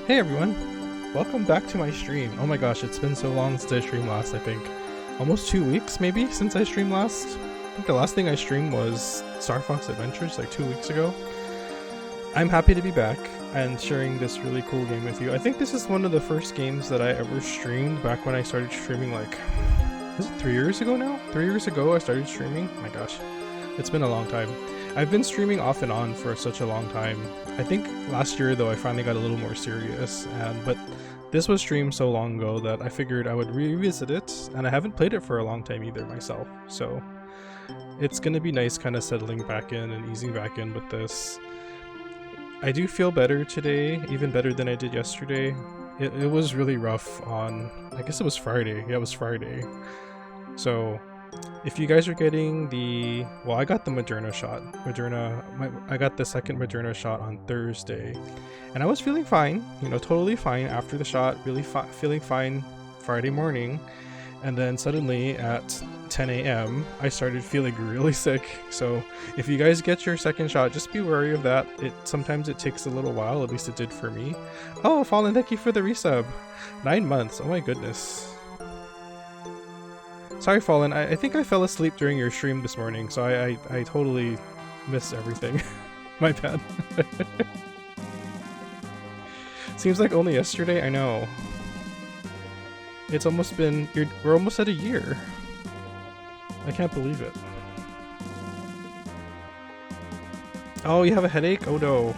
Hey everyone, welcome back to my stream. Oh my gosh, it's been so long since I streamed last, I think. Almost 2 weeks maybe since I streamed last. I think the last thing I streamed was Star Fox Adventures like 2 weeks ago. I'm happy to be back and sharing this really cool game with you. I think this is one of the first games that I ever streamed back when I started streaming like, is it 3 years ago now? 3 years ago I started streaming? Oh my gosh, it's been a long time. I've been streaming off and on for such a long time. I think last year though I finally got a little more serious, but this was streamed so long ago that I figured I would revisit it, and I haven't played it for a long time either myself, so it's gonna be nice kind of settling back in and easing back in with this. I do feel better today, even better than I did yesterday. It was really rough on, I guess it was Friday. Yeah, it was Friday. So if you guys are getting the, well, I got the Moderna shot. I got the second Moderna shot on Thursday, and I was feeling fine, you know, totally fine after the shot, really feeling fine Friday morning, and then suddenly at 10 a.m. I started feeling really sick. So if you guys get your second shot, just be wary of that. Sometimes it takes a little while, at least it did for me. Oh, Fallen, thank you for the resub. 9 months, oh my goodness. Sorry, Fallen, I think I fell asleep during your stream this morning, so I totally missed everything. My bad. Seems like only yesterday, I know. It's almost been, we're almost at a year. I can't believe it. Oh, you have a headache? Oh no.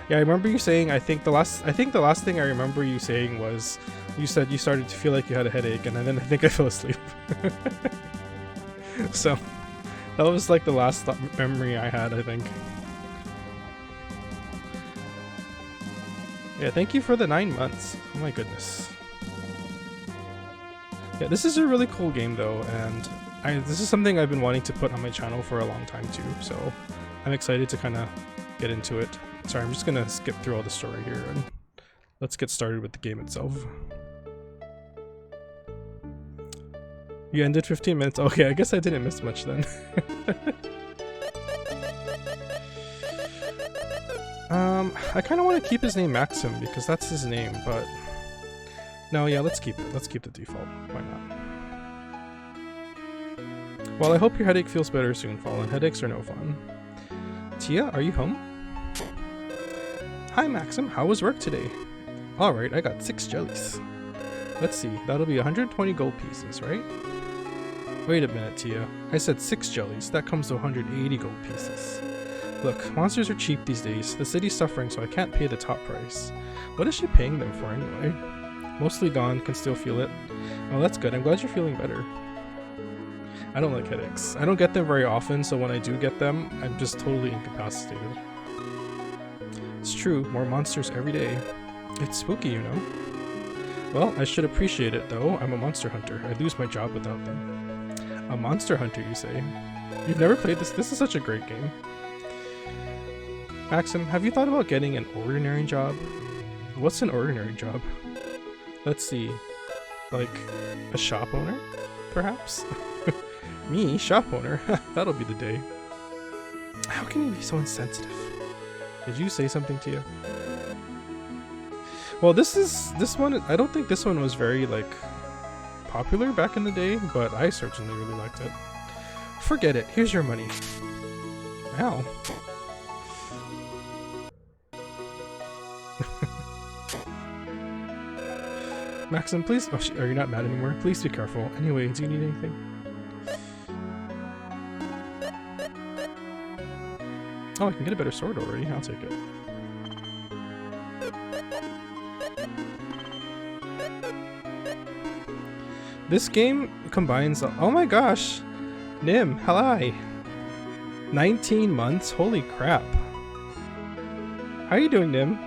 Yeah, I remember you saying, I think the last thing I remember you saying was, you said you started to feel like you had a headache, and then I think I fell asleep. So, that was like the last memory I had, I think. Yeah, thank you for the 9 months. Oh my goodness. Yeah, this is a really cool game though, and this is something I've been wanting to put on my channel for a long time too, so I'm excited to kind of get into it. Sorry, I'm just gonna skip through all the story here and let's get started with the game itself. You ended 15 minutes? Okay, I guess I didn't miss much then. I kind of want to keep his name Maxim because that's his name, but no, yeah, let's keep it. Let's keep the default. Why not? Well, I hope your headache feels better soon, Fallen. Headaches are no fun. Tia, are you home? Hi, Maxim. How was work today? Alright, I got 6 jellies. Let's see, that'll be 120 gold pieces, right? Wait a minute, Tia. I said 6 jellies. That comes to 180 gold pieces. Look, monsters are cheap these days. The city's suffering, so I can't pay the top price. What is she paying them for anyway? Mostly gone, can still feel it. Oh, that's good. I'm glad you're feeling better. I don't like headaches. I don't get them very often, so when I do get them, I'm just totally incapacitated. It's true, more monsters every day. It's spooky, you know. Well, I should appreciate it though. I'm a monster hunter. I'd lose my job without them. A monster hunter, you say? You've never played this? This is such a great game. Maxim, have you thought about getting an ordinary job? What's an ordinary job? Let's see. Like, a shop owner? Perhaps? Me? Shop owner? That'll be the day. How can you be so insensitive? Did you say something to you? Well, this one, I don't think this one was very, like, popular back in the day, but I certainly really liked it. Forget it. Here's your money. Ow. Maxim, please. Oh, are you not mad anymore? Please be careful. Anyway, do you need anything? Oh, I can get a better sword already. I'll take it. This game combines. Oh my gosh! Nim, hi! 19 months? Holy crap. How are you doing, Nim?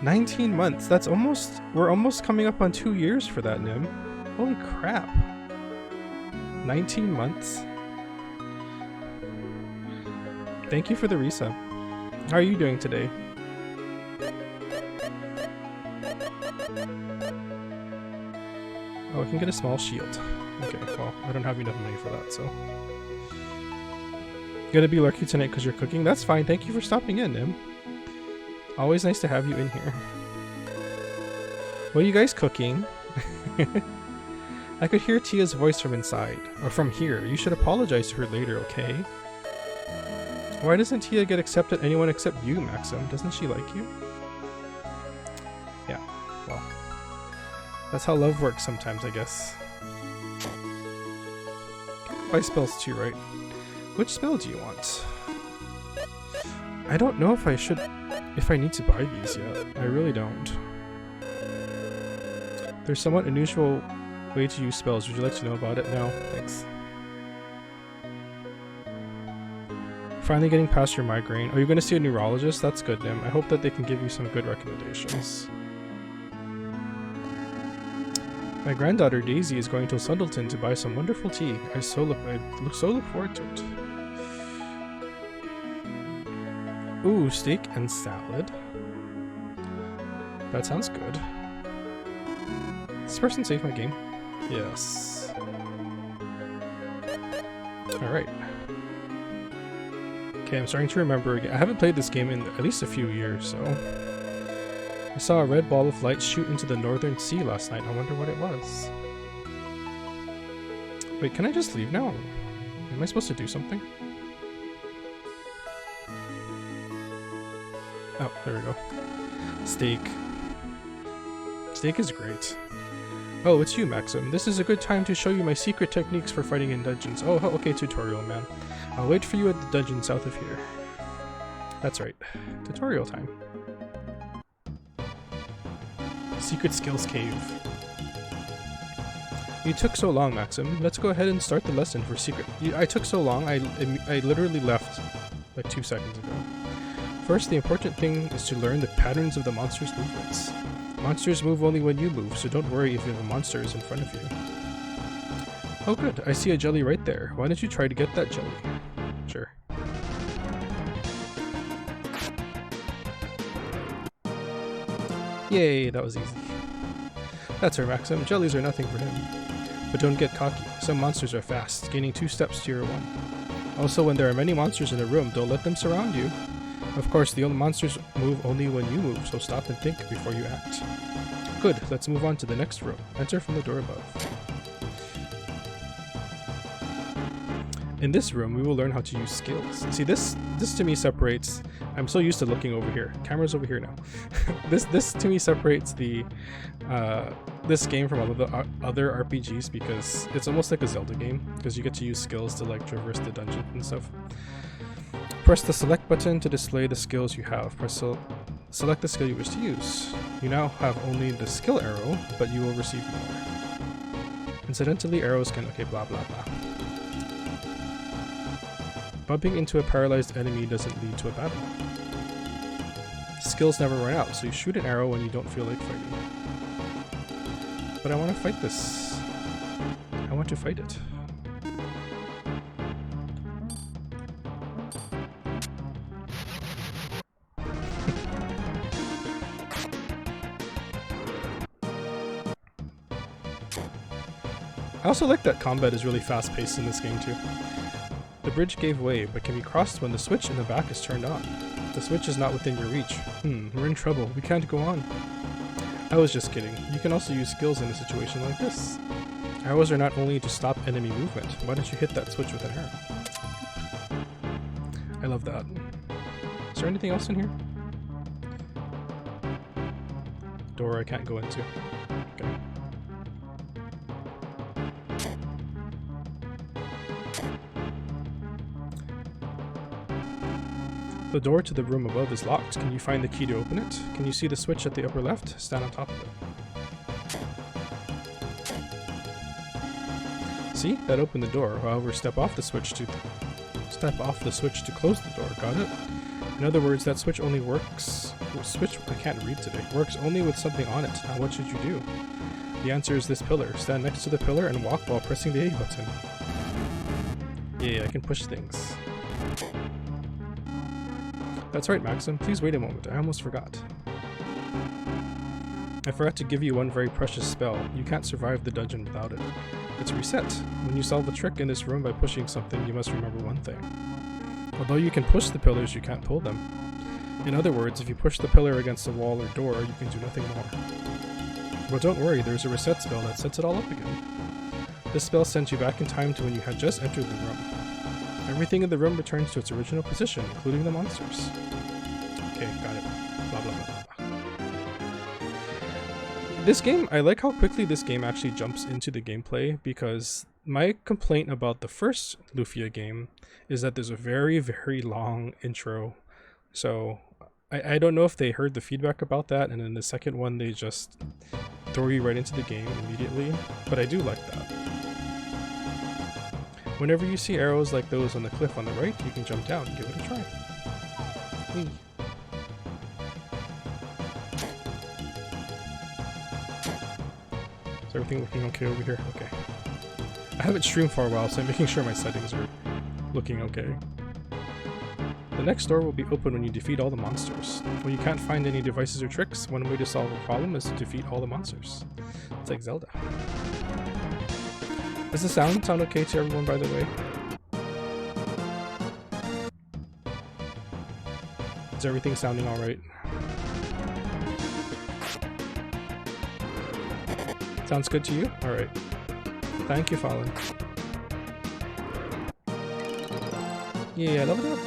19 months. That's almost. We're almost coming up on 2 years for that, Nim. Holy crap. 19 months. Thank you for the resub. How are you doing today? Oh, I can get a small shield. Okay, well, I don't have enough money for that, so. Gonna be lurking tonight because you're cooking? That's fine. Thank you for stopping in, Nim. Always nice to have you in here. What are you guys cooking? I could hear Tia's voice from inside, or from here. You should apologize to her later, okay? Why doesn't Tia get accepted anyone except you, Maxim? Doesn't she like you? Yeah, well. That's how love works sometimes, I guess. Buy spells too, right? Which spell do you want? I don't know if I need to buy these yet. I really don't. There's somewhat unusual way to use spells. Would you like to know about it? No, thanks. Finally getting past your migraine. Are you going to see a neurologist? That's good, Nim. I hope that they can give you some good recommendations. My granddaughter Daisy is going to Sundleton to buy some wonderful tea. I look forward to it. Ooh, steak and salad. That sounds good. Does this person save my game? Yes. Alright. Okay, I'm starting to remember again. I haven't played this game in at least a few years, so... I saw a red ball of light shoot into the northern sea last night. I wonder what it was. Wait, can I just leave now? Am I supposed to do something? Oh, there we go. Steak. Steak is great. Oh, it's you, Maxim. This is a good time to show you my secret techniques for fighting in dungeons. Oh, okay, tutorial, man. I'll wait for you at the dungeon south of here. That's right. Tutorial time. Secret Skills Cave. You took so long, Maxim. Let's go ahead and start the lesson for secret. I took so long, I literally left like 2 seconds ago. First, the important thing is to learn the patterns of the monster's movements. Monsters move only when you move, so don't worry if a monster is in front of you. Oh good, I see a jelly right there. Why don't you try to get that jelly? Sure. Yay, that was easy. That's her, Maxim. Jellies are nothing for him. But don't get cocky. Some monsters are fast, gaining 2 steps to your 1. Also, when there are many monsters in a room, don't let them surround you. Of course, the monsters move only when you move, so stop and think before you act. Good, let's move on to the next room. Enter from the door above. In this room, we will learn how to use skills. See, this to me separates... I'm so used to looking over here. Camera's over here now. This to me separates the this game from other RPGs because it's almost like a Zelda game because you get to use skills to like traverse the dungeon and stuff. Press the select button to display the skills you have. Select the skill you wish to use. You now have only the skill arrow, but you will receive more. Incidentally, arrows can... Okay, blah blah blah. Bumping into a paralyzed enemy doesn't lead to a battle. Skills never run out, so you shoot an arrow when you don't feel like fighting. But I want to fight this. I want to fight it. I also like that combat is really fast-paced in this game too. The bridge gave way, but can be crossed when the switch in the back is turned on. The switch is not within your reach. We're in trouble. We can't go on. I was just kidding. You can also use skills in a situation like this. Arrows are not only to stop enemy movement. Why don't you hit that switch with an arrow? I love that. Is there anything else in here? Door I can't go into. Okay. The door to the room above is locked. Can you find the key to open it? Can you see the switch at the upper left? Stand on top of it. See? That opened the door. However, step off the switch to close the door. Got it? In other words, that switch only works... I can't read today. Works only with something on it. Now what should you do? The answer is this pillar. Stand next to the pillar and walk while pressing the A button. Yeah, I can push things. That's right, Maxim. Please wait a moment. I almost forgot. I forgot to give you one very precious spell. You can't survive the dungeon without it. It's reset. When you solve a trick in this room by pushing something, you must remember one thing. Although you can push the pillars, you can't pull them. In other words, if you push the pillar against a wall or door, you can do nothing more. Well, don't worry, there's a reset spell that sets it all up again. This spell sends you back in time to when you had just entered the room. Everything in the room returns to its original position, including the monsters. Okay, got it. Blah, blah, blah, blah, blah. This game, I like how quickly this game actually jumps into the gameplay, because my complaint about the first Lufia game is that there's a very, very long intro. So I don't know if they heard the feedback about that, and in the second one they just throw you right into the game immediately, but I do like that. Whenever you see arrows like those on the cliff on the right, you can jump down and give it a try. Whee. Is everything looking okay over here? Okay. I haven't streamed for a while, so I'm making sure my settings are looking okay. The next door will be open when you defeat all the monsters. When you can't find any devices or tricks, one way to solve a problem is to defeat all the monsters. It's like Zelda. Does the sound okay to everyone, by the way? Is everything sounding alright? Sounds good to you? Alright. Thank you, Fallen. Yeah, level up.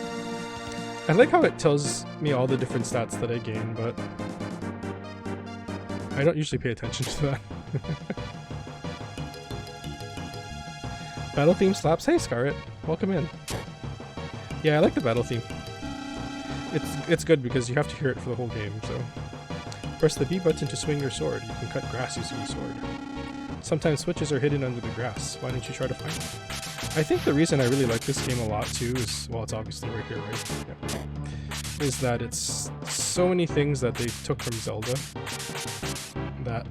I like how it tells me all the different stats that I gain, but I don't usually pay attention to that. Battle theme slaps. Hey, Scarlet. Welcome in. Yeah, I like the battle theme. It's good because you have to hear it for the whole game, so. Press the B button to swing your sword. You can cut grass using the sword. Sometimes switches are hidden under the grass. Why don't you try to find them? I think the reason I really like this game a lot too is, well, it's obviously right here, right? Yep. Is that it's so many things that they took from Zelda that,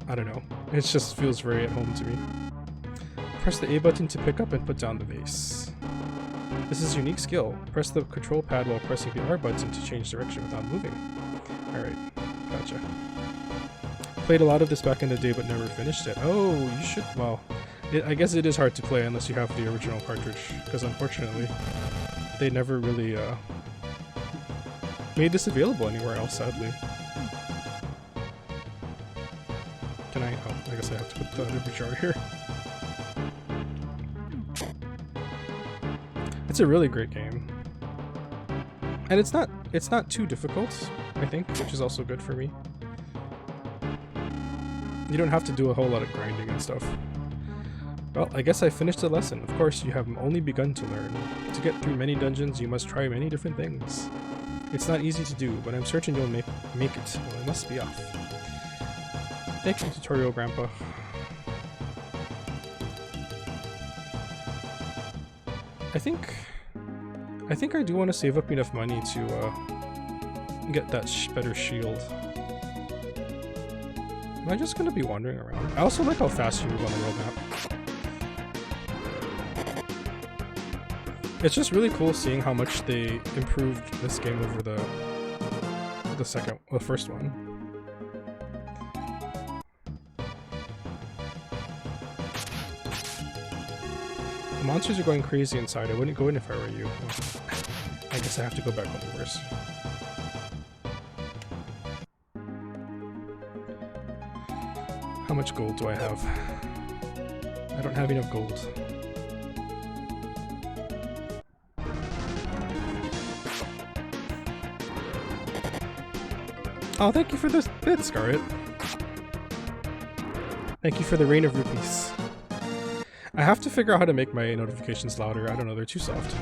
I don't know, it just feels very at home to me. Press the A button to pick up and put down the vase. This is a unique skill. Press the control pad while pressing the R button to change direction without moving. Alright, gotcha. Played a lot of this back in the day but never finished it. Oh, you should, well, I guess it is hard to play unless you have the original cartridge, because unfortunately they never really made this available anywhere else, sadly. Can I? Oh, I guess I have to put the other jar here. It's a really great game, and it's not too difficult, I think, which is also good for me. You don't have to do a whole lot of grinding and stuff. Well, I guess I finished the lesson. Of course, you have only begun to learn. To get through many dungeons, you must try many different things. It's not easy to do, but I'm certain you'll make it. Well, it must be off. Thank you, Tutorial Grandpa. I think I do want to save up enough money to get that better shield. Am I just going to be wandering around? I also like how fast you move on the world map. It's just really cool seeing how much they improved this game over the first one. The monsters are going crazy inside. I wouldn't go in if I were you. I guess I have to go back home first. How much gold do I have? I don't have enough gold. Oh, thank you for this bit, Scarlet. Thank you for the rain of rupees. I have to figure out how to make my notifications louder. I don't know, they're too soft.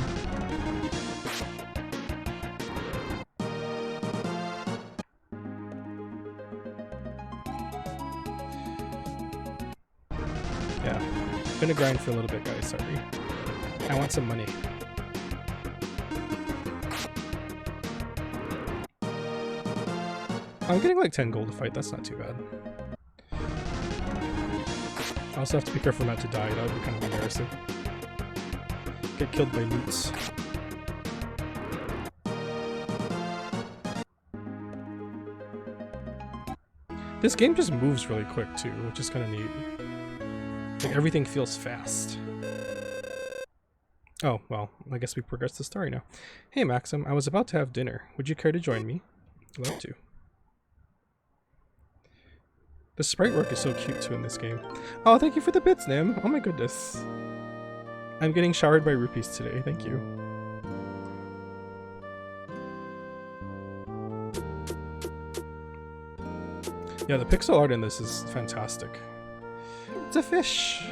Yeah, gonna grind for a little bit, guys, sorry. I want some money. I'm getting like 10 gold to fight, that's not too bad. I also have to be careful not to die, that would be kind of embarrassing. Get killed by newts. This game just moves really quick too, which is kind of neat. Like everything feels fast. Oh, well, I guess we progressed the story now. Hey Maxim, I was about to have dinner. Would you care to join me? Love to. The sprite work is so cute too in this game. Oh, thank you for the bits, Nim. Oh my goodness. I'm getting showered by rupees today. Thank you. Yeah, the pixel art in this is fantastic. It's a fish.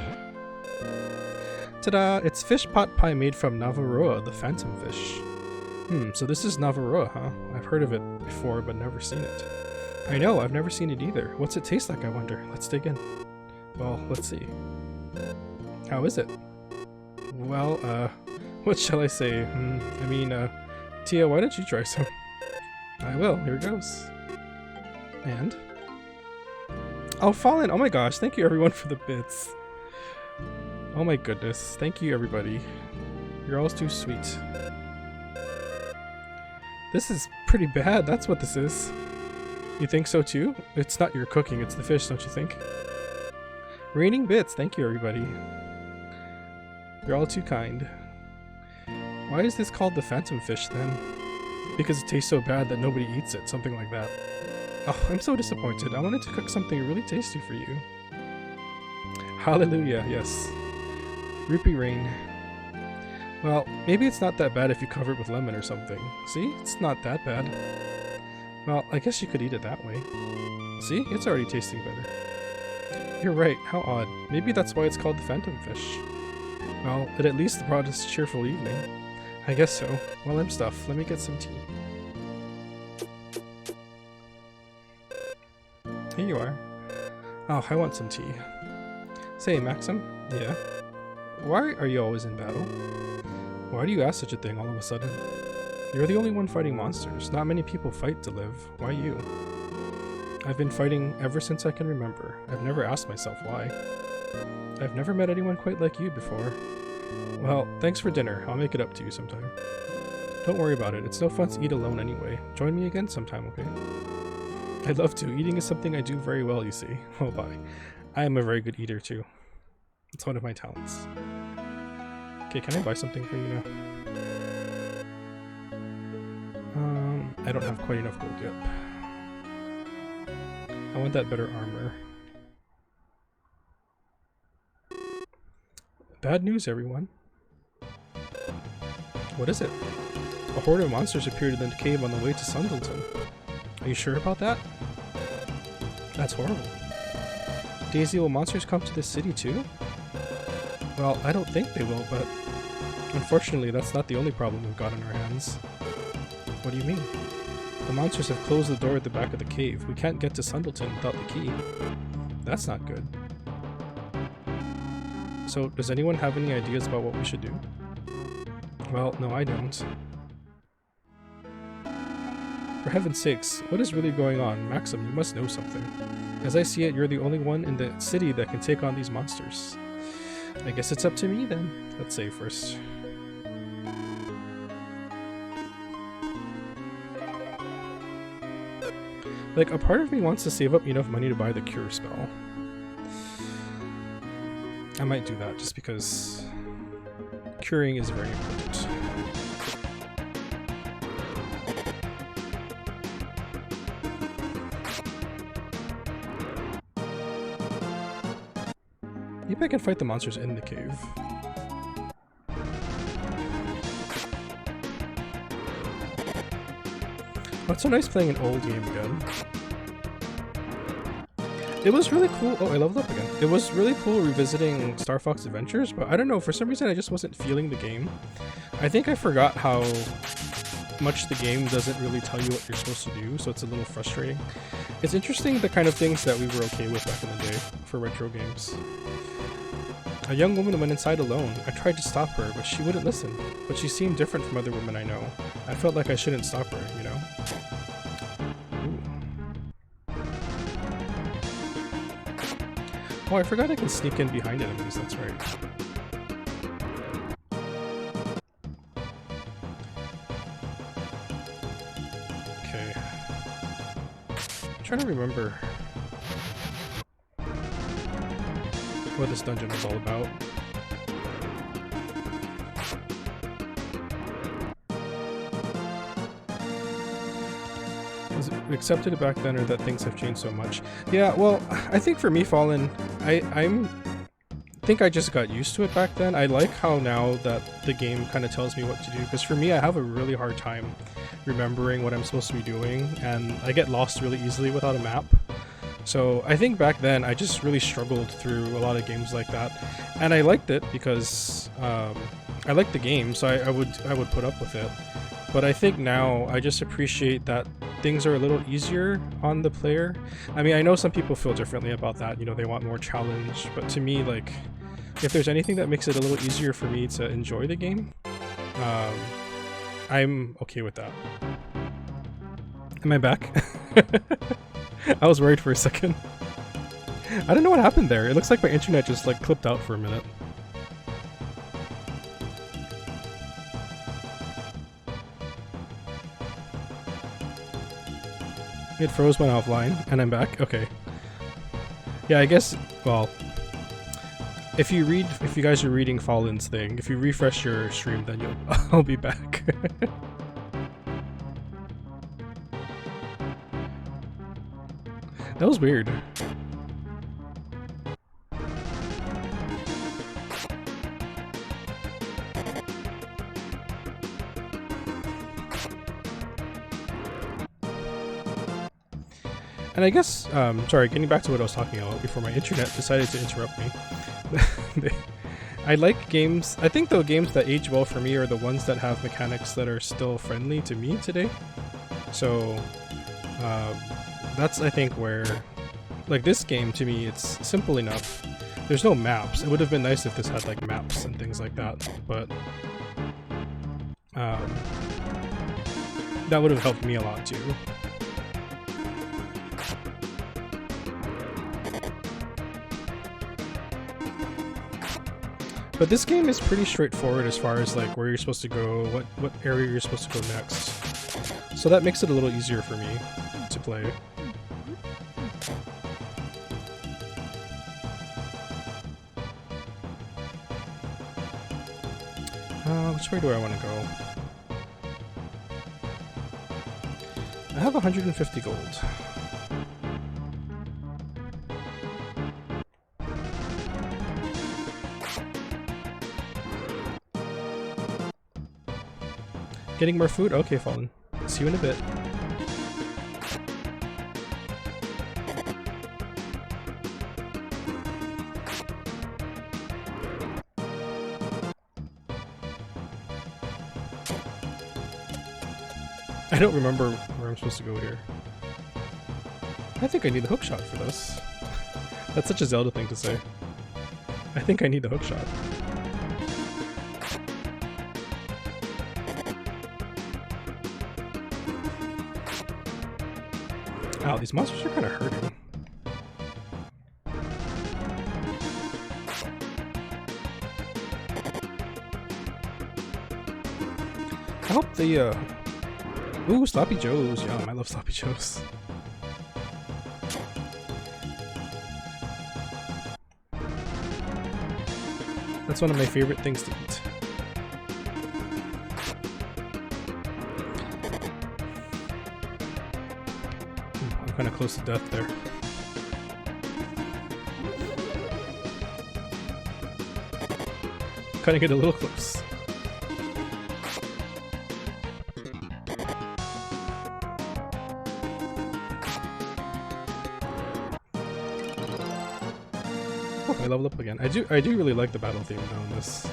Ta-da! It's fish pot pie made from Navaroa, the phantom fish. So this is Navaroa, huh? I've heard of it before, but never seen it. I know, I've never seen it either. What's it taste like, I wonder? Let's dig in. Well, let's see. How is it? Well, what shall I say? I mean, Tia, why don't you try some? I will, here goes. And? Oh, Fallen! Oh my gosh, thank you everyone for the bits. Oh my goodness, thank you everybody. You're all too sweet. This is pretty bad, that's what this is. You think so too? It's not your cooking, it's the fish, don't you think? Raining bits, thank you everybody. You're all too kind. Why is this called the phantom fish then? Because it tastes so bad that nobody eats it, something like that. Oh, I'm so disappointed. I wanted to cook something really tasty for you. Hallelujah, yes. Rupee rain. Well, maybe it's not that bad if you cover it with lemon or something. See? It's not that bad. Well, I guess you could eat it that way. See? It's already tasting better. You're right, how odd. Maybe that's why it's called the phantom fish. Well, it at least brought us a cheerful evening. I guess so. Well, I'm stuffed. Let me get some tea. Here you are. Oh, I want some tea. Say, Maxim? Yeah? Why are you always in battle? Why do you ask such a thing all of a sudden? You're the only one fighting monsters. Not many people fight to live. Why you? I've been fighting ever since I can remember. I've never asked myself why. I've never met anyone quite like you before. Well, thanks for dinner. I'll make it up to you sometime. Don't worry about it. It's no fun to eat alone anyway. Join me again sometime, okay? I'd love to. Eating is something I do very well, you see. Oh, bye. I am a very good eater, too. It's one of my talents. Okay, can I buy something for you now? I don't have quite enough gold yet. I want that better armor. Bad news, everyone. What is it? A horde of monsters appeared in the cave on the way to Sundleton. Are you sure about that? That's horrible. Daisy, will monsters come to this city too? Well, I don't think they will, but unfortunately that's not the only problem we've got on our hands. What do you mean? The monsters have closed the door at the back of the cave. We can't get to Sundleton without the key. That's not good. So, does anyone have any ideas about what we should do? Well, no, I don't. For heaven's sakes, what is really going on? Maxim, you must know something. As I see it, you're the only one in the city that can take on these monsters. I guess it's up to me then. Let's save first. Like, a part of me wants to save up enough money to buy the cure spell. I might do that just because curing is very important. Maybe I can fight the monsters in the cave. Oh, it's so nice playing an old game again. It was really cool. Oh, I leveled up again. It was really cool revisiting Star Fox Adventures, but I don't know, for some reason I just wasn't feeling the game. I think I forgot how much the game doesn't really tell you what you're supposed to do, so it's a little frustrating. It's interesting the kind of things that we were okay with back in the day for retro games. A young woman went inside alone. I tried to stop her, but she wouldn't listen. But she seemed different from other women I know. I felt like I shouldn't stop her, you know? Oh, I forgot I can sneak in behind enemies, that's right. Okay. I'm trying to remember what this dungeon is all about. accepted it back then, or that things have changed so much. Yeah, well, I think for me, Fallen, I think I just got used to it back then. I like how now that the game kind of tells me what to do, because for me, I have a really hard time remembering what I'm supposed to be doing, and I get lost really easily without a map. So I think back then I just really struggled through a lot of games like that, and I liked it because I liked the game, so I would put up with it. But I think now I just appreciate that things are a little easier on the player. I mean, I know some people feel differently about that, you know, they want more challenge, but to me, like, if there's anything that makes it a little easier for me to enjoy the game, I'm okay with that. Am I back? I was worried for a second. I don't know what happened there. It looks like my internet just like clipped out for a minute. It froze, went offline, and I'm back. Okay. Yeah, I guess, well, if you guys are reading Fallen's thing, if you refresh your stream, then I'll be back. That was weird. And I guess, sorry, getting back to what I was talking about before my internet decided to interrupt me. I like games, I think the games that age well for me are the ones that have mechanics that are still friendly to me today. So, that's, I think, where, like, this game, to me, it's simple enough. There's no maps. It would have been nice if this had, like, maps and things like that, but that would have helped me a lot, too. But this game is pretty straightforward as far as, like, where you're supposed to go, what area you're supposed to go next. So that makes it a little easier for me to play. Which way do I want to go? I have 150 gold. Getting more food? Okay, Fallen. See you in a bit. I don't remember where I'm supposed to go here. I think I need the hookshot for this. That's such a Zelda thing to say. I think I need the hookshot. Ow, these monsters are kind of hurting. I hope the, ooh, Sloppy Joes. Yum, I love Sloppy Joes. That's one of my favorite things to eat. I'm kind of close to death there. Kind of get a little close. Oh, I leveled up again. I do really like the battle theme though in this.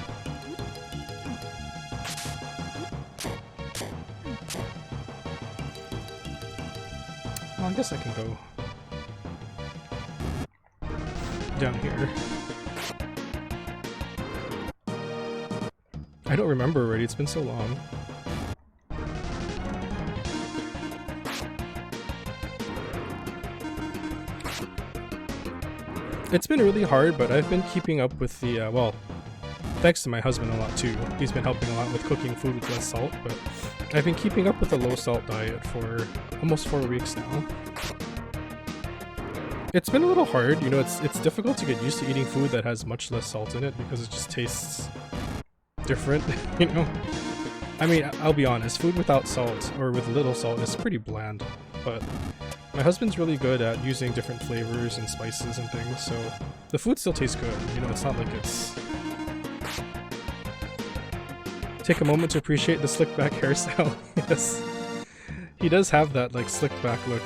Well, I guess I can go down here. I don't remember already, it's been so long. It's been really hard, but I've been keeping up with the, well, thanks to my husband a lot too. He's been helping a lot with cooking food with less salt, but I've been keeping up with the low salt diet for almost 4 weeks now. It's been a little hard, you know, it's difficult to get used to eating food that has much less salt in it because it just tastes different, you know? I mean, I'll be honest, food without salt, or with little salt, is pretty bland, but my husband's really good at using different flavors and spices and things, so the food still tastes good. You know, it's not like it's... Take a moment to appreciate the slick back hairstyle. Yes. He does have that, like, slick back look.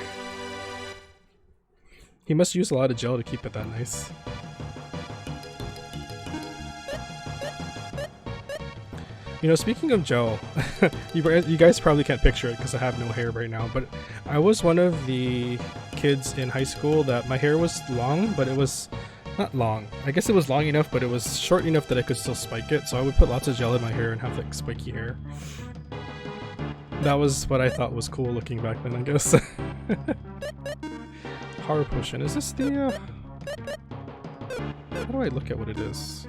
He must use a lot of gel to keep it that nice. You know, speaking of gel, you guys probably can't picture it because I have no hair right now, but I was one of the kids in high school that my hair was long, but it was not long. I guess it was long enough, but it was short enough that I could still spike it, so I would put lots of gel in my hair and have like spiky hair. That was what I thought was cool looking back then, I guess. Horror potion. Is this the, How do I look at what it is?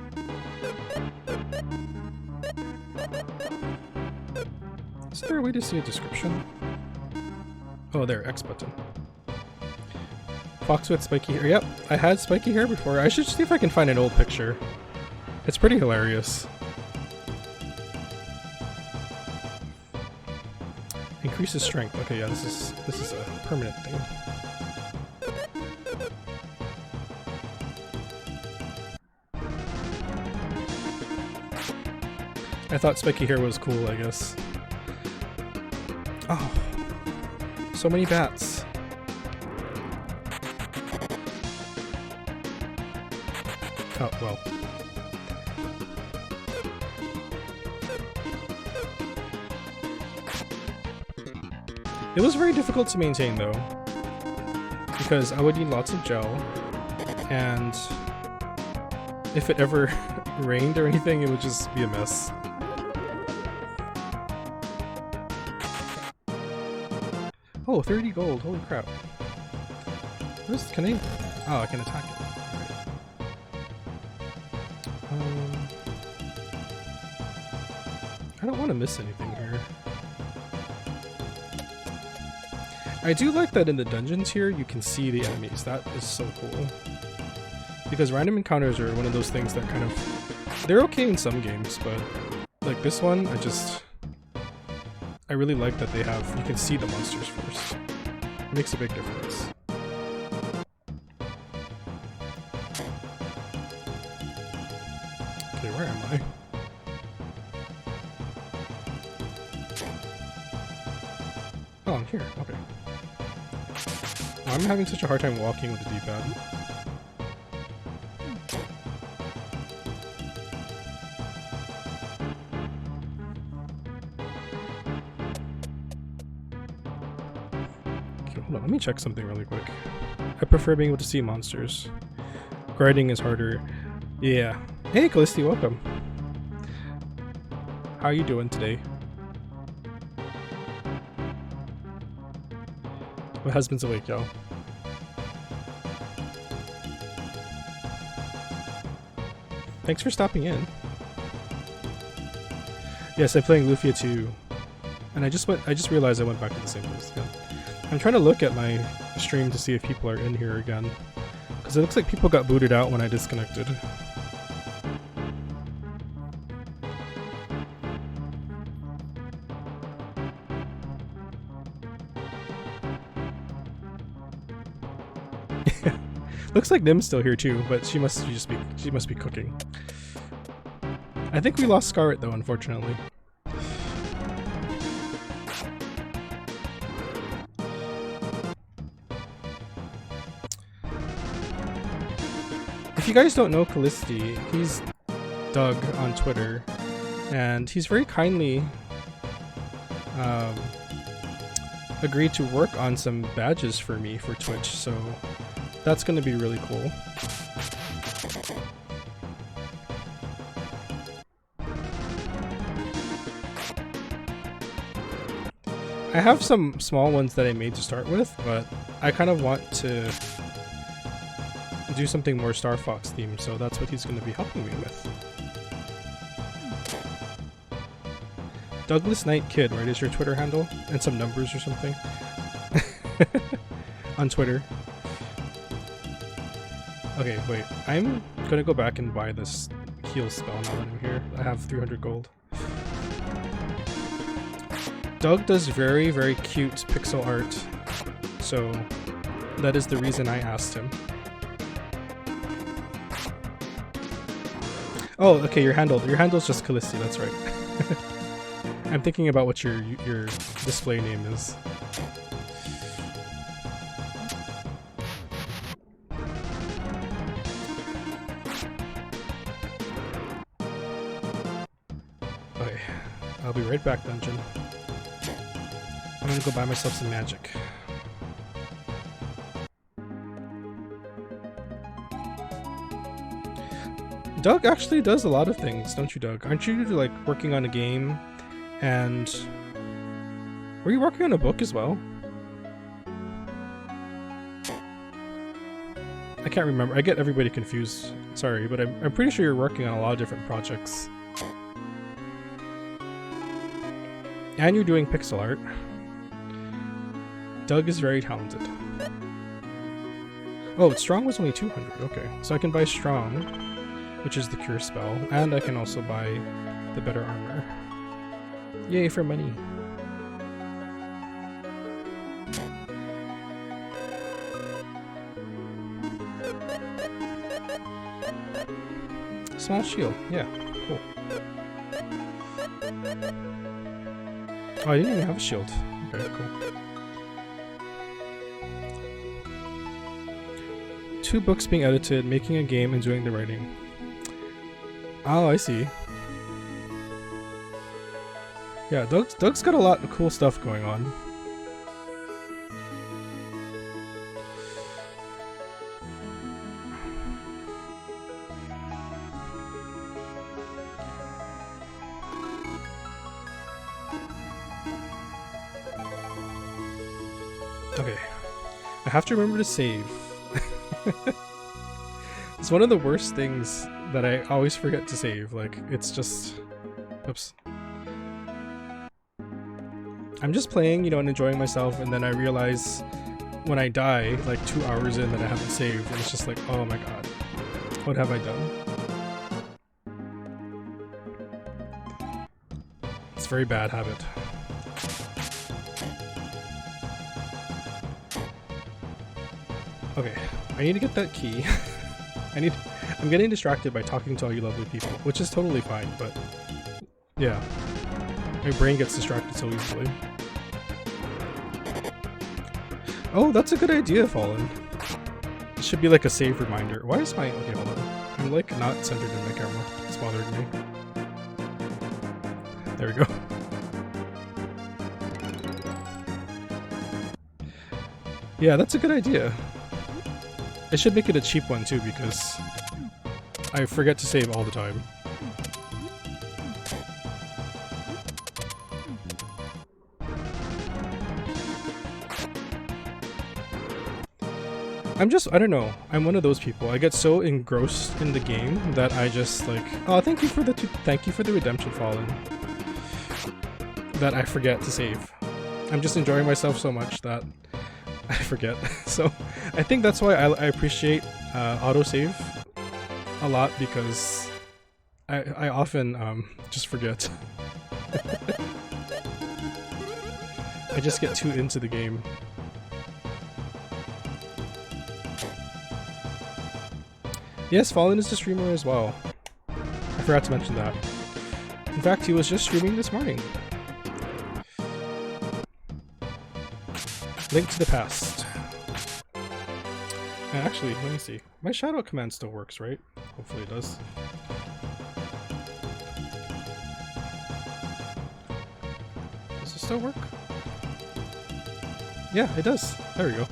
Is there a way to see a description? Oh, there, X button. Fox with spiky hair. Yep, I had spiky hair before. I should see if I can find an old picture. It's pretty hilarious. Increases strength. Okay, yeah, this is a permanent thing. I thought spiky hair was cool, I guess. Oh, so many bats. Oh, well. It was very difficult to maintain though, because I would need lots of gel, and if it ever rained or anything, it would just be a mess. Oh, 30 gold, holy crap. Can I? Oh, I can attack it. Right. I don't want to miss anything here. I do like that in the dungeons here, you can see the enemies. That is so cool. Because random encounters are one of those things that kind of... They're okay in some games, but like this one, I really like that they have... You can see the monsters first. It makes a big difference. Okay, where am I? Oh, I'm here. Okay. I'm having such a hard time walking with the D-pad. Okay, hold on. Let me check something really quick. I prefer being able to see monsters. Grinding is harder. Yeah. Hey, Callisti, welcome. How are you doing today? My husband's awake, y'all. Thanks for stopping in. Yes, I'm playing Lufia too. And I just realized I went back to the same place again. I'm trying to look at my stream to see if people are in here again. Because it looks like people got booted out when I disconnected. Looks like Nim's still here too, but she must be cooking. I think we lost Scarlet though, unfortunately. If you guys don't know Callisti, he's Doug on Twitter, and he's very kindly agreed to work on some badges for me for Twitch, so that's going to be really cool. I have some small ones that I made to start with, but I kind of want to do something more Star Fox themed, so that's what he's going to be helping me with. Douglas Knight Kid, right, is your Twitter handle? And some numbers or something? On Twitter. Okay, wait. I'm gonna go back and buy this heal spell now that I'm here. I have 300 gold. Doug does very, very cute pixel art so that is the reason I asked him. Oh, okay, your handle's just Callisti, that's right. I'm thinking about what your display name is. Okay, I'll be right back, dungeon. I'm gonna go buy myself some magic. Doug actually does a lot of things, don't you, Doug? Aren't you like working on a game, and were you working on a book as well? I can't remember. I get everybody confused. Sorry, but I'm pretty sure you're working on a lot of different projects. And you're doing pixel art. Doug is very talented. Oh, Strong was only 200. Okay, so I can buy Strong, which is the cure spell, and I can also buy the better armor. Yay for money. Small shield, yeah, cool. Oh, I didn't even have a shield. Okay, cool. 2 books being edited, making a game, and doing the writing. Oh, I see. Yeah, Doug's got a lot of cool stuff going on. Okay, I have to remember to save. It's one of the worst things that I always forget to save. Like, it's just... Oops. I'm just playing, you know, and enjoying myself, and then I realize when I die, like 2 hours in, that I haven't saved, and it's just like, oh my god, what have I done? It's a very bad habit. Okay, I need to get that key. I'm getting distracted by talking to all you lovely people, which is totally fine, but yeah. My brain gets distracted so easily. Oh, that's a good idea, Fallen. It should be like a save reminder. Why is my... Okay, hold on. I'm like not centered in my camera. It's bothering me. There we go. Yeah, that's a good idea. I should make it a cheap one too, because I forget to save all the time. I don't know, I'm one of those people. I get so engrossed in the game that I just like, oh, thank you for the redemption, Fallen, that I forget to save. I'm just enjoying myself so much that I forget. So I think that's why I appreciate autosave a lot, because I often just forget. I just get too into the game. Yes, Fallen is a streamer as well. I forgot to mention that. In fact, he was just streaming this morning. Link to the past. And actually, let me see. My shadow command still works, right? Hopefully it does. Does it still work? Yeah, it does. There we go.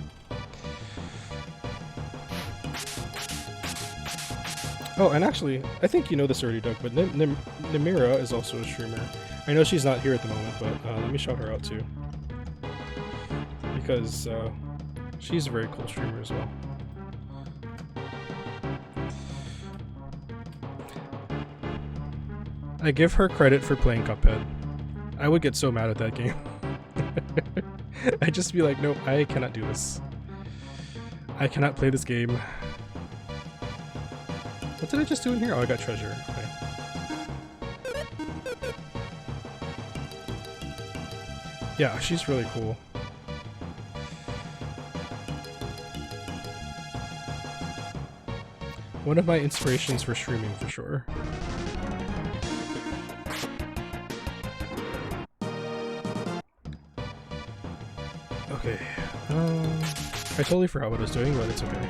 Oh, and actually, I think you know this already, Doug, but Namira is also a streamer. I know she's not here at the moment, but let me shout her out too. Because she's a very cool streamer as well. I give her credit for playing Cuphead. I would get so mad at that game. I'd just be like, no, I cannot do this. I cannot play this game. What did I just do in here? Oh, I got treasure. Okay. Yeah, she's really cool. One of my inspirations for streaming, for sure. Okay. I totally forgot what I was doing, but it's okay.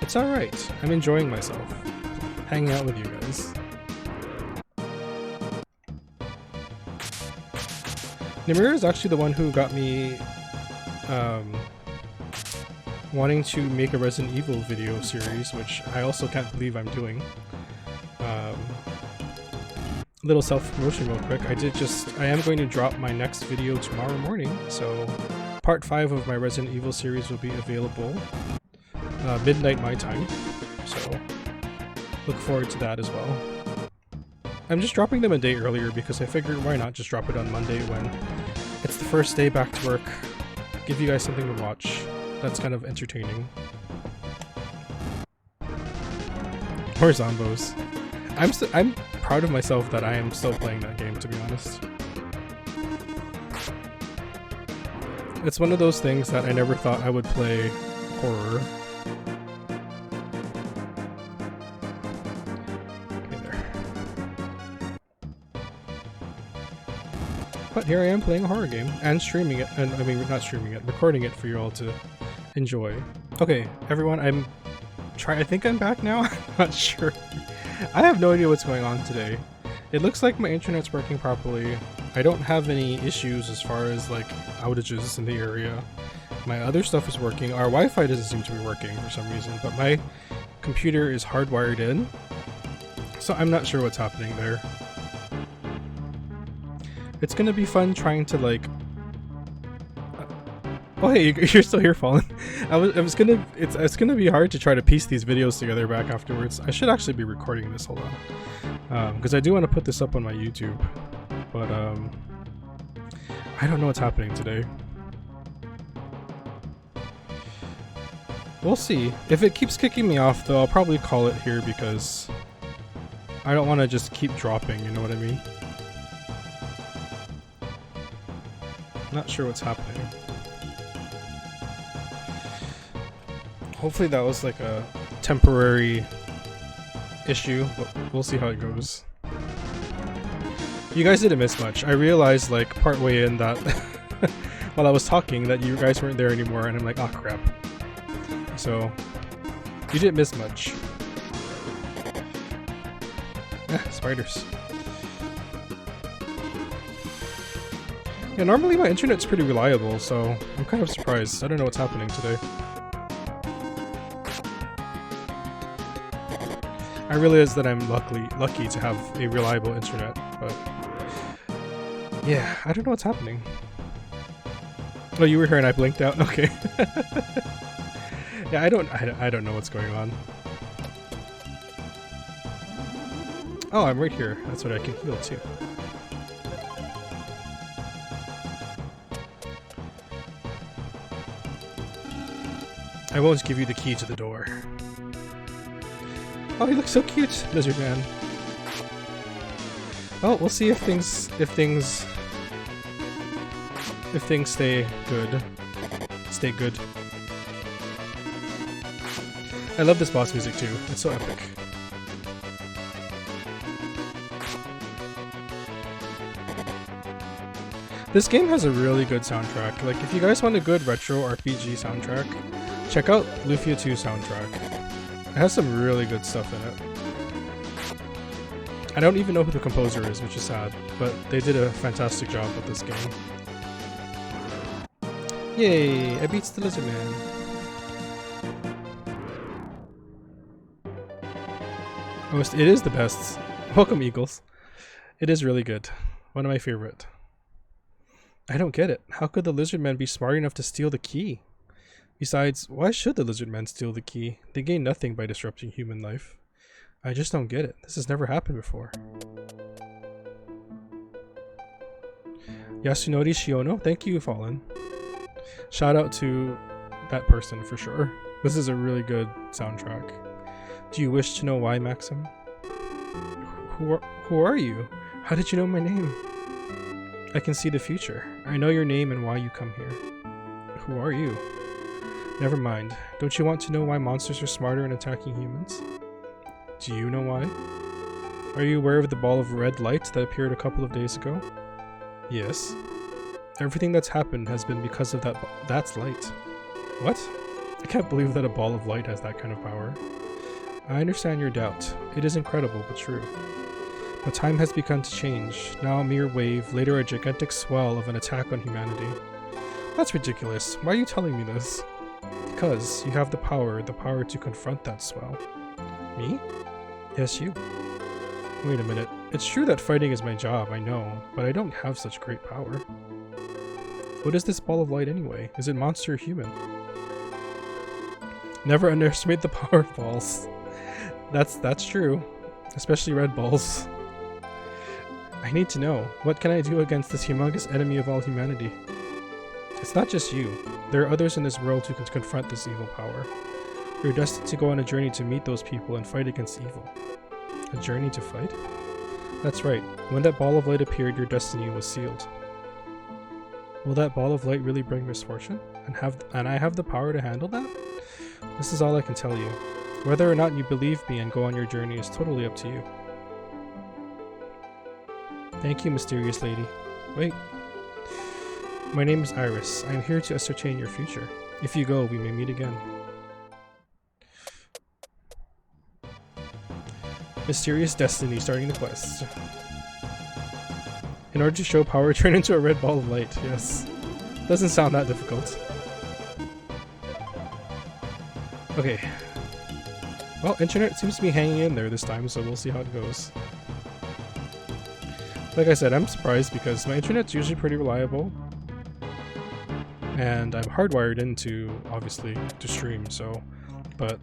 It's alright. I'm enjoying myself. Hanging out with you guys. Namira is actually the one who got me wanting to make a Resident Evil video series, which I also can't believe I'm doing. Little self-promotion real quick. I am going to drop my next video tomorrow morning, so part 5 of my Resident Evil series will be available midnight my time, so look forward to that as well. I'm just dropping them a day earlier because I figured why not just drop it on Monday when it's the first day back to work. Give you guys something to watch that's kind of entertaining. Or Zombos. I'm proud of myself that I am still playing that game, to be honest. It's one of those things that I never thought I would play horror. Okay, there. But here I am playing a horror game and streaming it, and I mean not streaming it, recording it for you all to enjoy. Okay, everyone, I think I'm back now. I'm not sure. I have no idea what's going on today. It looks like my internet's working properly. I don't have any issues as far as like outages in the area. My other stuff is working. Our Wi-Fi doesn't seem to be working for some reason, but my computer is hardwired in. So I'm not sure what's happening there. It's gonna be fun trying to like... Oh hey, you're still here, Fallen. It's gonna be hard to try to piece these videos together back afterwards. I should actually be recording this, hold on. Because I do want to put this up on my YouTube. But I don't know what's happening today. We'll see. If it keeps kicking me off though, I'll probably call it here because I don't want to just keep dropping, you know what I mean? Not sure what's happening. Hopefully that was like a temporary issue, but we'll see how it goes. You guys didn't miss much. I realized like partway in that while I was talking that you guys weren't there anymore, and I'm like, oh crap. So you didn't miss much. Spiders. Yeah, normally my internet's pretty reliable, so I'm kind of surprised. I don't know what's happening today. I realize that I'm lucky to have a reliable internet, but yeah, I don't know what's happening. Oh, you were here and I blinked out? Okay. Yeah, I don't know what's going on. Oh, I'm right here. That's what I can heal too. I won't give you the key to the door. Oh, he looks so cute, Lizard Man. Well, we'll see if things stay good. Stay good. I love this boss music too. It's so epic. This game has a really good soundtrack. Like, if you guys want a good retro RPG soundtrack, check out Lufia 2 soundtrack. It has some really good stuff in it. I don't even know who the composer is, which is sad, but they did a fantastic job with this game. Yay! I beat the Lizard Man. Oh, it is the best. Welcome, Eagles. It is really good. One of my favorite. I don't get it. How could the Lizard Man be smart enough to steal the key? Besides, why should the Lizard Man steal the key? They gain nothing by disrupting human life. I just don't get it. This has never happened before. Yasunori Shiono, thank you, Fallen. Shout out to that person for sure. This is a really good soundtrack. Do you wish to know why, Maxim? Who are you? How did you know my name? I can see the future. I know your name and why you come here. Who are you? Never mind. Don't you want to know why monsters are smarter in attacking humans? Do you know why? Are you aware of the ball of red light that appeared a couple of days ago? Yes. Everything that's happened has been because of that's light. What? I can't believe that a ball of light has that kind of power. I understand your doubt. It is incredible, but true. But time has begun to change. Now a mere wave, later a gigantic swell of an attack on humanity. That's ridiculous. Why are you telling me this? Because you have the power to confront that swell. Me? Yes, you. Wait a minute. It's true that fighting is my job, I know, but I don't have such great power. What is this ball of light anyway? Is it monster or human? Never underestimate the power of balls. That's true. Especially red balls. I need to know, what can I do against this humongous enemy of all humanity? It's not just you. There are others in this world who can confront this evil power. You're destined to go on a journey to meet those people and fight against evil. A journey to fight? That's right. When that ball of light appeared, your destiny was sealed. Will that ball of light really bring misfortune? And I have the power to handle that? This is all I can tell you. Whether or not you believe me and go on your journey is totally up to you. Thank you, mysterious lady. Wait. My name is Iris. I am here to ascertain your future. If you go, we may meet again. Mysterious destiny starting the quest. In order to show power, turn into a red ball of light. Yes. Doesn't sound that difficult. Okay. Well, internet seems to be hanging in there this time, so we'll see how it goes. Like I said, I'm surprised because my internet's usually pretty reliable. And I'm hardwired into, obviously, to stream, so... But...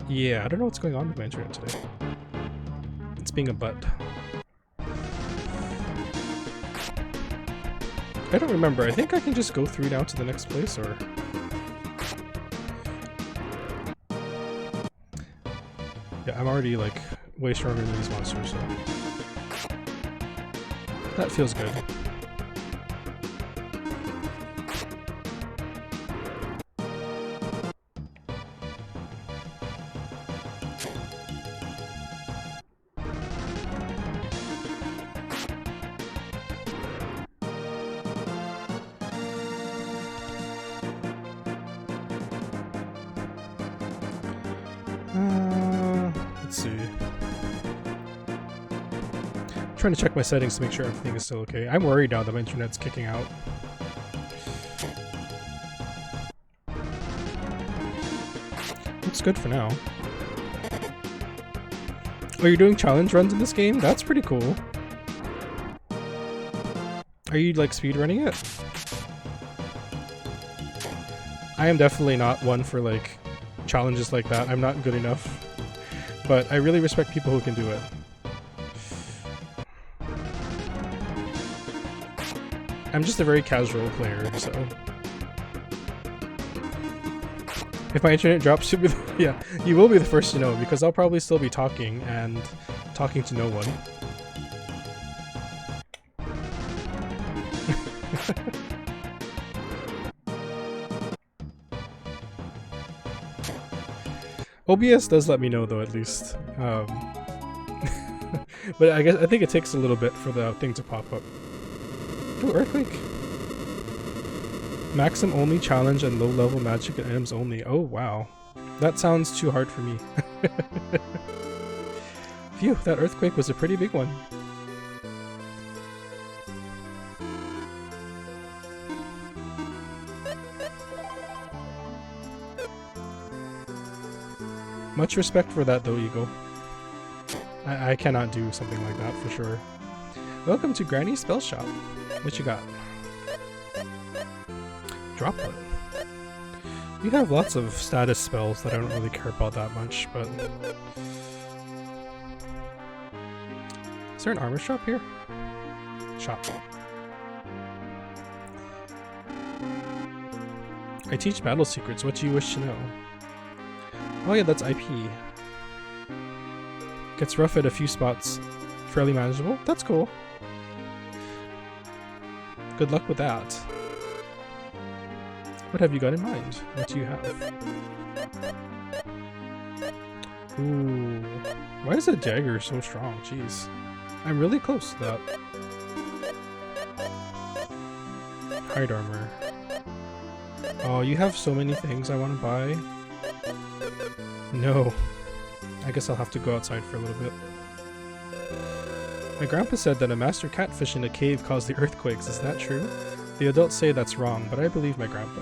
yeah, I don't know what's going on with my internet today. It's being a butt. I don't remember. I think I can just go through now to the next place, or... yeah, I'm already, like, way stronger than these monsters, so... that feels good. Let's see. I'm trying to check my settings to make sure everything is still okay. I'm worried now that my internet's kicking out. Looks good for now. Oh, you're doing challenge runs in this game? That's pretty cool. Are you, like, speedrunning it? I am definitely not one for, like, challenges like that. I'm not good enough. But I really respect people who can do it. I'm just a very casual player, so... if my internet drops, you'll be yeah, you will be the first to know, because I'll probably still be talking, and talking to no one. OBS does let me know, though, at least. But I think it takes a little bit for the thing to pop up. Oh, earthquake! Maxim only challenge and low-level magic and items only. Oh, wow. That sounds too hard for me. Phew, that earthquake was a pretty big one. Much respect for that, though, Eagle. I cannot do something like that, for sure. Welcome to Granny's Spell Shop. What you got? Droplet. You have lots of status spells that I don't really care about that much, but... is there an armor shop here? Shop. I teach battle secrets. What do you wish to know? Oh yeah, that's IP. Gets rough at a few spots. Fairly manageable. That's cool. Good luck with that. What have you got in mind? What do you have? Ooh. Why is that dagger so strong? Jeez. I'm really close to that. Hide armor. Oh, you have so many things I want to buy. No. I guess I'll have to go outside for a little bit. My grandpa said that a master catfish in a cave caused the earthquakes. Is that true? The adults say that's wrong, but I believe my grandpa.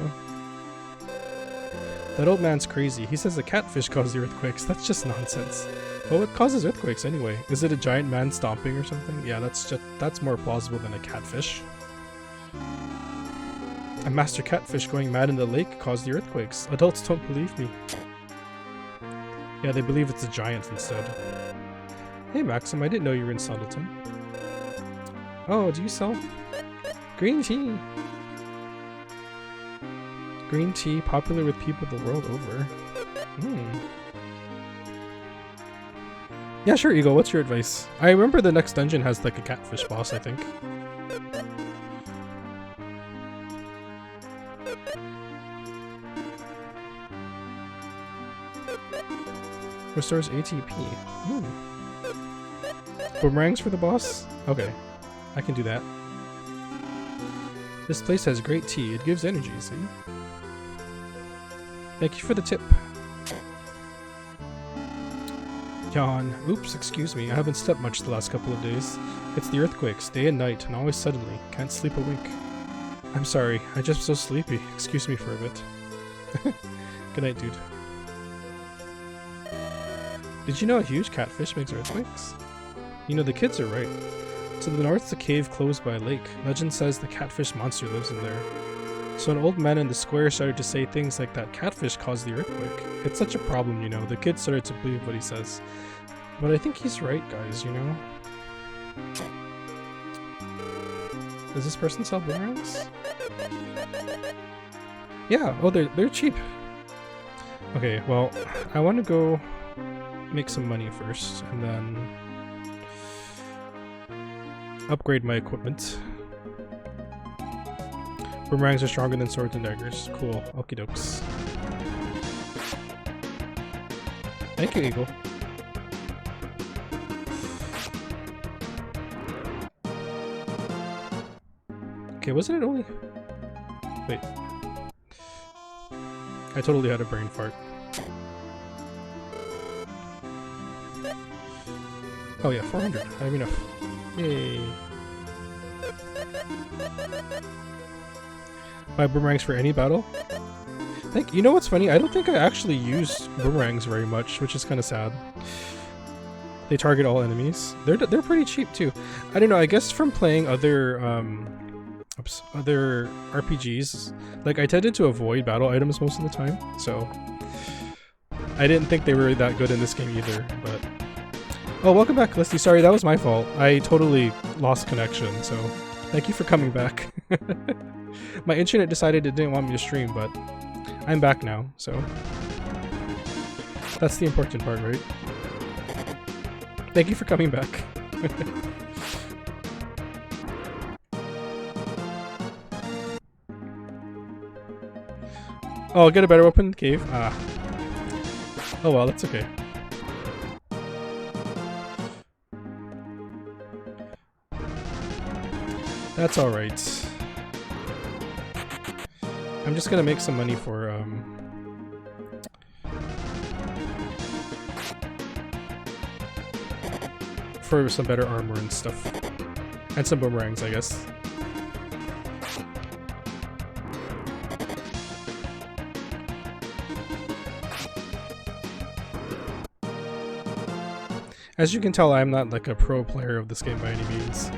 That old man's crazy. He says a catfish caused the earthquakes. That's just nonsense. Well, what causes earthquakes anyway? Is it a giant man stomping or something? Yeah, that's more plausible than a catfish. A master catfish going mad in the lake caused the earthquakes. Adults don't believe me. Yeah, they believe it's a giant instead. Hey Maxim, I didn't know you were in Subtleton. Oh, do you sell green tea? Green tea, popular with people the world over. Yeah, sure, Eagle, what's your advice? I remember the next dungeon has like a catfish boss, I think. Restores ATP. Boomerangs for the boss? Okay, I can do that. This place has great tea. It gives energy, see? Thank you for the tip. Yawn. Oops, excuse me. I haven't slept much the last couple of days. It's the earthquakes, day and night, and always suddenly. Can't sleep a wink. I'm sorry. I'm just so sleepy. Excuse me for a bit. Good night, dude. Did you know a huge catfish makes earthquakes? You know, the kids are right. To the north, the cave closed by a lake. Legend says the catfish monster lives in there. So an old man in the square started to say things like that catfish caused the earthquake. It's such a problem, you know. The kids started to believe what he says. But I think he's right, guys, you know? Does this person sell boomerangs? Yeah, oh, they're cheap. Okay, well, I want to go make some money first, and then upgrade my equipment. Boomerangs are stronger than swords and daggers. Cool. Okie dokes. Thank you, Eagle. Okay, wasn't it only... Wait. I totally had a brain fart. Oh yeah, 400. I have enough. Yay. Buy boomerangs for any battle? You know what's funny? I don't think I actually use boomerangs very much, which is kind of sad. They target all enemies. They're pretty cheap too. I don't know, I guess from playing other other RPGs, like I tended to avoid battle items most of the time, so I didn't think they were that good in this game either, but... Oh, welcome back, Listy. Sorry, that was my fault. I totally lost connection, so thank you for coming back. My internet decided it didn't want me to stream, but I'm back now, so that's the important part, right? Thank you for coming back. Oh, I'll get a better weapon in the cave? Ah. Oh well, that's okay. That's alright. I'm just gonna make some money for some better armor and stuff. And some boomerangs, I guess. As you can tell, I'm not like a pro player of this game by any means.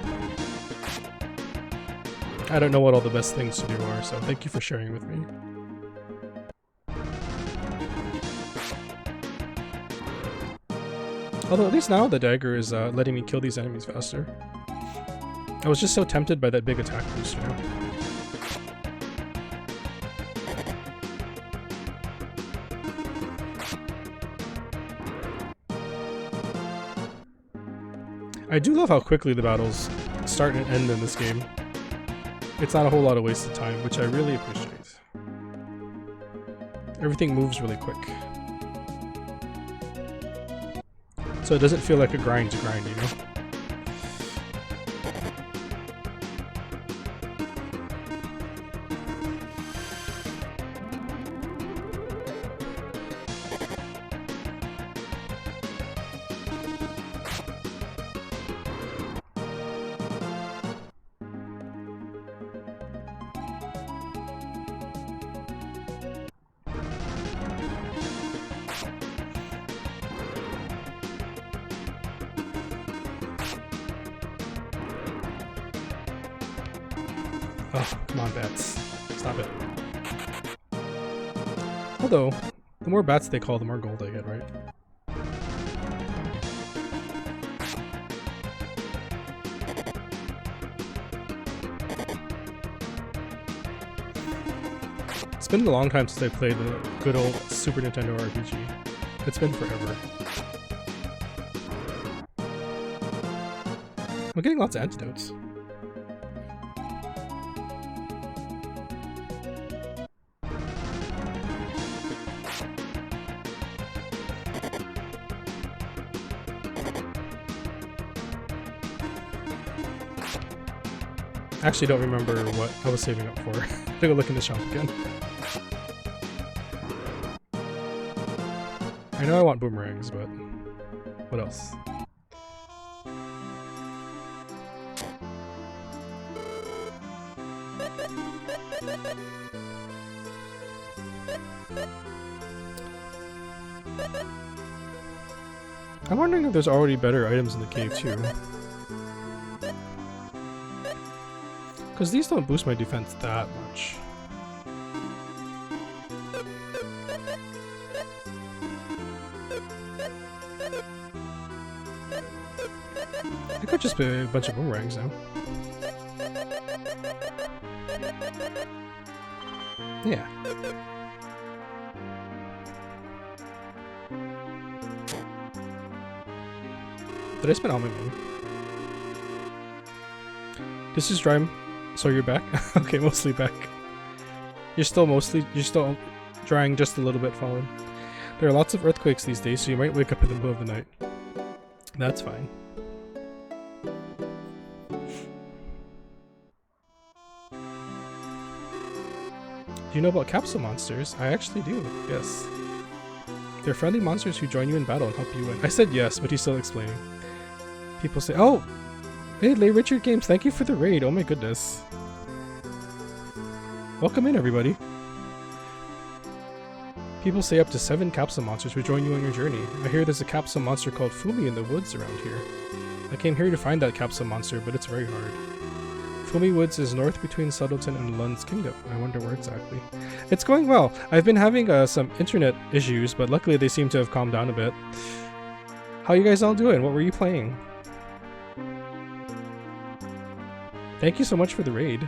I don't know what all the best things to do are, so thank you for sharing with me. Although at least now the dagger is letting me kill these enemies faster. I was just so tempted by that big attack boost, you know? I do love how quickly the battles start and end in this game. It's not a whole lot of wasted time, which I really appreciate. Everything moves really quick. So it doesn't feel like a grind to grind, you know? Oh, come on, bats. Stop it. Although, the more bats they call, the more gold I get, right? It's been a long time since I played the good old Super Nintendo RPG. It's been forever. I'm getting lots of antidotes. I actually don't remember what I was saving up for. I have to go look in the shop again. I know I want boomerangs, but what else? I'm wondering if there's already better items in the cave too. Because these don't boost my defense that much. I could just be a bunch of boomerangs now. Yeah. Did I spend all my money? This is Drime. So you're back? Okay, mostly back. You're still drying just a little bit, Fallen. There are lots of earthquakes these days, so you might wake up in the middle of the night. That's fine. Do you know about capsule monsters? I actually do, yes. They're friendly monsters who join you in battle and help you win. I said yes, but he's still explaining. People say, oh! Hey, Lay Richard Games, thank you for the raid. Oh my goodness. Welcome in, everybody. People say up to 7 capsule monsters will join you on your journey. I hear there's a capsule monster called Fumi in the woods around here. I came here to find that capsule monster, but it's very hard. Fumi Woods is north between Subtleton and Lund's Kingdom. I wonder where exactly. It's going well. I've been having some internet issues, but luckily they seem to have calmed down a bit. How you guys all doing? What were you playing? Thank you so much for the raid.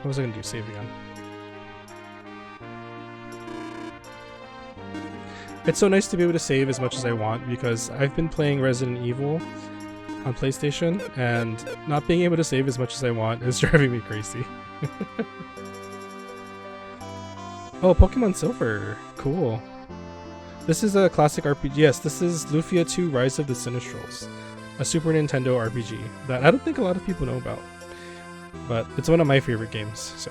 What was I gonna do? Save again. It's so nice to be able to save as much as I want because I've been playing Resident Evil on PlayStation and not being able to save as much as I want is driving me crazy. Oh, Pokemon Silver. Cool. This is a classic RPG. Yes, this is Lufia 2 Rise of the Sinistrals, a Super Nintendo RPG that I don't think a lot of people know about, but it's one of my favorite games, so.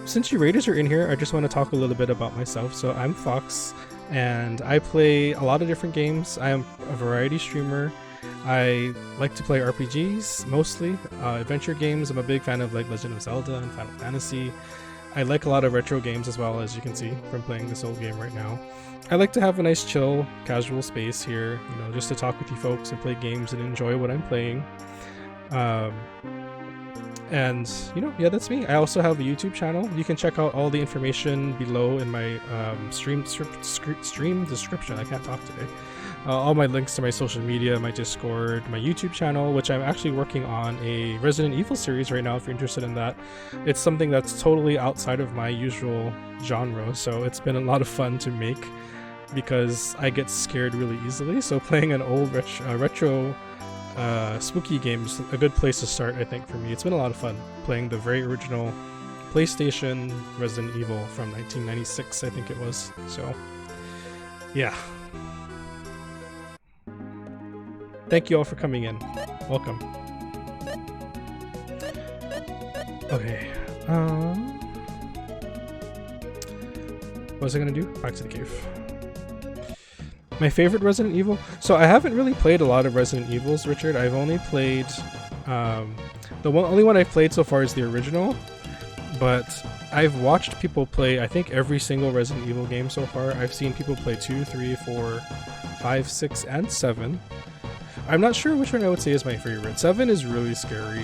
Since you raiders are in here, I just want to talk a little bit about myself. So I'm Fox, and I play a lot of different games. I am a variety streamer. I like to play RPGs, mostly. Adventure games. I'm a big fan of like Legend of Zelda and Final Fantasy. I like a lot of retro games as well, as you can see from playing this old game right now. I like to have a nice chill, casual space here, you know, just to talk with you folks and play games and enjoy what I'm playing. And, you know, yeah, that's me. I also have a YouTube channel. You can check out all the information below in my stream description. I can't talk today. All my links to my social media, my Discord, my YouTube channel, which I'm actually working on a Resident Evil series right now if you're interested in that. It's something that's totally outside of my usual genre, so it's been a lot of fun to make because I get scared really easily. So playing an old retro spooky games, a good place to start, I think, for me. It's been a lot of fun playing the very original PlayStation Resident Evil from 1996, I think it was. So, yeah. Thank you all for coming in. Welcome. Okay. What was I gonna do? Back to the cave. My favorite Resident Evil? So I haven't really played a lot of Resident Evils, Richard. I've only played... only one I've played so far is the original. But I've watched people play, I think, every single Resident Evil game so far. I've seen people play 2, 3, 4, 5, 6, and 7. I'm not sure which one I would say is my favorite. 7 is really scary.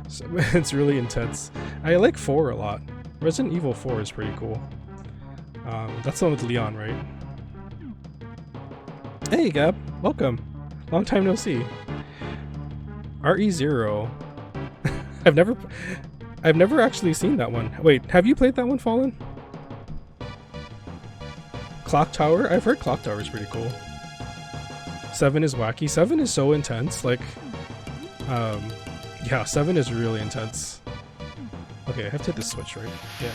So it's really intense. I like 4 a lot. Resident Evil 4 is pretty cool. That's the one with Leon, right? Hey Gab, welcome. Long time no see. RE0. I've never actually seen that one. Wait, have you played that one, Fallen? Clock Tower? I've heard Clock Tower is pretty cool. 7 is wacky. 7 is so intense. Like, yeah, 7 is really intense. Okay, I have to hit the switch, right? Yeah.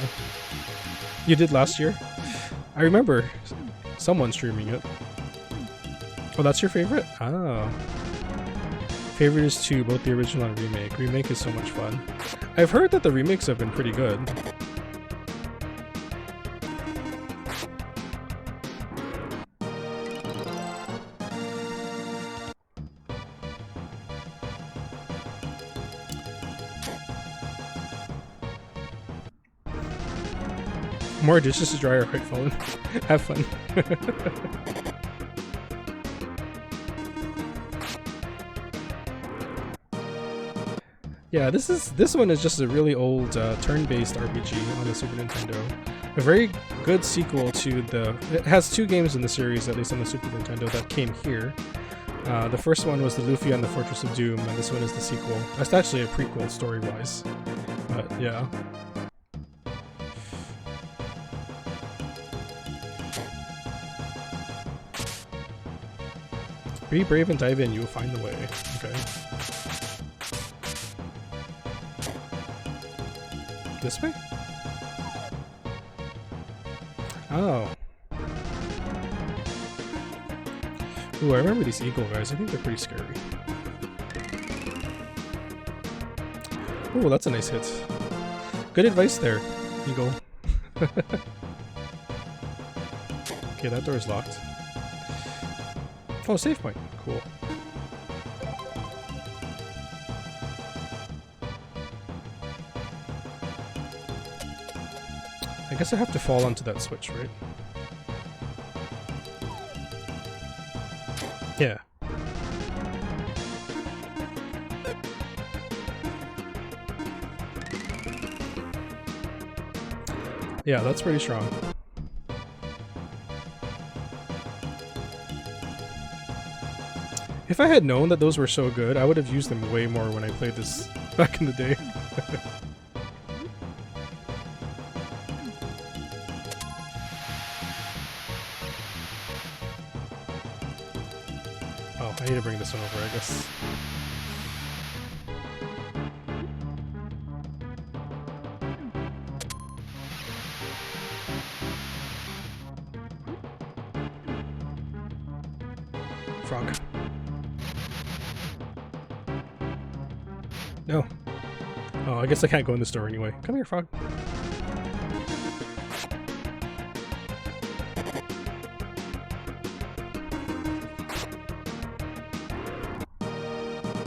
You did last year? I remember someone streaming it. Oh, that's your favorite? Oh. Favorite is 2, both the original and remake. Remake is so much fun. I've heard that the remakes have been pretty good. More dishes to dry or right, Fallen. Have fun. Yeah, this one is just a really old turn-based RPG on the Super Nintendo. A very good sequel to the... It has 2 games in the series, at least on the Super Nintendo, that came here. The first one was the Lufia and the Fortress of Doom, and this one is the sequel. That's actually a prequel story-wise. But, yeah. Be brave and dive in, you will find the way. Okay. This way? Oh. Ooh, I remember these eagle guys. I think they're pretty scary. Ooh, that's a nice hit. Good advice there, eagle. Okay, that door is locked. Oh, save point. Cool. I guess I have to fall onto that switch, right? Yeah. Yeah, that's pretty strong. If I had known that those were so good, I would have used them way more when I played this back in the day. Oh, I need to bring this one over, I guess. Frog. No. Oh, I guess I can't go in the store anyway. Come here, frog.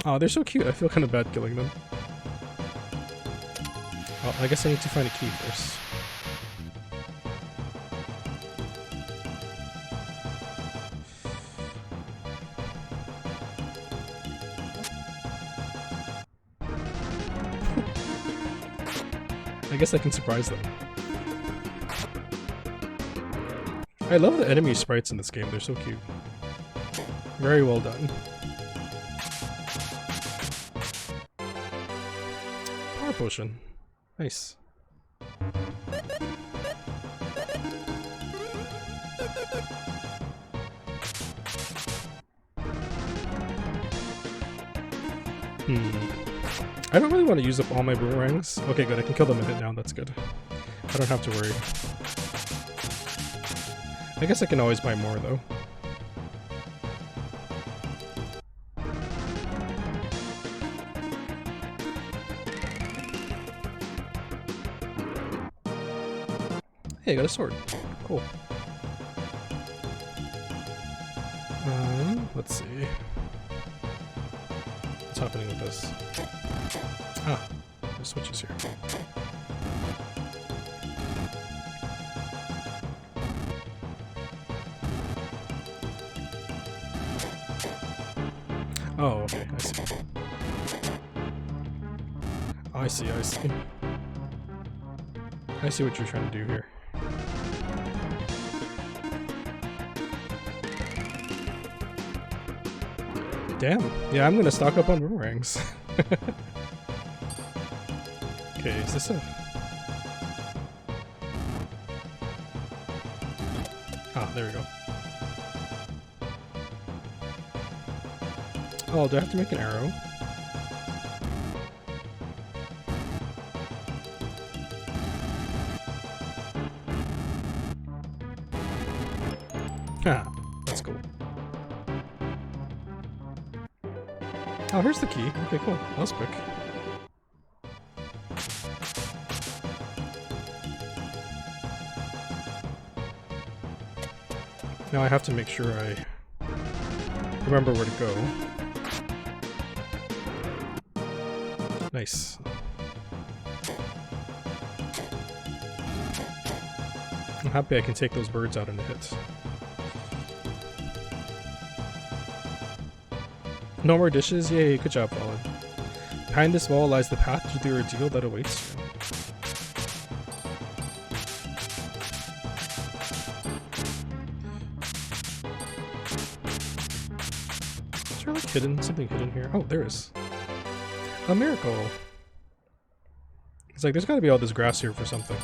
Oh, they're so cute. I feel kind of bad killing them. Oh, I guess I need to find a key first. I guess I can surprise them. I love the enemy sprites in this game, they're so cute. Very well done. Power potion. Nice. I don't really want to use up all my boomerangs. Okay, good. I can kill them in hit now. That's good. I don't have to worry. I guess I can always buy more, though. Hey, I got a sword. Cool. Let's see. What's happening with this? Ah, there's switches here. Oh, okay, I see. I see, I see. I see what you're trying to do here. Damn. Yeah, I'm gonna stock up on boomerangs. Okay, is this a... Ah, there we go. Oh, do I have to make an arrow? Ah, that's cool. Oh, here's the key. Okay, cool. That was quick. Now I have to make sure I remember where to go. Nice. I'm happy I can take those birds out in a hit. No more dishes? Yay, good job, Fallen. Behind this wall lies the path to the ordeal that awaits you. Is there like something hidden here? Oh, there is. A miracle! It's like, there's gotta be all this grass here for something.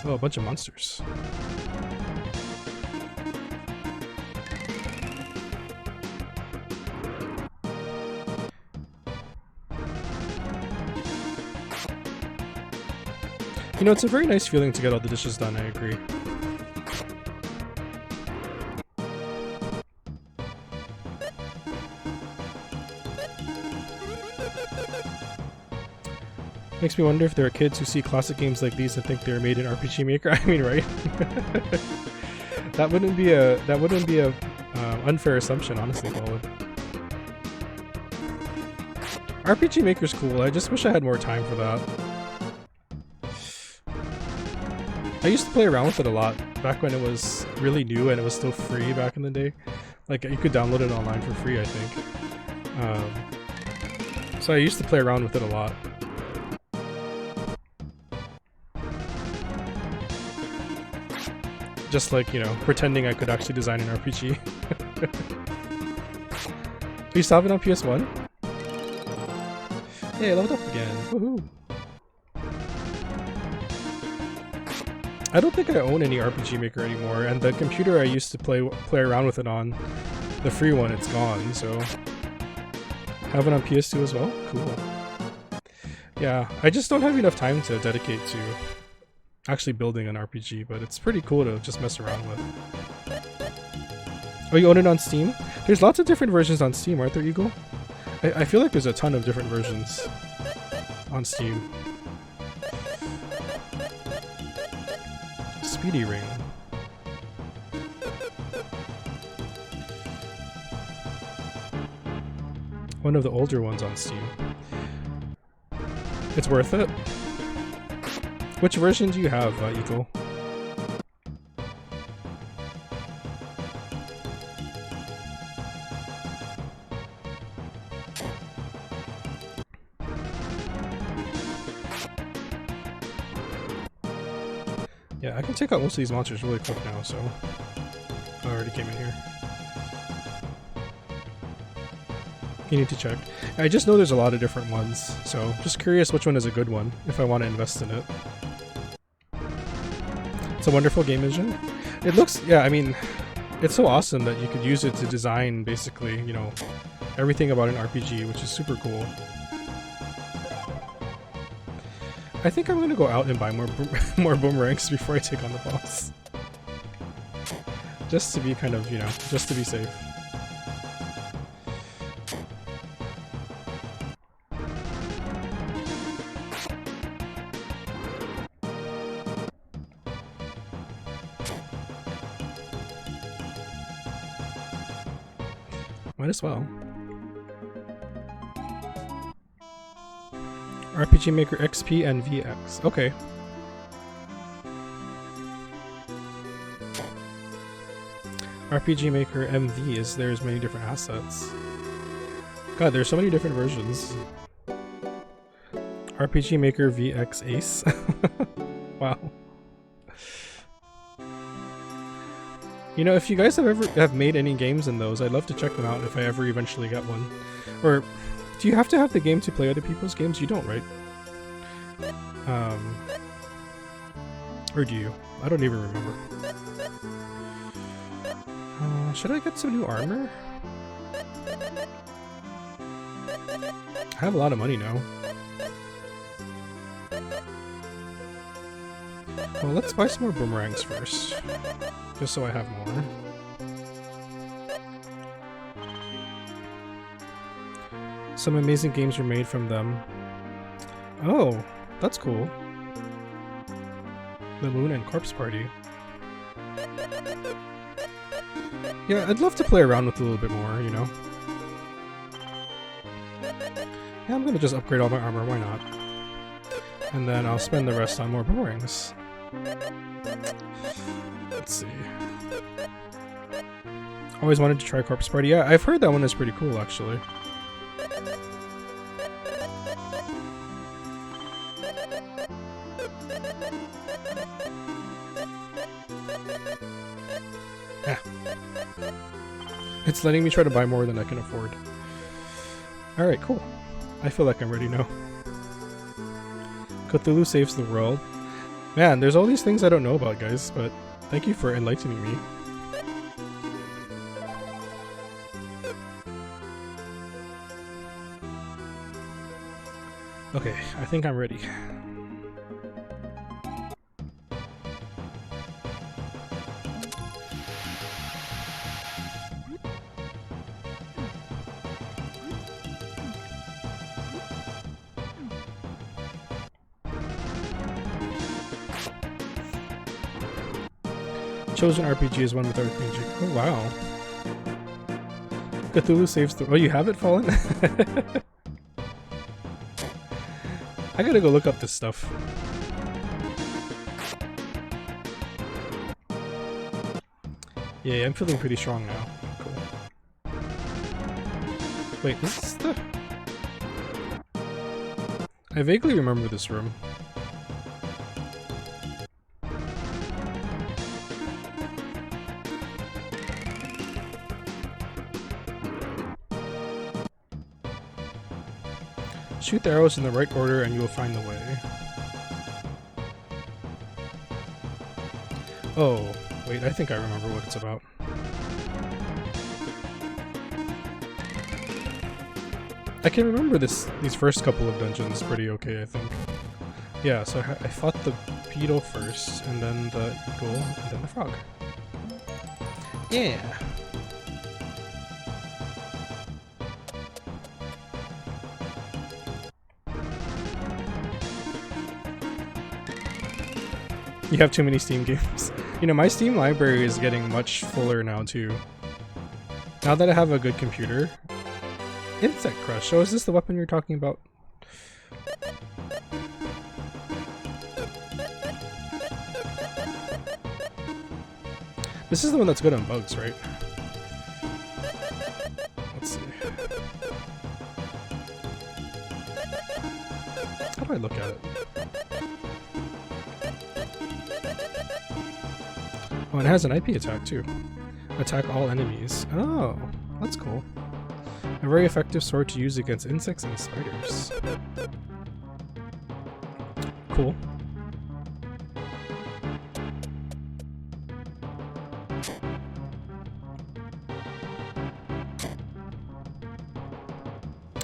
Oh, a bunch of monsters. You know, it's a very nice feeling to get all the dishes done, I agree. Makes me wonder if there are kids who see classic games like these and think they were made in RPG Maker. I mean, right? That wouldn't be a unfair assumption, honestly, Colin. RPG Maker's cool. I just wish I had more time for that. I used to play around with it a lot back when it was really new and it was still free back in the day. Like, you could download it online for free, I think. So I used to play around with it a lot. Just like, you know, pretending I could actually design an RPG. You still have it on PS1? Hey, I leveled up again. Woohoo! I don't think I own any RPG Maker anymore, and the computer I used to play around with it on, the free one, it's gone, so... Have it on PS2 as well? Cool. Yeah, I just don't have enough time to dedicate to actually building an RPG, but it's pretty cool to just mess around with. Oh, you own it on Steam? There's lots of different versions on Steam, aren't there, Eagle? I feel like there's a ton of different versions on Steam. Speedy Ring. One of the older ones on Steam. It's worth it. Which version do you have, Eagle? Yeah, I can take out most of these monsters really quick now, so... I already came in here. You need to check. I just know there's a lot of different ones, so just curious which one is a good one, if I want to invest in it. It's a wonderful game engine. It looks... yeah, I mean... It's so awesome that you could use it to design basically, you know, everything about an RPG, which is super cool. I think I'm gonna go out and buy more boomerangs before I take on the boss. Just to be kind of, you know, just to be safe. Might as well. RPG Maker XP and VX. Okay. RPG Maker MV is there's many different assets. God, there's so many different versions. RPG Maker VX Ace. Wow. You know, if you guys have made any games in those, I'd love to check them out if I ever eventually get one. Or do you have to have the game to play other people's games? You don't, right? Or do you? I don't even remember. Should I get some new armor? I have a lot of money now. Well, let's buy some more boomerangs first. Just so I have more. Some amazing games were made from them. Oh, that's cool. The Moon and Corpse Party. Yeah, I'd love to play around with it a little bit more, you know? Yeah, I'm gonna just upgrade all my armor, why not? And then I'll spend the rest on more boomerangs. Let's see. Always wanted to try Corpse Party. Yeah, I've heard that one is pretty cool, actually. Ah. It's letting me try to buy more than I can afford. Alright, cool. I feel like I'm ready now. Cthulhu saves the world. Man, there's all these things I don't know about, guys, but thank you for enlightening me. Okay, I think I'm ready. Chosen RPG is one with RPG. Oh wow. Cthulhu saves the... Oh, you have it, Fallen? I gotta go look up this stuff. Yeah, I'm feeling pretty strong now. Cool. Wait, this is the... I vaguely remember this room. Shoot the arrows in the right order and you will find the way. Oh, wait, I think I remember what it's about. I can remember these first couple of dungeons pretty okay, I think. Yeah, so I fought the beetle first, and then the eagle, and then the frog. Yeah! You have too many Steam games. You know, my Steam library is getting much fuller now too. Now that I have a good computer. Insect Crush. So is this the weapon you're talking about? This is the one that's good on bugs, right? Let's see. How do I look at it? Oh, and it has an IP attack too. Attack all enemies. Oh, that's cool. A very effective sword to use against insects and spiders. Cool.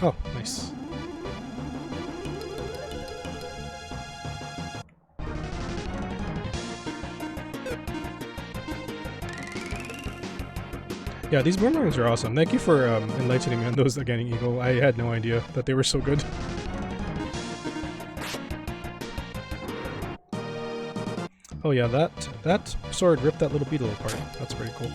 Oh, nice. Yeah, these boomerangs are awesome. Thank you for enlightening me on those again, Eagle. I had no idea that they were so good. Oh yeah, that sword ripped that little beetle apart. That's pretty cool.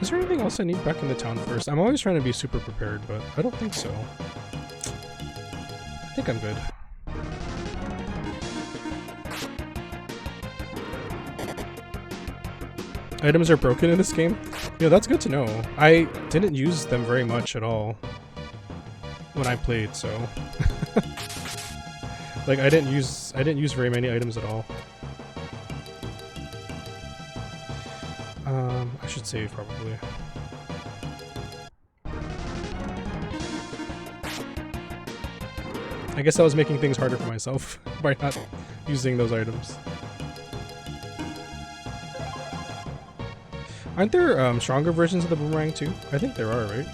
Is there anything else I need back in the town first? I'm always trying to be super prepared, but I don't think so. I think I'm good. Items are broken in this game? Yeah, that's good to know. I didn't use them very much at all when I played, so like I didn't use very many items at all. I should save probably. I guess I was making things harder for myself by not using those items. Aren't there stronger versions of the boomerang too? I think there are, right?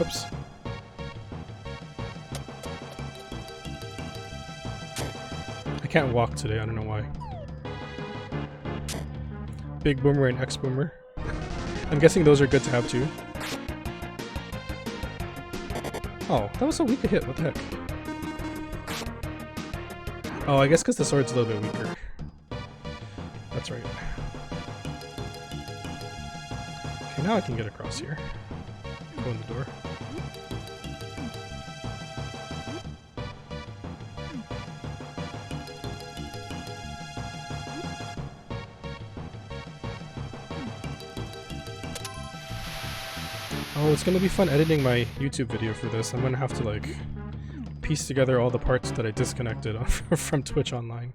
Oops. I can't walk today, I don't know why. Big boomer and X boomer. I'm guessing those are good to have too. Oh, that was so weak a hit, what the heck? Oh, I guess because the sword's a little bit weaker. That's right. Okay, now I can get across here. Go in the door. Oh, it's gonna be fun editing my YouTube video for this. I'm gonna have to like piece together all the parts that I disconnected from Twitch Online.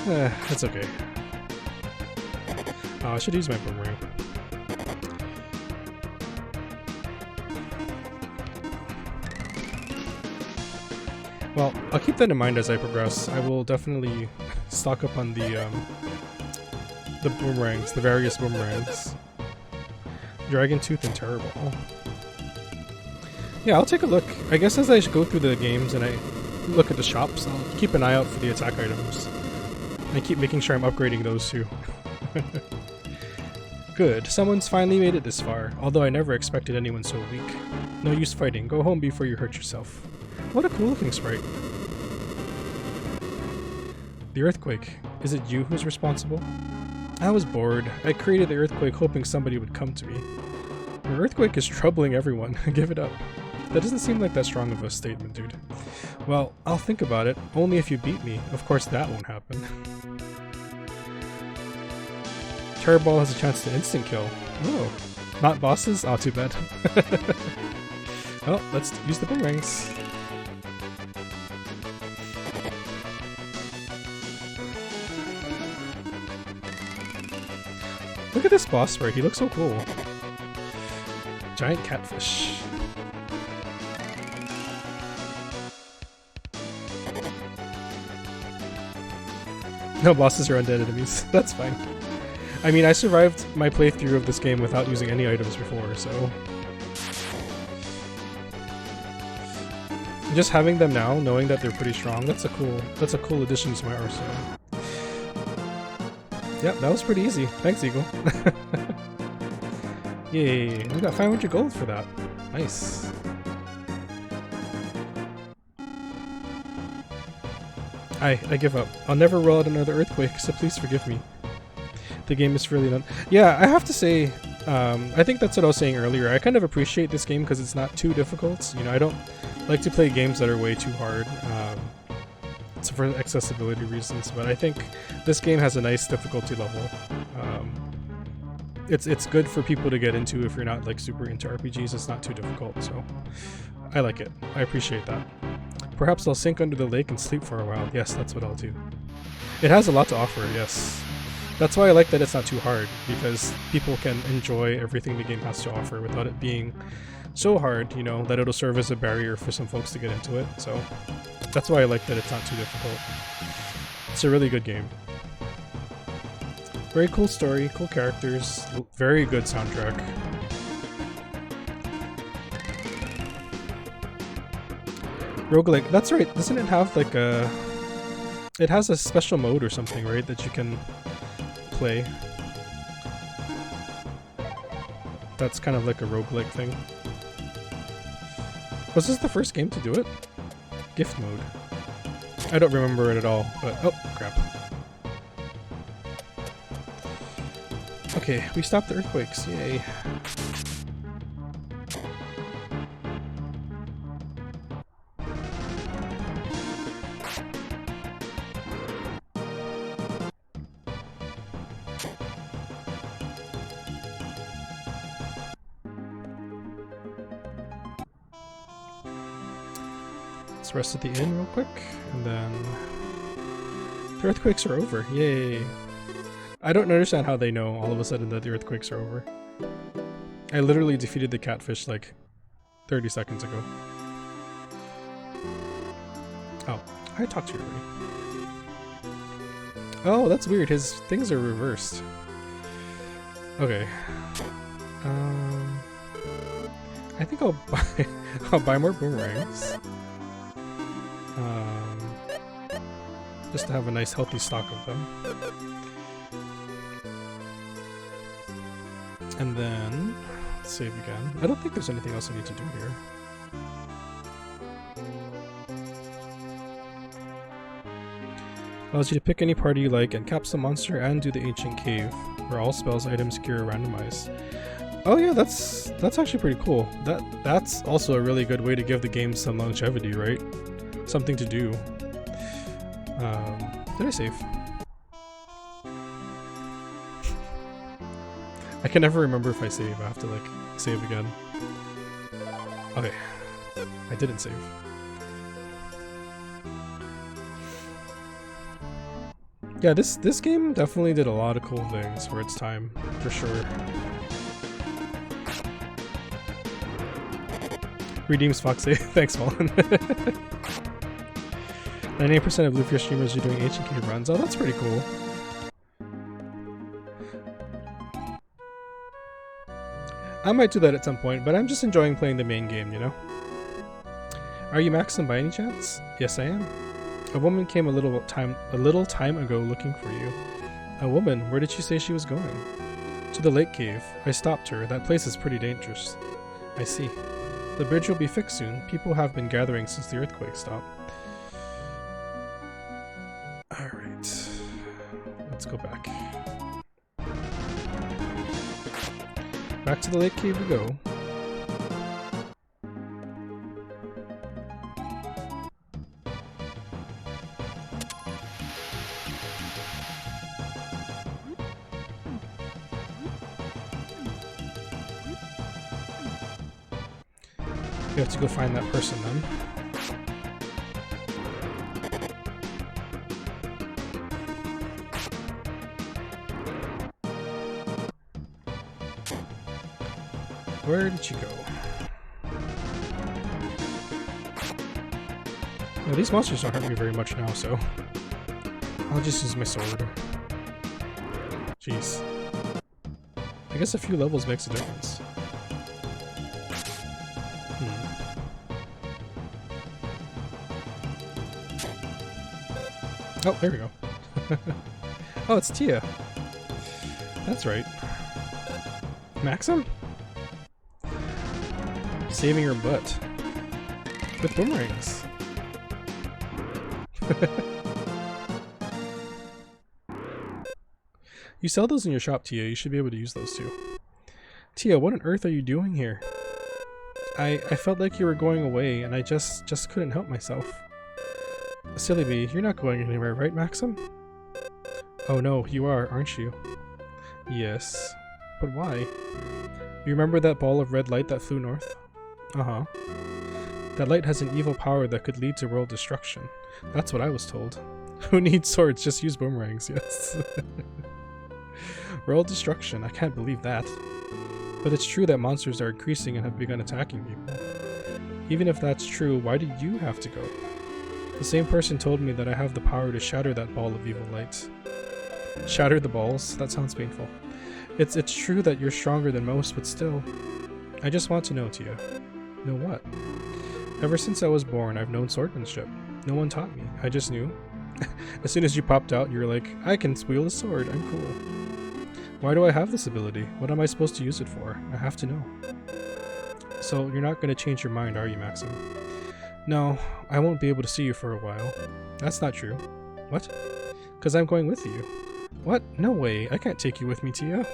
That's okay. Oh, I should use my boomerang. Well, I'll keep that in mind as I progress. I will definitely stock up on the boomerangs, the various boomerangs. Dragon Tooth and Terrible. Yeah, I'll take a look. I guess as I go through the games and I look at the shops, I'll keep an eye out for the attack items. And I keep making sure I'm upgrading those too. Good, someone's finally made it this far, although I never expected anyone so weak. No use fighting, go home before you hurt yourself. What a cool looking sprite. The earthquake. Is it you who's responsible? I was bored. I created the earthquake hoping somebody would come to me. The earthquake is troubling everyone. Give it up. That doesn't seem like that strong of a statement, dude. Well, I'll think about it. Only if you beat me. Of course that won't happen. Terrorball has a chance to instant kill. Oh. Not bosses? Oh, too bad. Well, let's use the boomerangs. Look at this boss sprite, he looks so cool. Giant catfish. No bosses are undead enemies, that's fine. I mean, I survived my playthrough of this game without using any items before, so... Just having them now, knowing that they're pretty strong, that's a cool addition to my arsenal. Yep, that was pretty easy. Thanks, Eagle. Yay, we got 500 gold for that. Nice. I give up. I'll never roll out another earthquake, so please forgive me. The game is really not... Yeah, I have to say, I think that's what I was saying earlier. I kind of appreciate this game because it's not too difficult. You know, I don't like to play games that are way too hard. For accessibility reasons, but I think this game has a nice difficulty level. It's good for people to get into if you're not like super into RPGs. It's not too difficult, so I like it. I appreciate that. Perhaps I'll sink under the lake and sleep for a while. Yes, that's what I'll do. It has a lot to offer, yes. That's why I like that it's not too hard, because people can enjoy everything the game has to offer without it being so hard, you know, that it'll serve as a barrier for some folks to get into it. So that's why I like that it's not too difficult. It's a really good game. Very cool story, cool characters, very good soundtrack. Roguelike, that's right, doesn't it have like a... It has a special mode or something, right, that you can play. That's kind of like a roguelike thing. Was this the first game to do it? Gift mode. I don't remember it at all, but... Oh, crap. Okay, we stopped the earthquakes, yay. Let's rest at the inn real quick, and then... The earthquakes are over, yay! I don't understand how they know all of a sudden that the earthquakes are over. I literally defeated the catfish like 30 seconds ago. Oh, I talked to you already. Oh, that's weird. His things are reversed. Okay. I think I'll buy more boomerangs. Just to have a nice healthy stock of them. And then, let's save again. I don't think there's anything else I need to do here. Allows you to pick any party you like and caps the monster and do the ancient cave, where all spells, items, gear are randomized. Oh yeah, that's actually pretty cool. That's also a really good way to give the game some longevity, right? Something to do. Did I save? I can never remember if I save. I have to like save again. Okay. I didn't save. Yeah, this game definitely did a lot of cool things for its time, for sure. Redeems Foxy. Thanks, Fallen. 98% of Lufia streamers are doing ancient cave runs. Oh, that's pretty cool. I might do that at some point, but I'm just enjoying playing the main game, you know? Are you Maxim by any chance? Yes, I am. A woman came a little time ago looking for you. A woman? Where did she say she was going? To the lake cave. I stopped her. That place is pretty dangerous. I see. The bridge will be fixed soon. People have been gathering since the earthquake stopped. Alright. Let's go back. Back to the lake cave we go. We have to go find that person then. Where did she go? Well, these monsters don't hurt me very much now, so I'll just use my sword. Jeez. I guess a few levels makes a difference. Oh, there we go. Oh, it's Tia. That's right. Maxim? Saving her butt. With boomerangs. You sell those in your shop, Tia. You should be able to use those too. Tia, what on earth are you doing here? I felt like you were going away, and I just couldn't help myself. Silly me, you're not going anywhere, right, Maxim? Oh no, you are, aren't you? Yes. But why? You remember that ball of red light that flew north? Uh-huh. That light has an evil power that could lead to world destruction. That's what I was told. Who needs swords? Just use boomerangs, yes. World destruction, I can't believe that. But it's true that monsters are increasing and have begun attacking people. Even if that's true, why do you have to go? The same person told me that I have the power to shatter that ball of evil light. Shatter the balls? That sounds painful. It's true that you're stronger than most, but still. I just want to know, Tia. Know what? Ever since I was born, I've known swordsmanship. No one taught me. I just knew. As soon as you popped out, you were like, I can wield a sword. I'm cool. Why do I have this ability? What am I supposed to use it for? I have to know. So you're not going to change your mind, are you, Maxim? No, I won't be able to see you for a while. That's not true. What? Because I'm going with you. What? No way. I can't take you with me, Tia.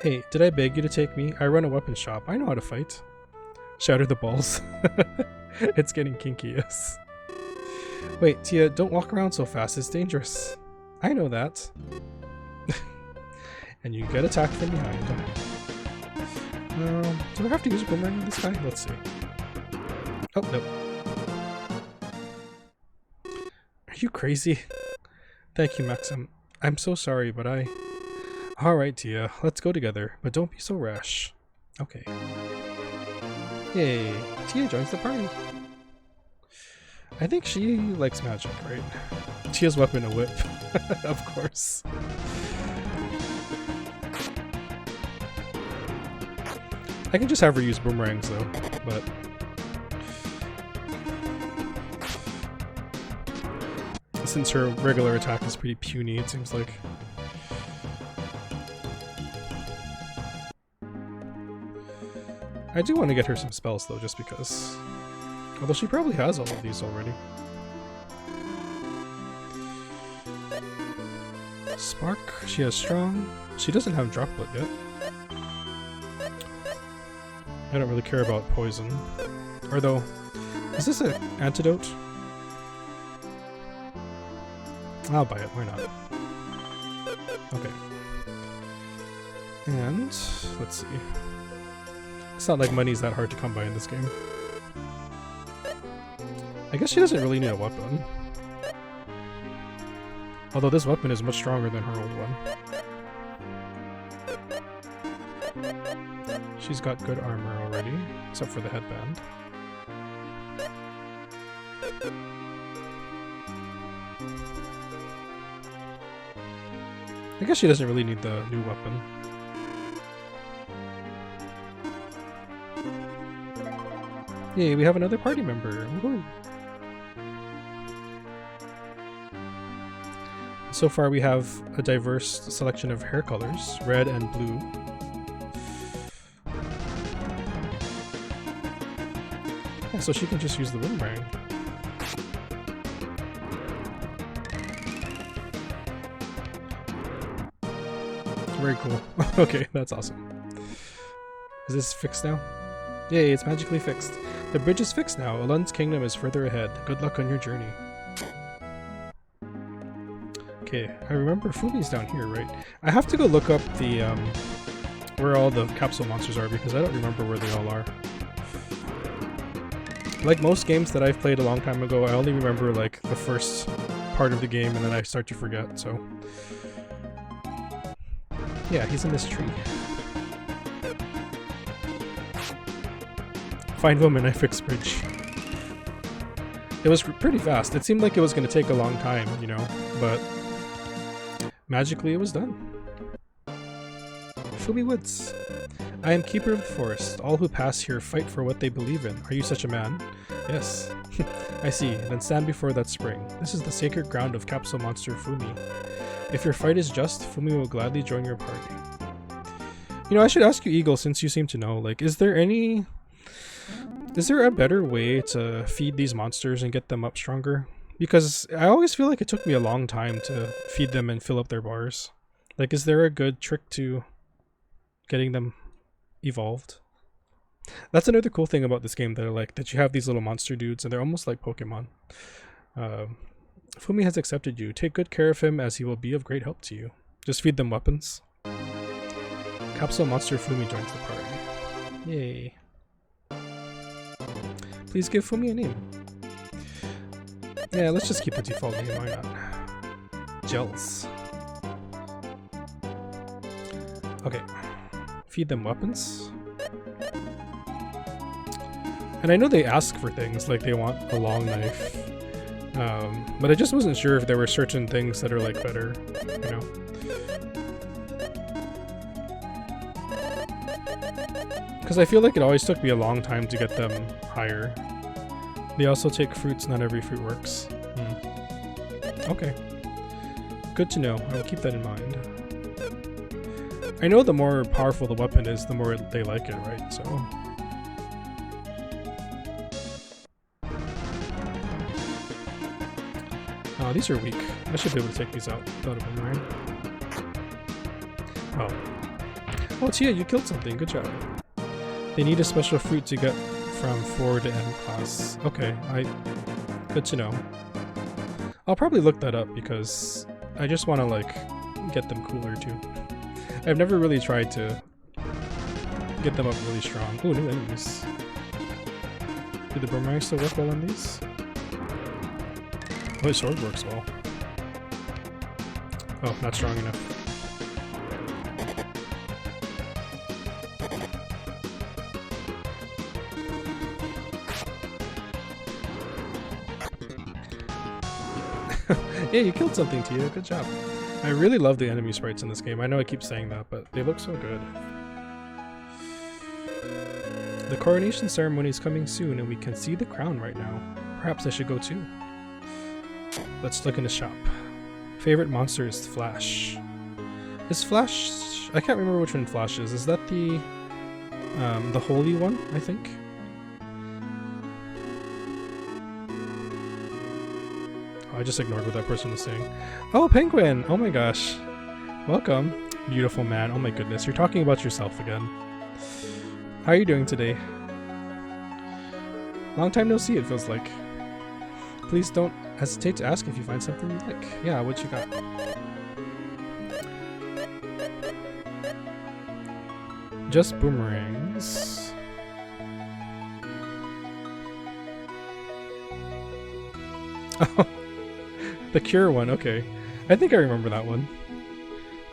Hey, did I beg you to take me? I run a weapon shop. I know how to fight. Shatter the balls. It's getting kinky, yes. Wait, Tia, don't walk around so fast. It's dangerous. I know that. And you get attacked from behind. Do I have to use a boomerang on this guy? Let's see. Oh, nope. Are you crazy? Thank you, Maxim. I'm so sorry, but I... Alright, Tia, let's go together, but don't be so rash. Okay. Yay, Tia joins the party. I think she likes magic, right? Tia's weapon, a whip. Of course. I can just have her use boomerangs though, but... Since her regular attack is pretty puny, it seems like. I do want to get her some spells though, just because. Although she probably has all of these already. Spark, she has strong. She doesn't have droplet yet. I don't really care about poison. Or though, is this an antidote? I'll buy it, why not? Okay. And, let's see. It's not like money's that hard to come by in this game. I guess she doesn't really need a weapon. Although this weapon is much stronger than her old one. She's got good armor already, except for the headband. I guess she doesn't really need the new weapon. Yay, we have another party member! Woohoo! So far we have a diverse selection of hair colors, red and blue. Yeah, so she can just use the boomerang. Very cool. Okay, that's awesome. Is this fixed now? Yay, it's magically fixed. The bridge is fixed now. Alun's kingdom is further ahead. Good luck on your journey. Okay, I remember Fumi's down here, right? I have to go look up the, where all the capsule monsters are because I don't remember where they all are. Like most games that I've played a long time ago, I only remember, like, the first part of the game and then I start to forget, so... Yeah, he's in this tree. Find woman, I fix bridge. It was pretty fast. It seemed like it was going to take a long time, you know, but magically it was done. Fumi Woods. I am keeper of the forest. All who pass here fight for what they believe in. Are you such a man? Yes. I see. Then stand before that spring. This is the sacred ground of capsule monster Fumi. If your fight is just, Fumi will gladly join your party. You know, I should ask you, Eagle, since you seem to know, like, is there a better way to feed these monsters and get them up stronger? Because I always feel like it took me a long time to feed them and fill up their bars. Like, is there a good trick to getting them evolved? That's another cool thing about this game that I like, that you have these little monster dudes and they're almost like Pokemon. Fumi has accepted you. Take good care of him as he will be of great help to you. Just feed them weapons. Capsule monster Fumi joins the party. Yay. Please give Fumi a name. Yeah, let's just keep the default name, why not? Gels. Okay. feed them weapons. And I know they ask for things, like they want a long knife. But I just wasn't sure if there were certain things that are like better, you know. Because I feel like it always took me a long time to get them higher. They also take fruits, not every fruit works. Okay. Good to know. I will keep that in mind. I know the more powerful the weapon is, the more they like it, right? So. Oh, these are weak. I should be able to take these out without a boomerang. Oh. Oh, Tia, you killed something. Good job. They need a special fruit to get from 4 to end class. Okay, good to know. I'll probably look that up because I just want to, like, get them cooler too. I've never really tried to get them up really strong. Ooh, new enemies. Do the boomerangs still work well on these? Oh, his sword works well. Oh, not strong enough. Yeah, you killed something, Tia. Good job. I really love the enemy sprites in this game. I know I keep saying that, but they look so good. The coronation ceremony is coming soon, and we can see the crown right now. Perhaps I should go too. Let's look in the shop. Favorite monster is Flash. Is Flash... I can't remember which one Flash is. Is that the holy one, I think? I just ignored what that person was saying. Oh, Penguin! Oh my gosh. Welcome. Beautiful man. Oh my goodness. You're talking about yourself again. How are you doing today? Long time no see, it feels like. Please don't hesitate to ask if you find something you like. Yeah, what you got? Just boomerangs. Oh. The Cure one, okay. I think I remember that one.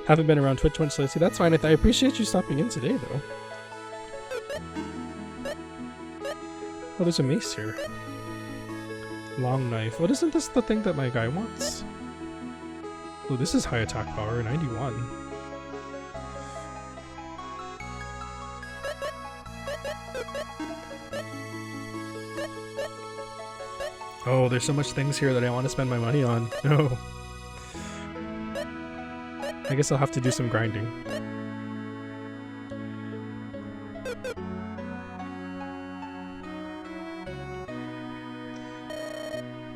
Haven't been around Twitch much lately. That's fine. I appreciate you stopping in today, though. Oh, there's a mace here. Long knife. What isn't this the thing that my guy wants? Oh, this is high attack power, 91. Oh, there's so much things here that I want to spend my money on. No. I guess I'll have to do some grinding.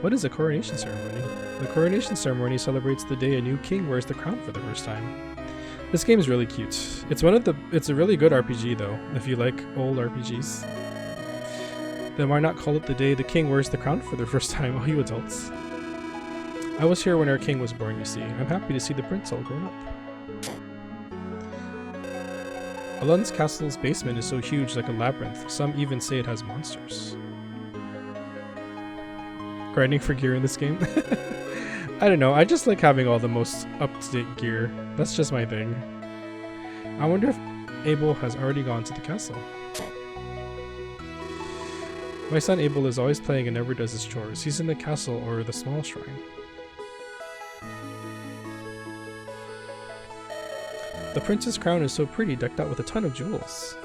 What is a coronation ceremony? The coronation ceremony celebrates the day a new king wears the crown for the first time. This game is really cute. It's a really good RPG though, if you like old RPGs. Then why not call it the day the king wears the crown for the first time? Oh, you adults. I was here when our king was born, you see. I'm happy to see the prince all grown up. Alun's castle's basement is so huge like a labyrinth. Some even say it has monsters. Grinding for gear in this game? I don't know, I just like having all the most up-to-date gear. That's just my thing. I wonder if Abel has already gone to the castle. My son Abel is always playing and never does his chores. He's in the castle or the small shrine. The prince's crown is so pretty, decked out with a ton of jewels.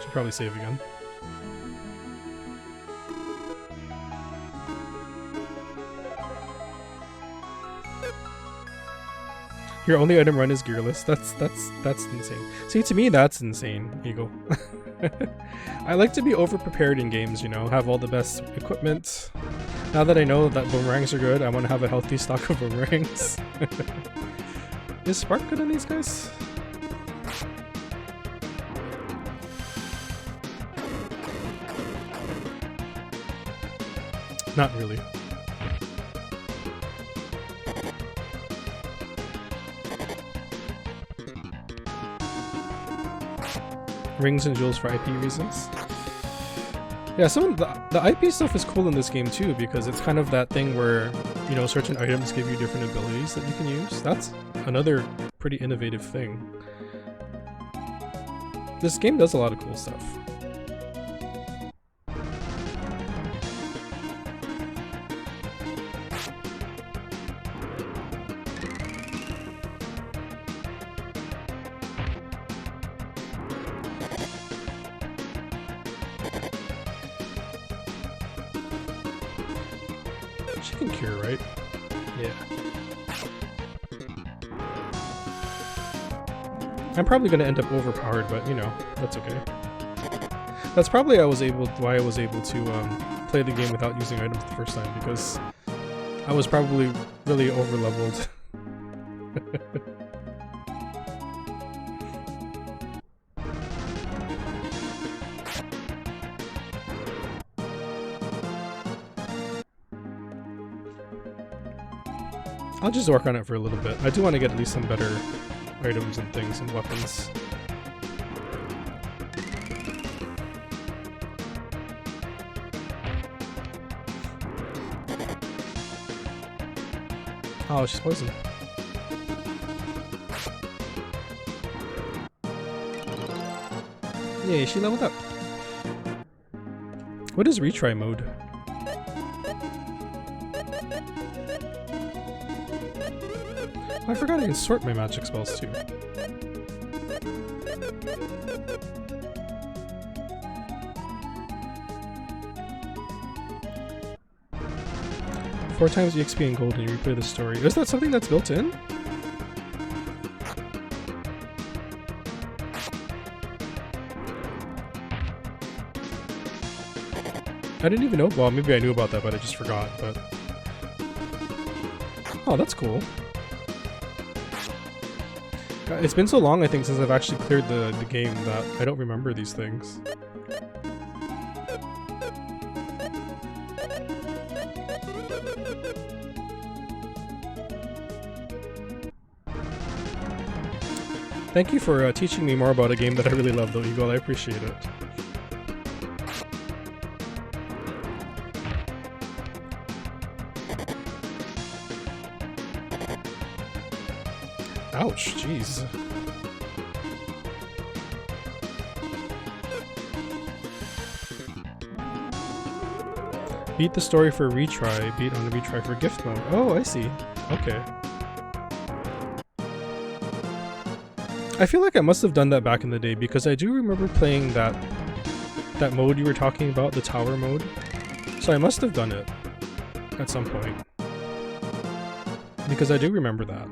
Should probably save again. Your only item run is gearless. That's insane. See, to me, that's insane, Eagle. I like to be over-prepared in games, you know, have all the best equipment. Now that I know that boomerangs are good, I want to have a healthy stock of boomerangs. Is Spark good on these guys? Not really. Rings and jewels for IP reasons. Yeah, some of the IP stuff is cool in this game too, because it's kind of that thing where, you know, certain items give you different abilities that you can use. That's another pretty innovative thing. This game does a lot of cool stuff. She can cure, right? Yeah. I'm probably going to end up overpowered, but you know, that's okay. That's probably why I was able to play the game without using items the first time, because I was probably really over-leveled. I'll just work on it for a little bit. I do want to get at least some better items and things and weapons. Oh, she's poisoned. Yay, she leveled up. What is retry mode? I forgot I can sort my magic spells too. Four times the XP in gold and you replay the story. Is that something that's built in? I didn't even know. Well, maybe I knew about that, but I just forgot. But oh, that's cool. It's been so long, I think, since I've actually cleared the game that I don't remember these things. Thank you for teaching me more about a game that I really love, though, Eagle. I appreciate it. Ouch, jeez. Beat the story for retry, beat on a retry for gift mode. Oh, I see. Okay. I feel like I must have done that back in the day because I do remember playing that mode you were talking about, the tower mode. So I must have done it at some point. Because I do remember that.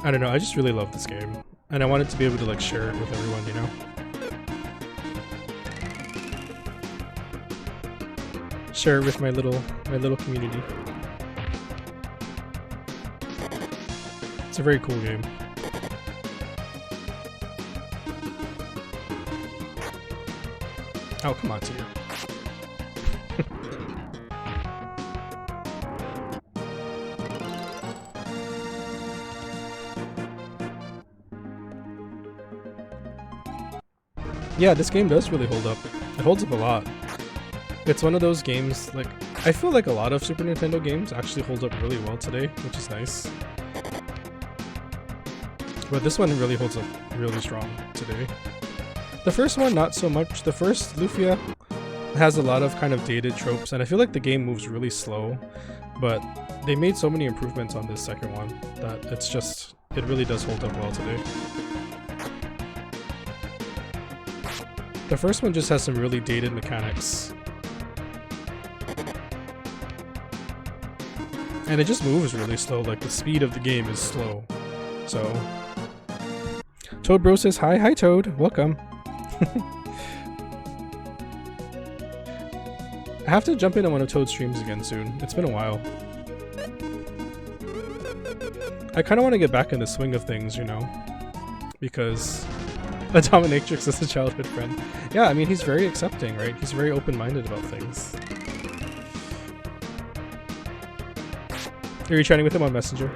I don't know, I just really love this game. And I wanted to be able to like share it with everyone, you know? Share it with my little community. It's a very cool game. Oh, come on, Tia. Yeah, this game does really hold up. It holds up a lot. It's one of those games, like, I feel like a lot of Super Nintendo games actually hold up really well today, which is nice. But this one really holds up really strong today. The first one, not so much. The first, Lufia, has a lot of kind of dated tropes, and I feel like the game moves really slow, but they made so many improvements on this second one that it's just, it really does hold up well today. The first one just has some really dated mechanics. And it just moves really slow, like the speed of the game is slow. So... Toad Bro says hi. Hi Toad, welcome. I have to jump in on one of Toad's streams again soon. It's been a while. I kind of want to get back in the swing of things, you know? Because... A dominatrix is a childhood friend. Yeah, I mean, he's very accepting, right? He's very open-minded about things. Are you chatting with him on Messenger?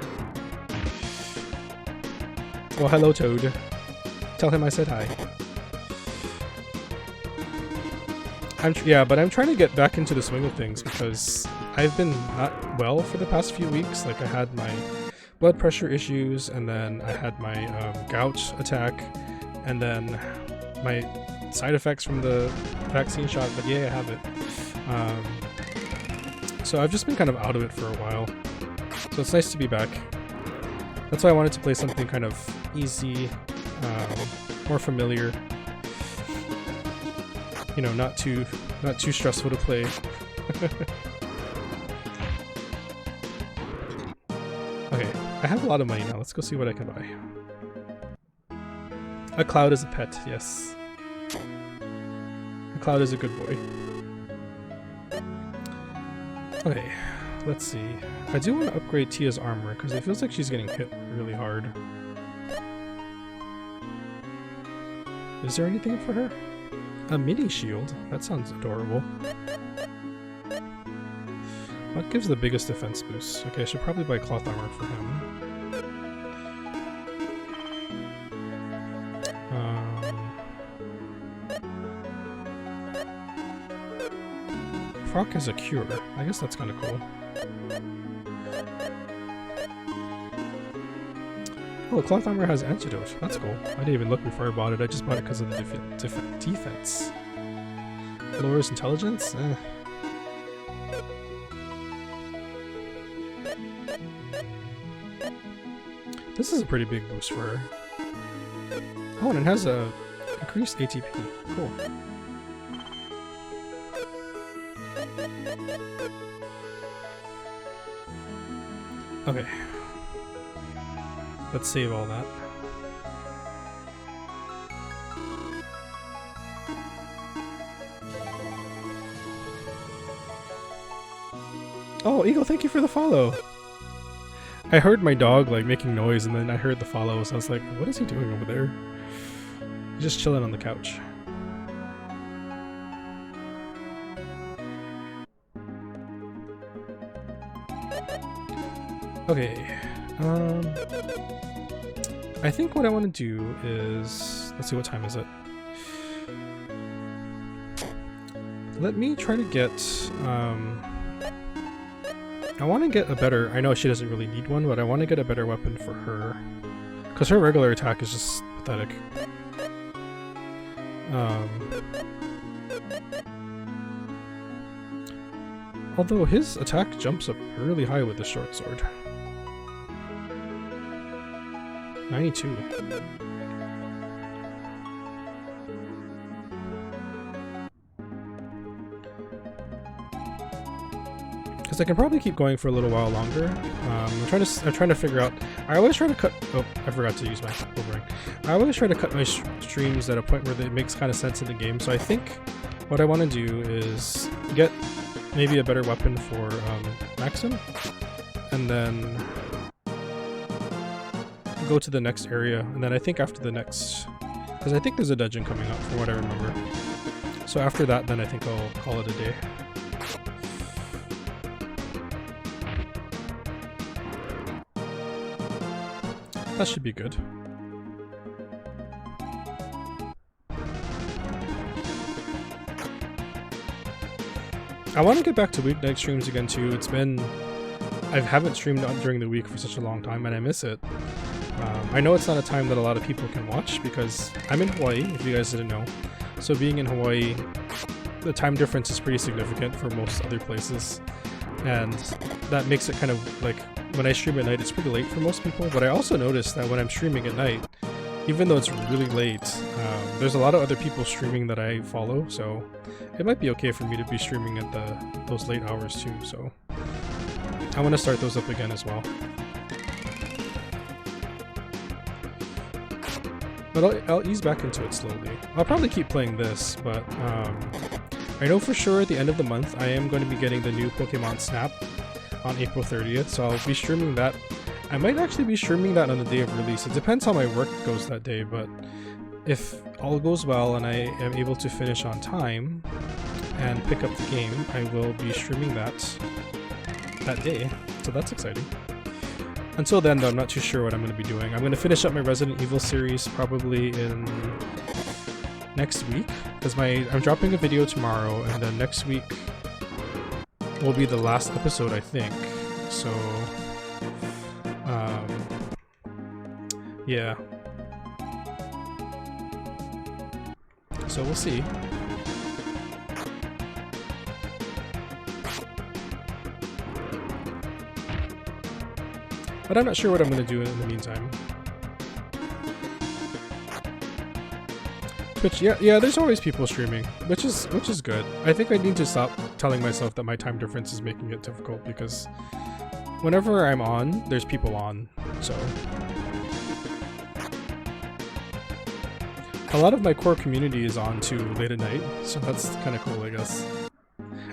Well, hello, Toad. Tell him I said hi. Yeah, but I'm trying to get back into the swing of things because I've been not well for the past few weeks. Like, I had my blood pressure issues, and then I had my gout attack, and then my side effects from the vaccine shot, but yeah, I have it. So I've just been kind of out of it for a while. So it's nice to be back. That's why I wanted to play something kind of easy, more familiar. You know, not too stressful to play. Okay, I have a lot of money now. Let's go see what I can buy. A cloud is a pet, yes. A cloud is a good boy. Okay, let's see. I do want to upgrade Tia's armor because it feels like she's getting hit really hard. Is there anything for her? A mini shield? That sounds adorable. What gives the biggest defense boost? Okay, I should probably buy cloth armor for him. Frock has a cure. I guess that's kind of cool. Oh, cloth armor has antidote. That's cool. I didn't even look before I bought it. I just bought it because of the defense. Lowers intelligence? Eh. This is a pretty big boost for her. Oh, and it has a increased ATP. Cool. Okay. Let's save all that. Oh, Eagle, thank you for the follow! I heard my dog like making noise and then I heard the follow, so I was like, what is he doing over there? He's just chilling on the couch. Okay. I think what I want to do is... Let's see, what time is it? Let me try to get... I want to get a better... I know she doesn't really need one, but I want to get a better weapon for her. Because her regular attack is just pathetic. Although his attack jumps up really high with the short sword. 92. Because I can probably keep going for a little while longer. I'm trying to figure out. I always try to cut. Oh, I forgot to use my boomerang. I always try to cut my streams at a point where it makes kind of sense in the game. So I think what I want to do is get maybe a better weapon for Maxim, and then go to the next area, and then I think after the next, because I think there's a dungeon coming up from what I remember. So after that, then I think I'll call it a day. That should be good. I want to get back to weeknight streams again too. It's been... I haven't streamed during the week for such a long time and I miss it. I know it's not a time that a lot of people can watch because I'm in Hawaii, if you guys didn't know. So being in Hawaii, the time difference is pretty significant for most other places. And that makes it kind of like, when I stream at night, it's pretty late for most people. But I also noticed that when I'm streaming at night, even though it's really late, there's a lot of other people streaming that I follow. So it might be okay for me to be streaming at those late hours too. So I want to start those up again as well. But I'll ease back into it slowly. I'll probably keep playing this, but I know for sure at the end of the month I am going to be getting the new Pokemon Snap on April 30th, so I'll be streaming that. I might actually be streaming that on the day of release. It depends how my work goes that day, but if all goes well and I am able to finish on time and pick up the game, I will be streaming that day, so that's exciting. Until then, though, I'm not too sure what I'm going to be doing. I'm going to finish up my Resident Evil series probably in next week, because I'm dropping a video tomorrow, and then next week will be the last episode, I think. So, yeah. So we'll see. But I'm not sure what I'm going to do in the meantime. Twitch, yeah, there's always people streaming, which is good. I think I need to stop telling myself that my time difference is making it difficult, because whenever I'm on, there's people on, so. A lot of my core community is on too late at night, so that's kind of cool, I guess.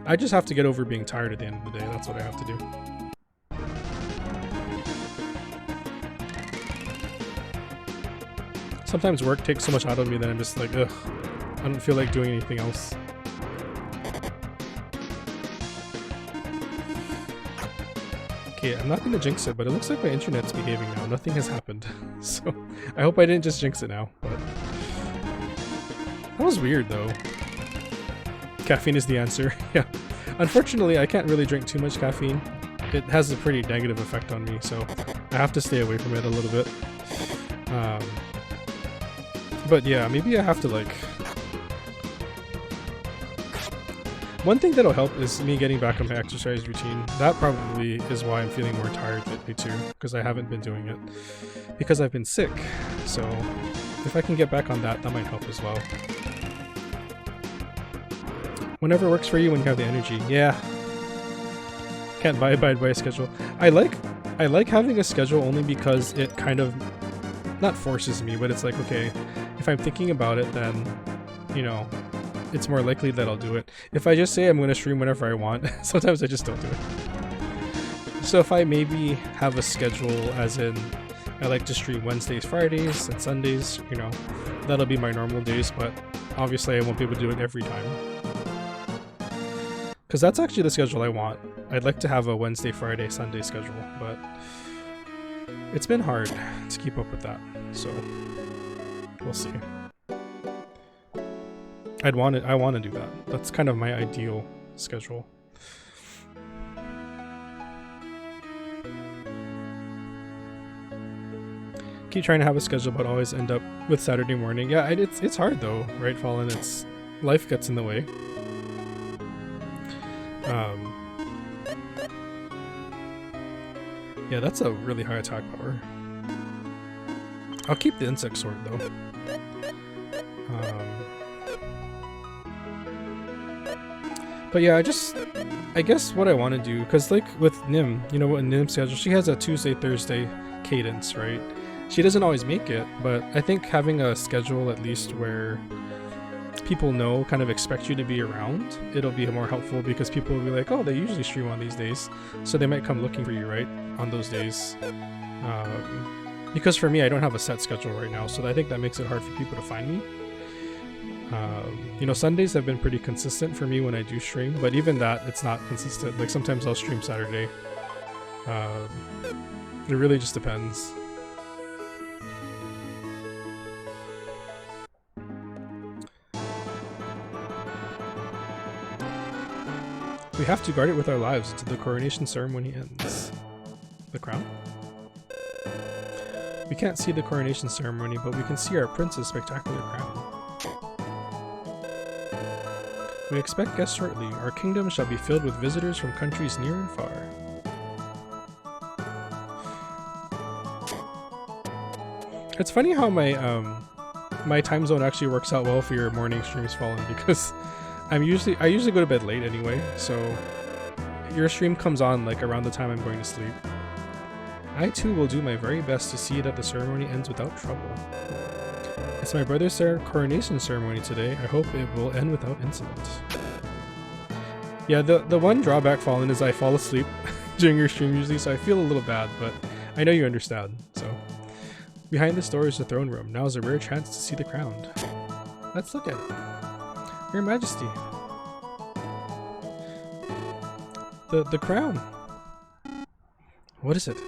I just have to get over being tired at the end of the day, that's what I have to do. Sometimes work takes so much out of me that I'm just like, ugh, I don't feel like doing anything else. Okay, I'm not gonna jinx it, but it looks like my internet's behaving now. Nothing has happened. So, I hope I didn't just jinx it now, but... That was weird, though. Caffeine is the answer, yeah. Unfortunately, I can't really drink too much caffeine. It has a pretty negative effect on me, so I have to stay away from it a little bit. But yeah, maybe I have to like... One thing that'll help is me getting back on my exercise routine. That probably is why I'm feeling more tired lately too, because I haven't been doing it. Because I've been sick, so if I can get back on that, that might help as well. Whenever works for you when you have the energy. Yeah. Can't abide by a schedule. I like having a schedule only because it kind of not forces me, but it's like, okay, if I'm thinking about it, then, you know, it's more likely that I'll do it. If I just say I'm going to stream whenever I want, sometimes I just don't do it. So if I maybe have a schedule, as in, I like to stream Wednesdays, Fridays, and Sundays, you know, that'll be my normal days, but obviously I won't be able to do it every time. Because that's actually the schedule I want. I'd like to have a Wednesday, Friday, Sunday schedule, but it's been hard to keep up with that, so we'll see. I want to do that. That's kind of my ideal schedule. Keep trying to have a schedule, but always end up with Saturday morning. Yeah, it's hard though, right, Fallen? It's life gets in the way. Yeah, that's a really high attack power. I'll keep the insect sword though. But yeah, I guess what I want to do, because like with Nim, you know what, Nim's schedule, she has a Tuesday, Thursday cadence, right? She doesn't always make it, but I think having a schedule at least where people know, kind of expect you to be around, it'll be more helpful, because people will be like, oh, they usually stream on these days, so they might come looking for you, right, on those days. Because for me, I don't have a set schedule right now, so I think that makes it hard for people to find me. You know, Sundays have been pretty consistent for me when I do stream, but even that, it's not consistent. Like sometimes I'll stream Saturday. It really just depends. We have to guard it with our lives until the coronation ceremony ends. The crown? We can't see the coronation ceremony, but we can see our prince's spectacular crown. We expect guests shortly. Our kingdom shall be filled with visitors from countries near and far. It's funny how my time zone actually works out well for your morning streams, Fallen, because I usually go to bed late anyway, so your stream comes on like around the time I'm going to sleep. I too will do my very best to see that the ceremony ends without trouble. It's my brother's coronation ceremony today. I hope it will end without incident. Yeah, the one drawback, Fallen, is I fall asleep during your stream usually, so I feel a little bad, but I know you understand, so. Behind this door is the throne room. Now is a rare chance to see the crown. Let's look at it. Your Majesty. The crown. What is it?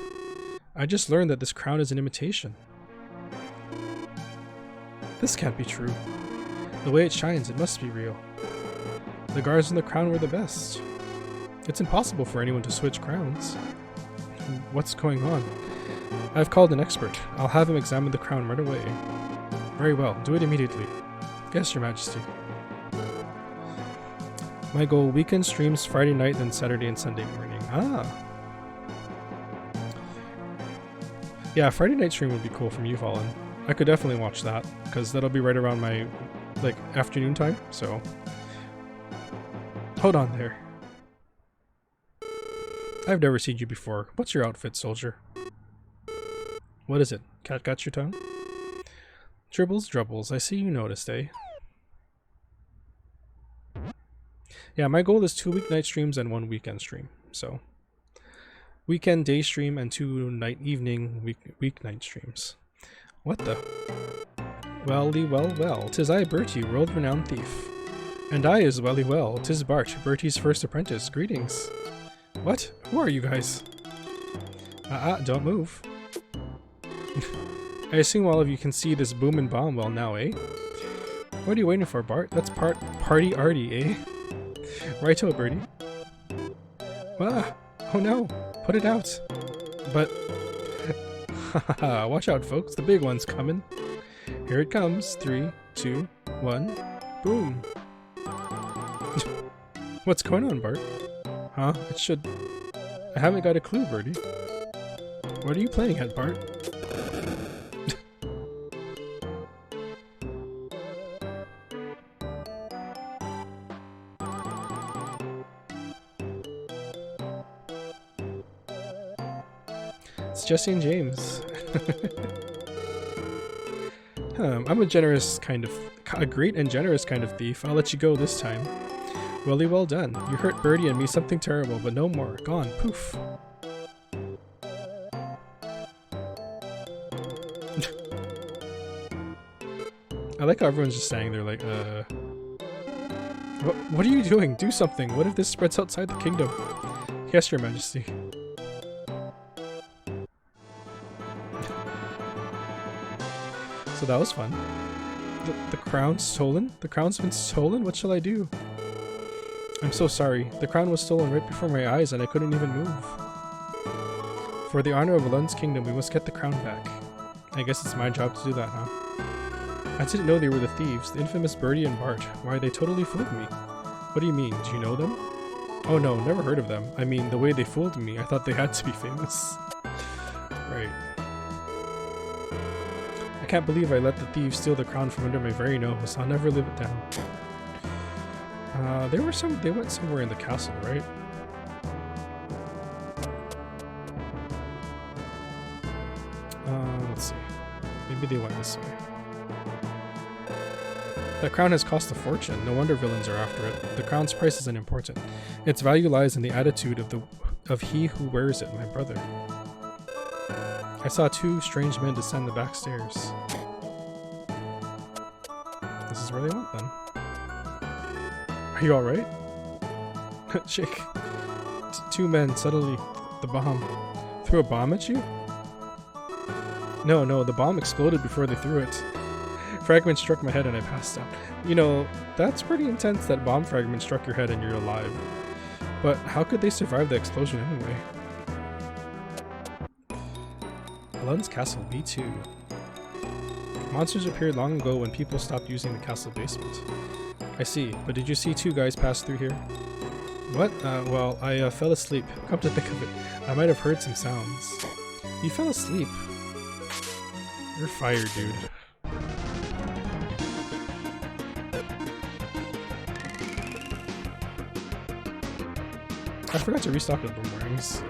I just learned that this crown is an imitation. This can't be true. The way it shines, it must be real. The guards in the crown were the best. It's impossible for anyone to switch crowns. What's going on? I've called an expert. I'll have him examine the crown right away. Very well, do it immediately. Yes, Your Majesty. My goal, weekend streams Friday night, then Saturday and Sunday morning. Ah. Yeah, Friday night stream would be cool from you, Fallen. I could definitely watch that, because that'll be right around my, like, afternoon time, so... Hold on there. I've never seen you before. What's your outfit, soldier? What is it? Cat got your tongue? Dribbles, drubbles. I see you noticed, eh? Yeah, my goal is 2 weeknight streams and 1 weekend stream, so... Weekend day stream and 2 night evening weeknight streams. What the? Welly well well, 'tis I, Bertie, world-renowned thief. And I as welly well, 'tis Bart, Bertie's first apprentice. Greetings. What? Who are you guys? Don't move. I assume all of you can see this boom and bomb well now, eh? What are you waiting for, Bart? That's party arty, eh? Righto, Bertie. Ah! Oh no! Put it out! But... Watch out, folks. The big one's coming. Here it comes. 3, 2, 1. Boom! What's going on, Bart? Huh? It should... I haven't got a clue, Bertie. What are you playing at, Bart? It's Jesse and James. I'm a great and generous kind of thief. I'll let you go this time. Well done. You hurt Bertie and me something terrible, but no more. Gone. Poof. I like how everyone's just standing there like, What are you doing? Do something. What if this spreads outside the kingdom? Yes, Your Majesty. So that was fun. The crown's stolen? The crown's been stolen? What shall I do? I'm so sorry. The crown was stolen right before my eyes and I couldn't even move. For the honor of Lund's kingdom, we must get the crown back. I guess it's my job to do that, huh? I didn't know they were the thieves, the infamous Bertie and Bart. Why, they totally fooled me. What do you mean? Do you know them? Oh no, never heard of them. I mean, the way they fooled me, I thought they had to be famous. Right. I can't believe I let the thieves steal the crown from under my very nose. I'll never live it down. They went somewhere in the castle, right? Let's see. Maybe they went this way. That crown has cost a fortune. No wonder villains are after it. The crown's price isn't important. Its value lies in the attitude of he who wears it, my brother. I saw 2 strange men descend the back stairs. This is where they went, then. Are you alright? Shake. 2 men suddenly... The bomb. Threw a bomb at you? No, the bomb exploded before they threw it. Fragment struck my head and I passed out. You know, that's pretty intense that bomb fragment struck your head and you're alive. But how could they survive the explosion anyway? Lund's Castle B2. Monsters appeared long ago when people stopped using the castle basement. I see, but did you see 2 guys pass through here? What? Well, I fell asleep. Come to think of it, I might have heard some sounds. You fell asleep? You're fired, dude. I forgot to restock the boomerangs.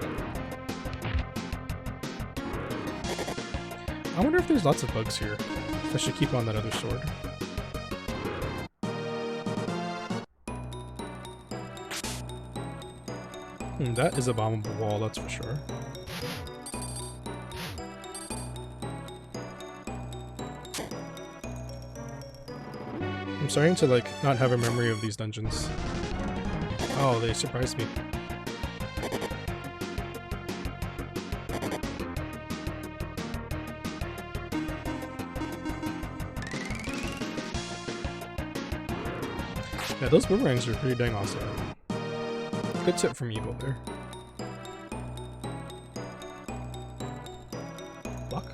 I wonder if there's lots of bugs here. If I should keep on that other sword. That is a bombable wall, that's for sure. I'm starting to like not have a memory of these dungeons. Oh, they surprised me. Yeah, those boomerangs are pretty dang awesome. Good tip from Eagle there. Block.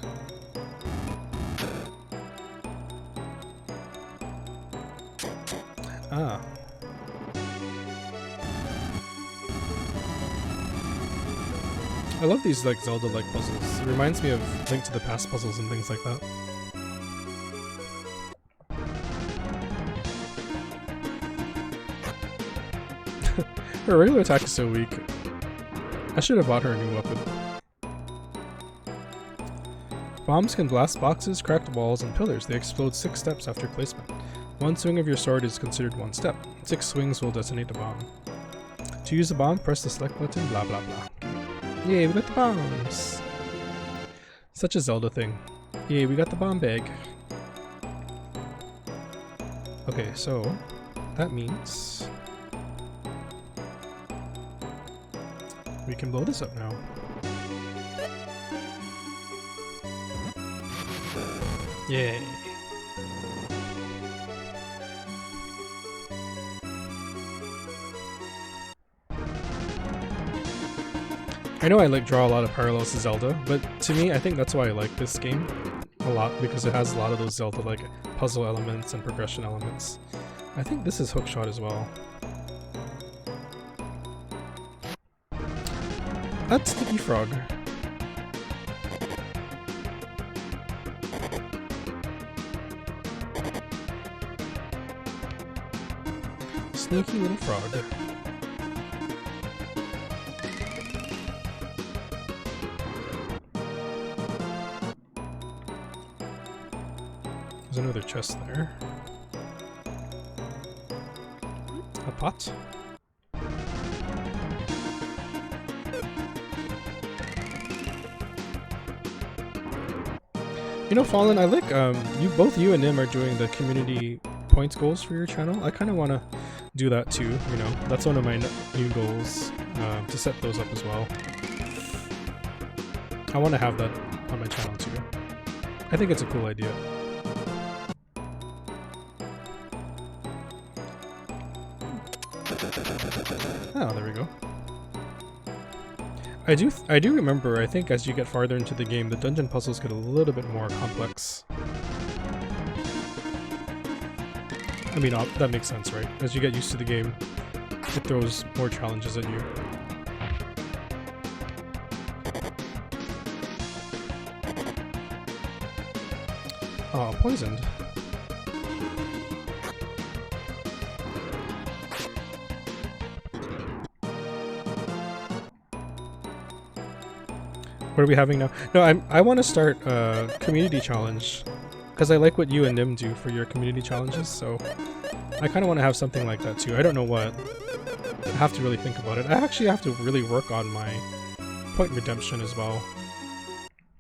Ah. I love these like Zelda-like puzzles. It reminds me of Link to the Past puzzles and things like that. Her regular attack is so weak. I should have bought her a new weapon. Bombs can blast boxes, cracked walls, and pillars. They explode 6 steps after placement. One swing of your sword is considered 1 step. 6 swings will detonate a bomb. To use a bomb, press the select button, blah blah blah. Yay, we got the bombs! Such a Zelda thing. Yay, we got the bomb bag. Okay, so that means we can blow this up now. Yay. I know I like draw a lot of parallels to Zelda, but to me, I think that's why I like this game a lot, because it has a lot of those Zelda-like puzzle elements and progression elements. I think this is hookshot as well. That's Sticky Frog. Sneaky little frog. There's another chest there. A pot. You know, Fallen, I like both you and Nim are doing the community points goals for your channel. I kind of want to do that too, you know. That's one of my new goals, to set those up as well. I want to have that on my channel too. I think it's a cool idea. Oh, there we go. I do remember, I think as you get farther into the game, the dungeon puzzles get a little bit more complex. I mean, that makes sense, right? As you get used to the game, it throws more challenges at you. Oh, poisoned. What are we having now? No, I want to start a community challenge, because I like what you and Nim do for your community challenges, so I kind of want to have something like that too. I don't know what. I have to really think about it. I actually have to really work on my point redemption as well.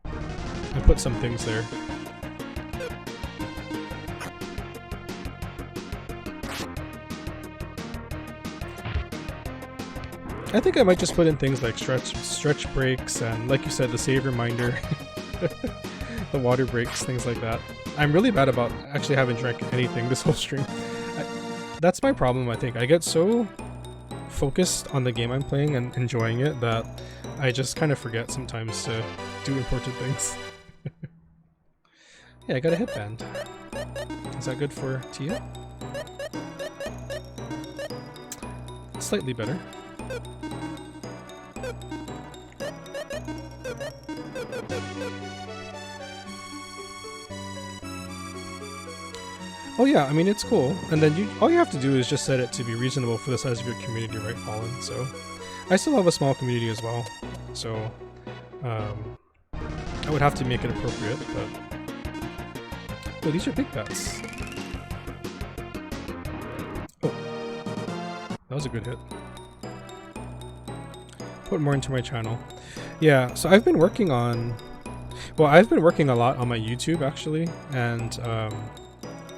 I put some things there. I think I might just put in things like stretch breaks and, like you said, the save reminder, the water breaks, things like that. I'm really bad about actually having drank anything this whole stream. That's my problem, I think. I get so focused on the game I'm playing and enjoying it that I just kind of forget sometimes to do important things. Yeah, I got a headband. Is that good for Tia? Slightly better. Oh yeah, I mean, it's cool. And then all you have to do is just set it to be reasonable for the size of your community, right, Fallen? So I still have a small community as well, so I would have to make it appropriate, but... Oh, these are big bets. Oh, that was a good hit. Put more into my channel. Yeah, so I've been working on... Well, I've been working a lot on my YouTube, actually, and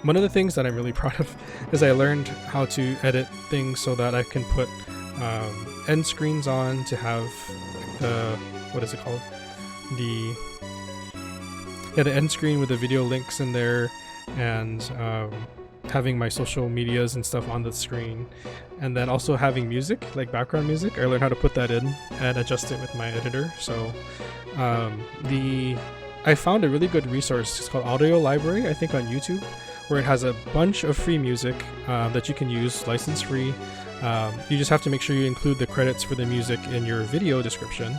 one of the things that I'm really proud of is I learned how to edit things so that I can put end screens on to have the... what is it called? The end screen with the video links in there, and having my social medias and stuff on the screen, and then also having music, like background music. I learned how to put that in and adjust it with my editor. So I found a really good resource. It's called Audio Library, I think, on YouTube, where it has a bunch of free music that you can use license free. You just have to make sure you include the credits for the music in your video description.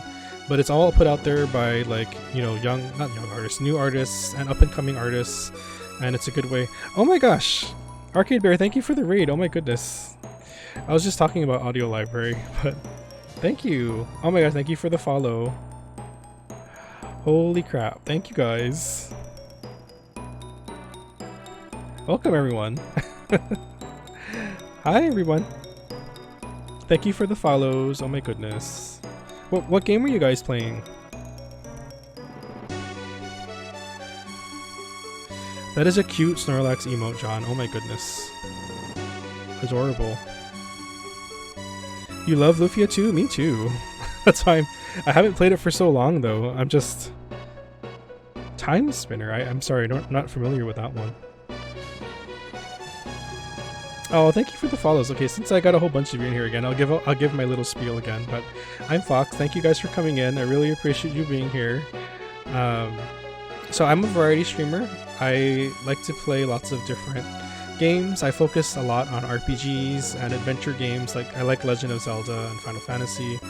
But it's all put out there by, like, you know, not young artists, new artists and up and coming artists, and it's a good way. Oh my gosh, Arcade Bear, thank you for the raid. Oh my goodness, I was just talking about Audio Library, but thank you. Oh my gosh, thank you for the follow. Holy crap, thank you guys. Welcome everyone. Hi everyone. Thank you for the follows. Oh my goodness. What game were you guys playing? That is a cute Snorlax emote, John. Oh my goodness. Adorable. You love Lufia too? Me too. That's why I haven't played it for so long though. I'm just... Time Spinner. I'm sorry, not familiar with that one. Oh, thank you for the follows. Okay, since I got a whole bunch of you in here again, I'll give my little spiel again. But I'm Fox. Thank you guys for coming in. I really appreciate you being here. So I'm a variety streamer. I like to play lots of different games. I focus a lot on RPGs and adventure games. Like I like Legend of Zelda and Final Fantasy.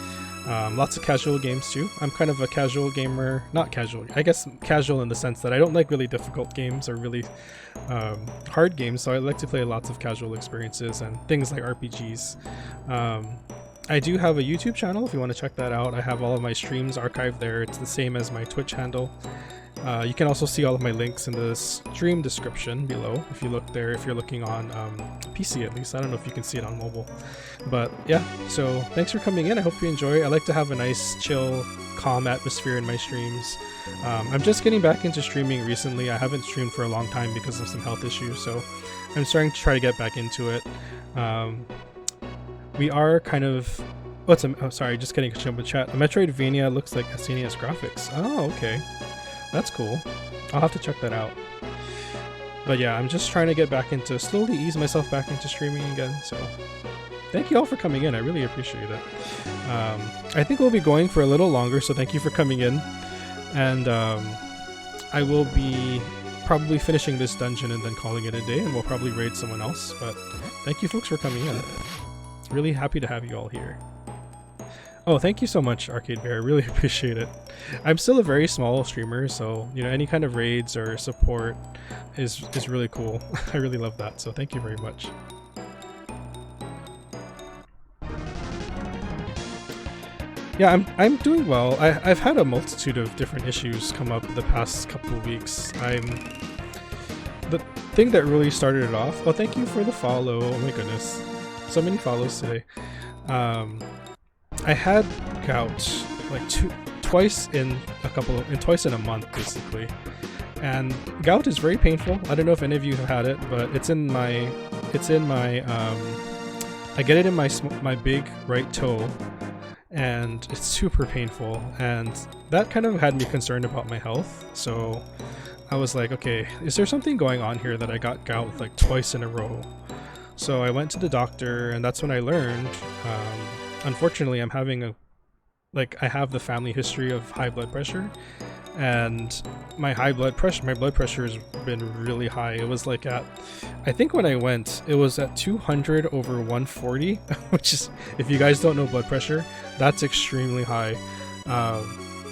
Lots of casual games too. I'm kind of a casual gamer. Not casual, I guess casual in the sense that I don't like really difficult games or really hard games, so I like to play lots of casual experiences and things like RPGs. I do have a YouTube channel if you want to check that out. I have all of my streams archived there. It's the same as my Twitch handle. You can also see all of my links in the stream description below if you look there, if you're looking on PC at least. I don't know if you can see it on mobile. But yeah, so thanks for coming in. I hope you enjoy. I like to have a nice, chill, calm atmosphere in my streams. I'm just getting back into streaming recently. I haven't streamed for a long time because of some health issues, so I'm starting to try to get back into it. We are kind of... Oh, sorry, just getting a chat. A Metroidvania looks like SNES graphics. Oh, okay. That's cool. I'll have to check that out. But yeah, I'm just trying to get back into, slowly ease myself back into streaming again, so thank you all for coming in. I really appreciate it. I think we'll be going for a little longer, so thank you for coming in. And I will be probably finishing this dungeon and then calling it a day, and we'll probably raid someone else. But thank you folks for coming in. Really happy to have you all here. Oh, thank you so much, Arcade Bear. I really appreciate it. I'm still a very small streamer, so you know, any kind of raids or support is really cool. I really love that, so thank you very much. Yeah, I'm doing well. I've had a multitude of different issues come up the past couple of weeks. The thing that really started it off... Oh, thank you for the follow. Oh my goodness. So many follows today. I had gout like twice in a month basically, and gout is very painful. I don't know if any of you have had it, but I get it in my big right toe, and it's super painful, and that kind of had me concerned about my health. So I was like, okay, is there something going on here that I got gout like twice in a row? So I went to the doctor, and that's when I learned, unfortunately, I have the family history of high blood pressure, and my blood pressure has been really high. It was like I think when I went, it was at 200 over 140, which is, if you guys don't know blood pressure, that's extremely high.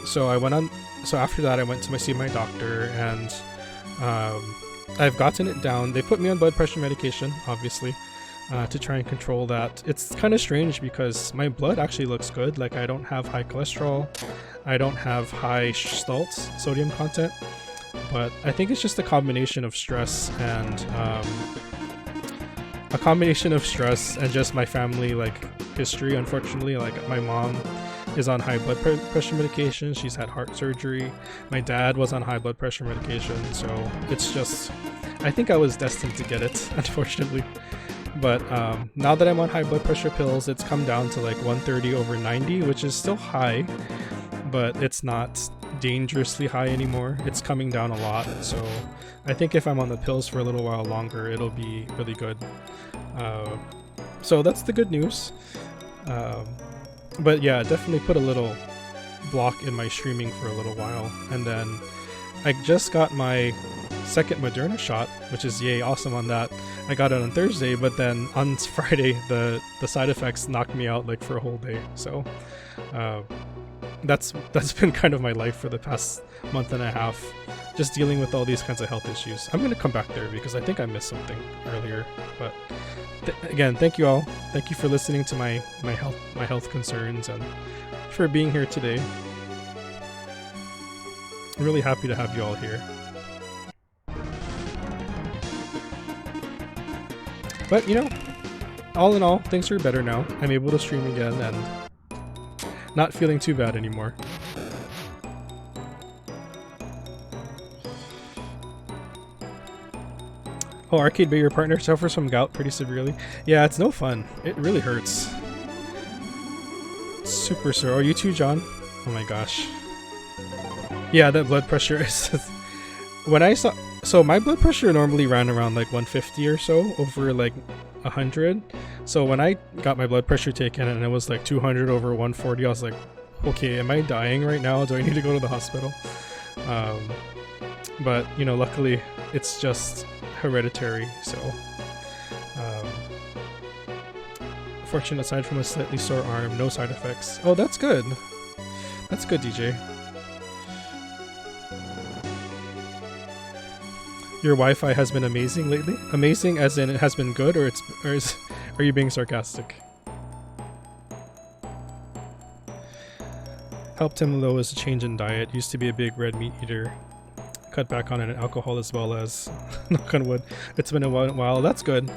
So after that, I went to see my doctor, and I've gotten it down. They put me on blood pressure medication, obviously, to try and control that. It's kind of strange because my blood actually looks good. Like, I don't have high cholesterol, I don't have high sodium content, but I think it's just a combination of stress and just my family history. Unfortunately, like, my mom is on high blood pressure medication. She's had heart surgery. My dad was on high blood pressure medication, so it's just, I think I was destined to get it, unfortunately. But now that I'm on high blood pressure pills, it's come down to like 130 over 90, which is still high, but it's not dangerously high anymore. It's coming down a lot, so I think if I'm on the pills for a little while longer, it'll be really good. So that's the good news. But yeah, definitely put a little block in my streaming for a little while, and then I just got my second Moderna shot, which is yay awesome on that. I got it on Thursday, but then on Friday the side effects knocked me out like for a whole day. So that's been kind of my life for the past month and a half, just dealing with all these kinds of health issues. I'm gonna come back there because I think I missed something earlier, but again, thank you all. Thank you for listening to my health concerns and for being here today. I'm really happy to have you all here. But you know, all in all, things are better now. I'm able to stream again and not feeling too bad anymore. Oh, Arcade Bay, your partner suffers from gout pretty severely. Yeah, it's no fun. It really hurts. Super sore. Oh, you too, John? Oh my gosh. Yeah, that blood pressure is... when I saw... So my blood pressure normally ran around like 150 or so over like 100. So when I got my blood pressure taken and it was like 200 over 140, I was like, okay, am I dying right now? Do I need to go to the hospital? But, you know, luckily it's just hereditary, so fortunate aside from a slightly sore arm, no side effects. Oh, that's good. That's good, DJ. Your Wi-Fi has been amazing lately? Amazing as in it has been good, or are you being sarcastic? Helped him though is a change in diet. Used to be a big red meat eater. Cut back on it, alcohol as well as knock on wood. It's been a while. That's good.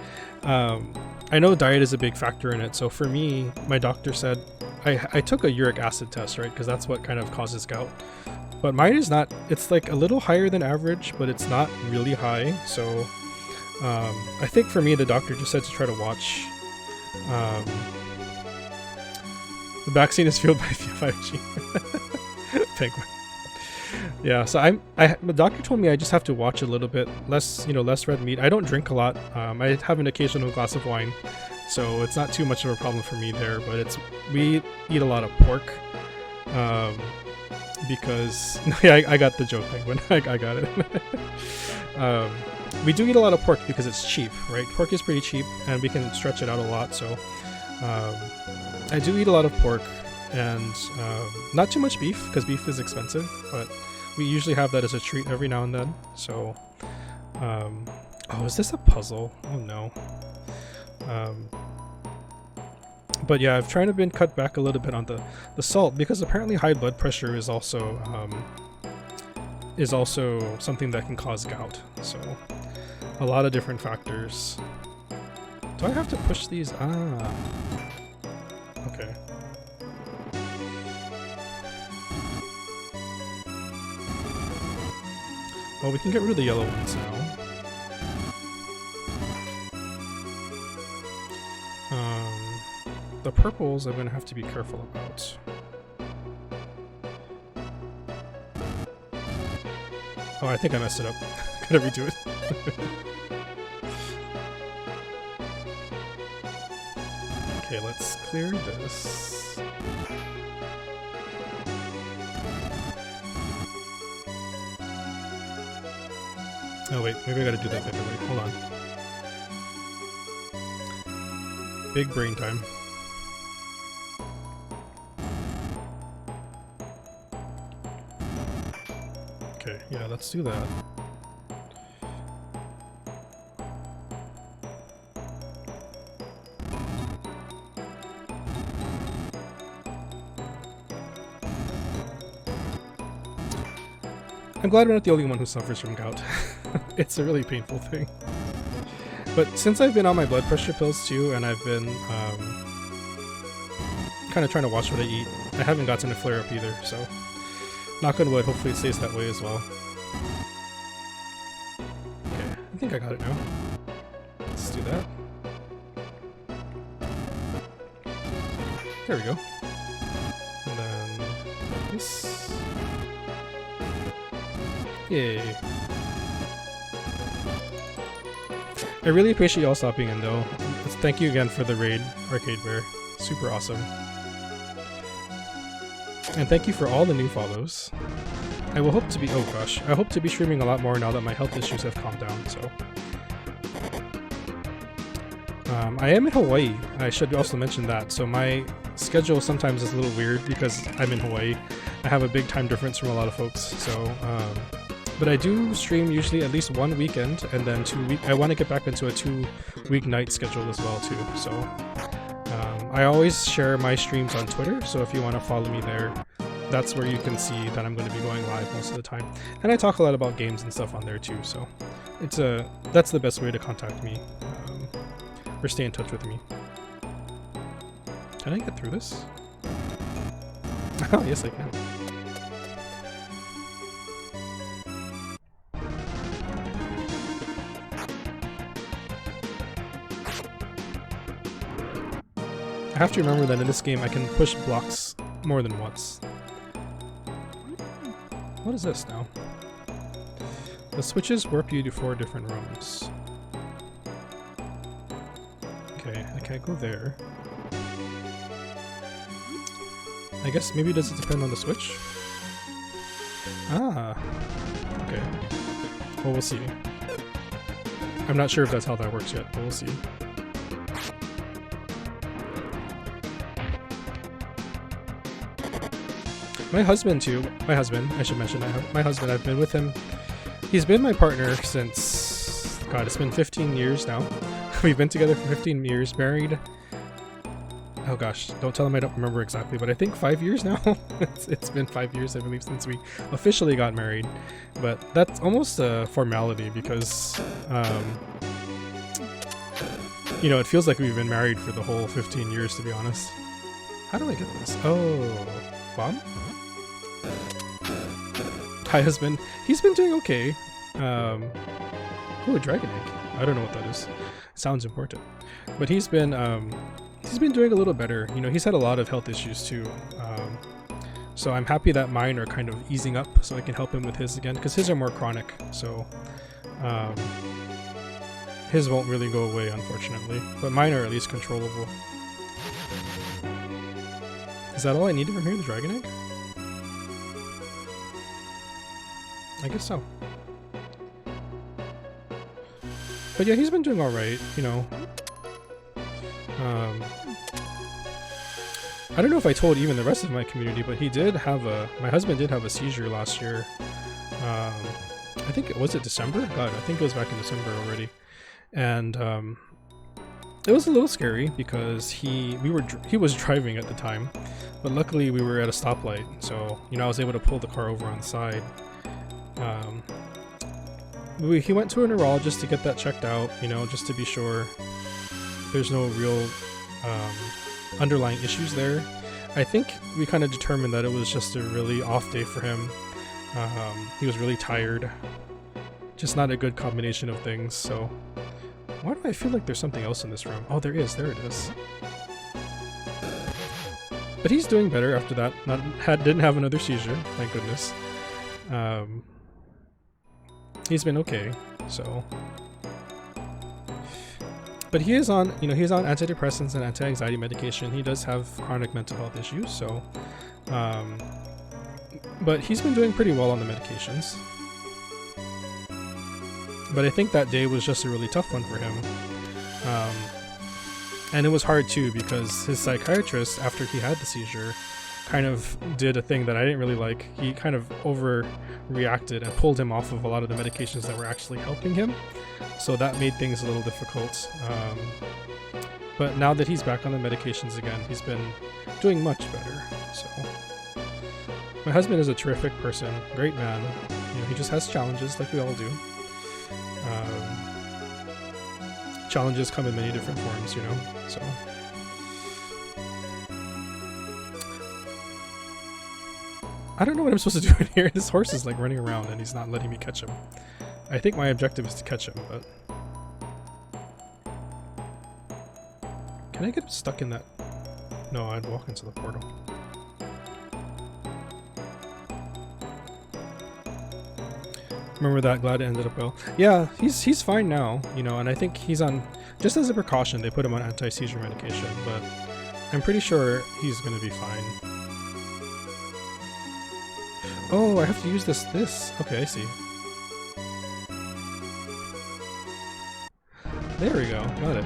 I know diet is a big factor in it. So for me, my doctor said I took a uric acid test, right? Because that's what kind of causes gout. But mine is not. It's like a little higher than average, but it's not really high. So I think for me, the doctor just said to try to watch. The vaccine is fueled by 5G. Penguin. Yeah, so the doctor told me I just have to watch a little bit less, less red meat. I don't drink a lot. I have an occasional glass of wine, so it's not too much of a problem for me there. But we eat a lot of pork, because yeah, I got the joke, Penguin. I got it. We do eat a lot of pork because it's cheap, right? Pork is pretty cheap, and we can stretch it out a lot. So I do eat a lot of pork, and not too much beef because beef is expensive, but we usually have that as a treat every now and then. So oh, is this a puzzle? Oh no. But yeah, I've tried to been cut back a little bit on the salt because apparently high blood pressure is also something that can cause gout. So a lot of different factors. Do I have to push these? Ah, okay. Well, we can get rid of the yellow ones now. The purples I'm gonna have to be careful about. Oh, I think I messed it up. Gotta redo it. Okay, let's clear this. Oh wait, maybe I gotta do that the other way. Hold on. Big brain time. Okay, yeah, let's do that. I'm glad we're not the only one who suffers from gout. It's a really painful thing. But since I've been on my blood pressure pills too, and I've been kind of trying to watch what I eat, I haven't gotten a flare up either, so knock on wood, hopefully it stays that way as well. Okay, I think I got it now. Let's do that. There we go. And then this. Yay. I really appreciate y'all stopping in though. Thank you again for the raid, Arcade Bear. Super awesome. And thank you for all the new follows. I will hope to be, oh gosh, I hope to be streaming a lot more now that my health issues have calmed down, so. I am in Hawaii. I should also mention that. So my schedule sometimes is a little weird because I'm in Hawaii. I have a big time difference from a lot of folks, so but I do stream usually at least one weekend, and then I want to get back into a 2-week night schedule as well too. So I always share my streams on Twitter, so if you want to follow me there, that's where you can see that I'm going to be going live most of the time. And I talk a lot about games and stuff on there too, so that's the best way to contact me or stay in touch with me. Can I get through this? Oh, yes I can. I have to remember that in this game I can push blocks more than once. What is this now? The switches warp you to 4 different rooms. Okay, I can't go there. I guess maybe does it depend on the switch? Ah, okay. Well, we'll see. I'm not sure if that's how that works yet, but we'll see. My husband too, I should mention, my husband, I've been with him, he's been my partner since, God, it's been 15 years now. We've been together for 15 years, married, oh gosh, don't tell him I don't remember exactly, but I think 5 years now. It's been 5 years, I believe, since we officially got married, but that's almost a formality because, you know, it feels like we've been married for the whole 15 years, to be honest. How do I get this? Oh, bomb? Hi, husband. He's been doing okay. Oh, a dragon egg. I don't know what that is. Sounds important. But he's been doing a little better. You know, he's had a lot of health issues too. So I'm happy that mine are kind of easing up so I can help him with his again, because his are more chronic. So his won't really go away, unfortunately. But mine are at least controllable. Is that all I needed from here, the dragon egg? I guess so. But yeah, he's been doing alright, you know. I don't know if I told even the rest of my community, but he did have my husband did have a seizure last year. I think, was it December? God, I think it was back in December already. And it was a little scary because he was driving at the time, but luckily we were at a stoplight, so, you know, I was able to pull the car over on the side. He went to a neurologist to get that checked out, you know, just to be sure there's no real underlying issues there. I think we kind of determined that it was just a really off day for him. He was really tired. Just not a good combination of things, so... Why do I feel like there's something else in this room? Oh, there is. There it is. But he's doing better after that. Didn't have another seizure, thank goodness. He's been okay, so... But he is on, you know, he's on antidepressants and anti-anxiety medication. He does have chronic mental health issues, so... but he's been doing pretty well on the medications. But I think that day was just a really tough one for him. And it was hard too because his psychiatrist, after he had the seizure, kind of did a thing that I didn't really like. He kind of overreacted and pulled him off of a lot of the medications that were actually helping him. So that made things a little difficult. But now that he's back on the medications again, he's been doing much better. So my husband is a terrific person, great man. You know, he just has challenges like we all do. Challenges come in many different forms, you know, so. I don't know what I'm supposed to do in here. This horse is like running around and he's not letting me catch him. I think my objective is to catch him, but... Can I get stuck in that? No, I'd walk into the portal. Remember that, glad it ended up well. Yeah, he's fine now, you know, and I think he's on, just as a precaution, they put him on anti-seizure medication, but I'm pretty sure he's gonna be fine. Oh, I have to use this. Okay, I see. There we go, got it.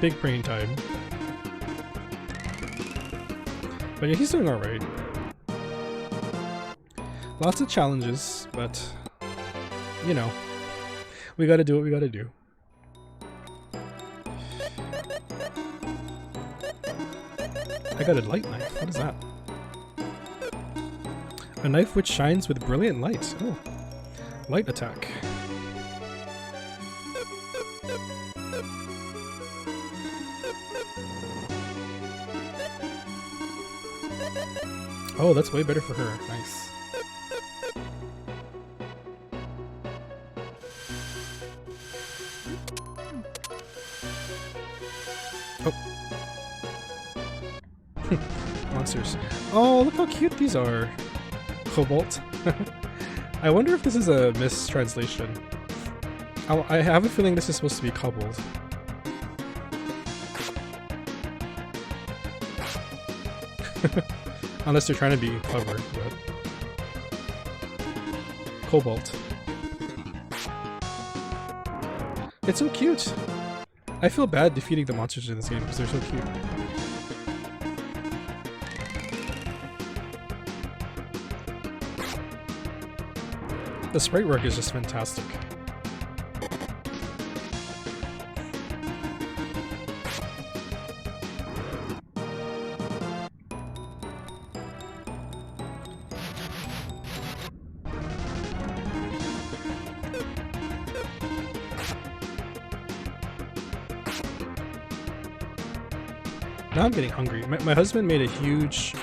Big brain time. But yeah, he's doing alright. Lots of challenges, but, you know, we gotta do what we gotta do. I got a light knife. What is that? A knife which shines with brilliant light. Oh, light attack. Oh, that's way better for her. Nice. Oh. Monsters. Oh, look how cute these are. Cobalt. I wonder if this is a mistranslation. I have a feeling this is supposed to be cobbled. Unless they're trying to be clever, but... Cobalt. It's so cute! I feel bad defeating the monsters in this game because they're so cute. The sprite work is just fantastic. Now I'm getting hungry. My husband made a huge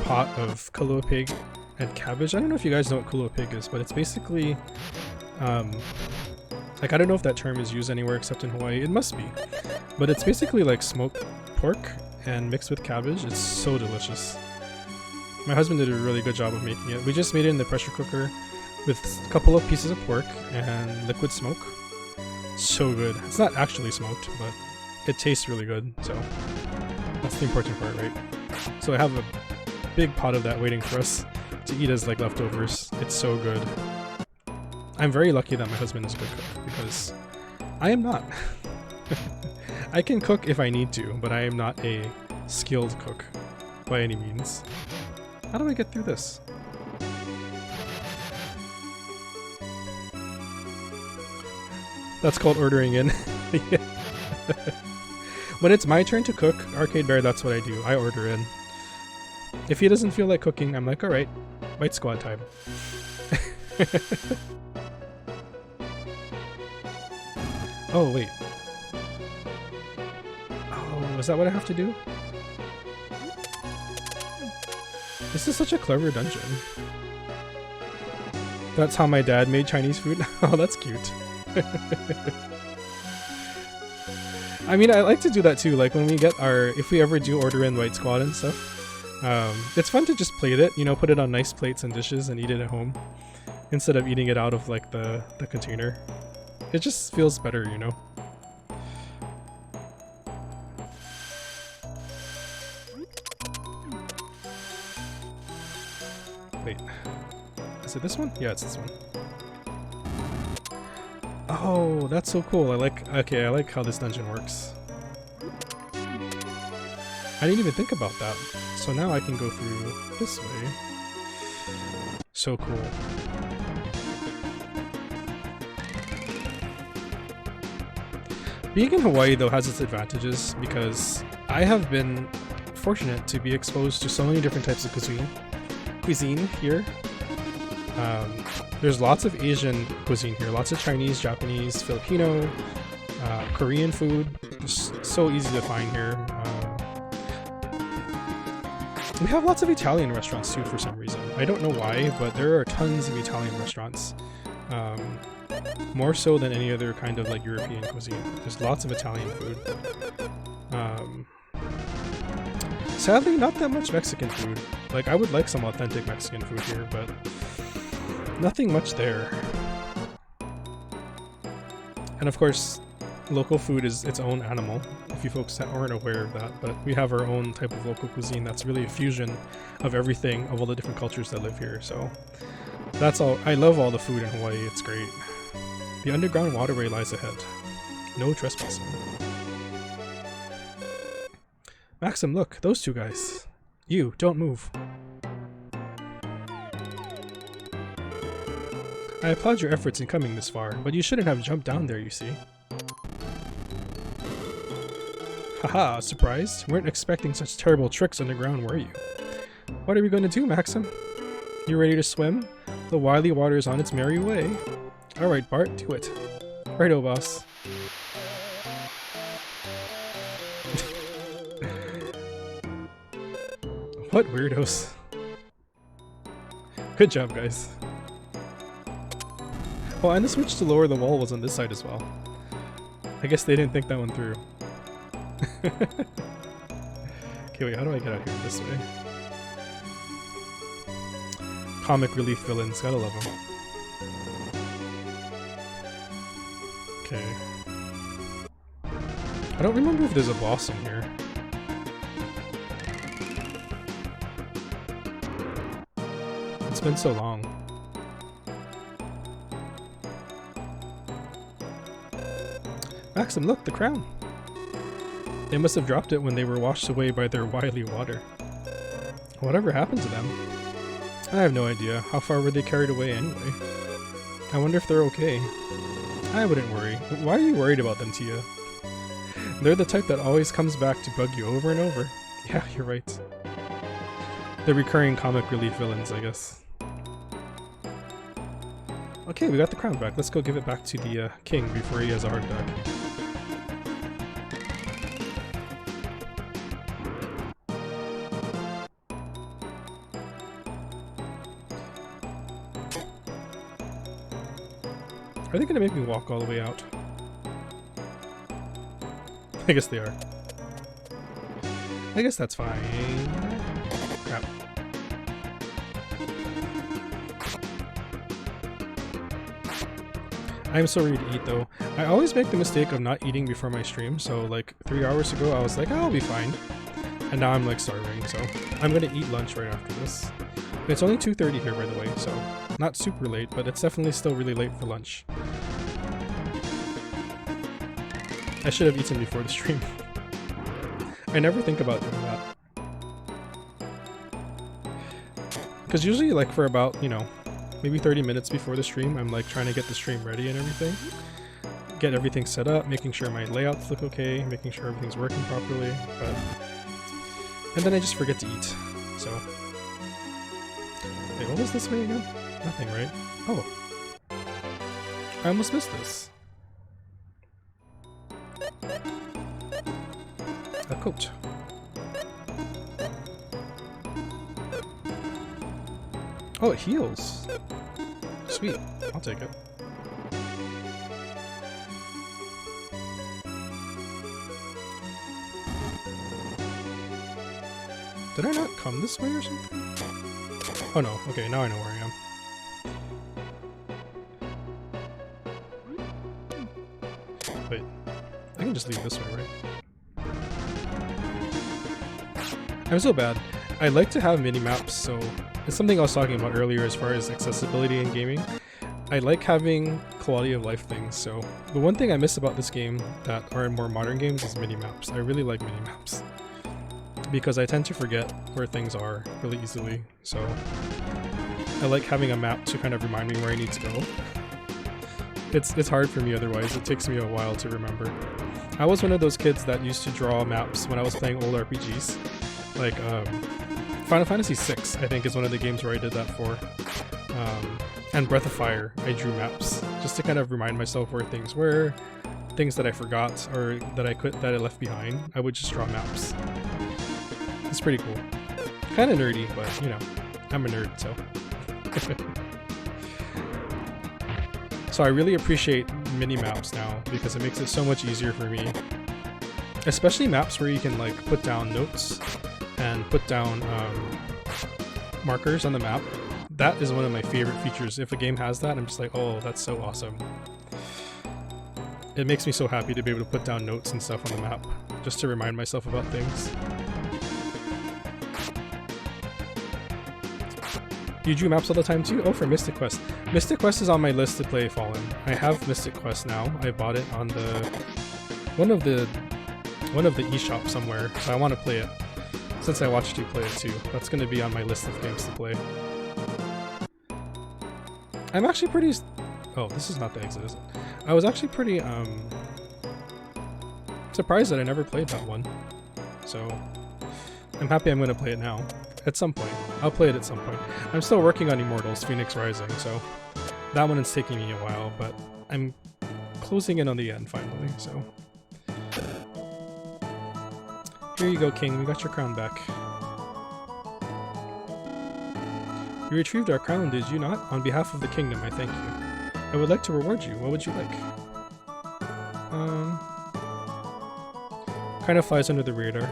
pot of Kahlua pig and cabbage. I don't know if you guys know what Kahlua pig is, but it's basically, like, I don't know if that term is used anywhere except in Hawaii. It must be. But it's basically like smoked pork and mixed with cabbage. It's so delicious. My husband did a really good job of making it. We just made it in the pressure cooker with a couple of pieces of pork and liquid smoke. So good. It's not actually smoked, but it tastes really good, so that's the important part, right? So I have a big pot of that waiting for us to eat as like leftovers. It's so good. I'm very lucky that my husband is a good cook, because I am not. I can cook if I need to, but I am not a skilled cook by any means. How do I get through this? That's called ordering in. Yeah. When it's my turn to cook, Arcade Bear, that's what I do. I order in. If he doesn't feel like cooking, I'm like, alright, Bite Squad time. Oh, wait. Oh, is that what I have to do? This is such a clever dungeon. That's how my dad made Chinese food? Oh, that's cute. I mean, I like to do that too, like when we get our, if we ever do order in White Squad and stuff, it's fun to just plate it, you know, put it on nice plates and dishes and eat it at home, instead of eating it out of like the container. It just feels better, you know? Wait, is it this one? Yeah, it's this one. Oh, that's so cool. I like how this dungeon works. I didn't even think about that. So now I can go through this way. So cool. Being in Hawaii though has its advantages, because I have been fortunate to be exposed to so many different types of cuisine here. There's lots of Asian cuisine here, lots of Chinese, Japanese, Filipino, Korean food. Just so easy to find here. We have lots of Italian restaurants too for some reason. I don't know why, but there are tons of Italian restaurants. More so than any other kind of like European cuisine. There's lots of Italian food. Sadly, not that much Mexican food. Like, I would like some authentic Mexican food here, but Nothing much there. And of course, local food is its own animal, if you folks aren't aware of that, but we have our own type of local cuisine that's really a fusion of everything, of all the different cultures that live here, so that's all. I love all the food in Hawaii, it's great. The underground waterway lies ahead. No trespassing. Maxim, look, those two guys. You, don't move. I applaud your efforts in coming this far, but you shouldn't have jumped down there, you see. Haha, surprised? Weren't expecting such terrible tricks underground, were you? What are we going to do, Maxim? You ready to swim? The wily water is on its merry way. Alright, Bart, do it. Righto, boss. What weirdos. Good job, guys. Oh, and the switch to lower the wall was on this side as well. I guess they didn't think that one through. Okay, wait, how do I get out here? This way. Comic relief villains, gotta love them. Okay. I don't remember if there's a boss in here. It's been so long. Maxim, look, the crown! They must have dropped it when they were washed away by their wily water. Whatever happened to them? I have no idea. How far were they carried away anyway? I wonder if they're okay. I wouldn't worry. Why are you worried about them, Tia? They're the type that always comes back to bug you over and over. Yeah, you're right. They're recurring comic relief villains, I guess. Okay, we got the crown back. Let's go give it back to the king before he has a heart attack. Are they gonna make me walk all the way out? I guess they are. I guess that's fine. Crap. I'm so ready to eat though. I always make the mistake of not eating before my stream, so like 3 hours ago I was like, oh, I'll be fine. And now I'm like starving, so I'm gonna eat lunch right after this. It's only 2:30 here, by the way, so not super late, but it's definitely still really late for lunch. I should have eaten before the stream. I never think about doing that. Because usually like for about, you know, maybe 30 minutes before the stream, I'm like trying to get the stream ready and everything. Get everything set up, making sure my layouts look okay, making sure everything's working properly, but... And then I just forget to eat, so... Wait, what was this way again? Nothing, right? Oh. I almost missed this. A coat. Oh, it heals. Sweet. I'll take it. Did I not come this way or something? Oh no. Okay, now I know where I am. Wait. I can just leave this way, right? I'm so bad. I like to have mini-maps, so it's something I was talking about earlier as far as accessibility in gaming. I like having quality of life things, so the one thing I miss about this game that are in more modern games is mini-maps. I really like mini-maps because I tend to forget where things are really easily, so I like having a map to kind of remind me where I need to go. It's hard for me otherwise. It takes me a while to remember. I was one of those kids that used to draw maps when I was playing old RPGs. Like, Final Fantasy VI, I think, is one of the games where I did that for. And Breath of Fire, I drew maps just to kind of remind myself where things were, things that I forgot or that I left behind. I would just draw maps. It's pretty cool. Kind of nerdy, but you know, I'm a nerd, so. So I really appreciate mini maps now because it makes it so much easier for me. Especially maps where you can like put down notes and put down markers on the map. that is one of my favorite features. If a game has that, I'm just like, oh, that's so awesome. It makes me so happy to be able to put down notes and stuff on the map, just to remind myself about things. Do you do maps all the time too? Oh, for Mystic Quest. Mystic Quest is on my list to play Fallen. I have Mystic Quest now. I bought it on the one of the eShop somewhere, so I want to play it. Since I watched you play it too, that's going to be on my list of games to play. I'm actually pretty... Oh, this is not the exit, is it? I was actually pretty surprised that I never played that one. So I'm happy I'm going to play it now. At some point. I'll play it at some point. I'm still working on Immortals, Phoenix Rising, so that one is taking me a while, but I'm closing in on the end finally, so... Here you go, King. We got your crown back. You retrieved our crown, did you not? On behalf of the kingdom, I thank you. I would like to reward you. What would you like? Kind of flies under the radar.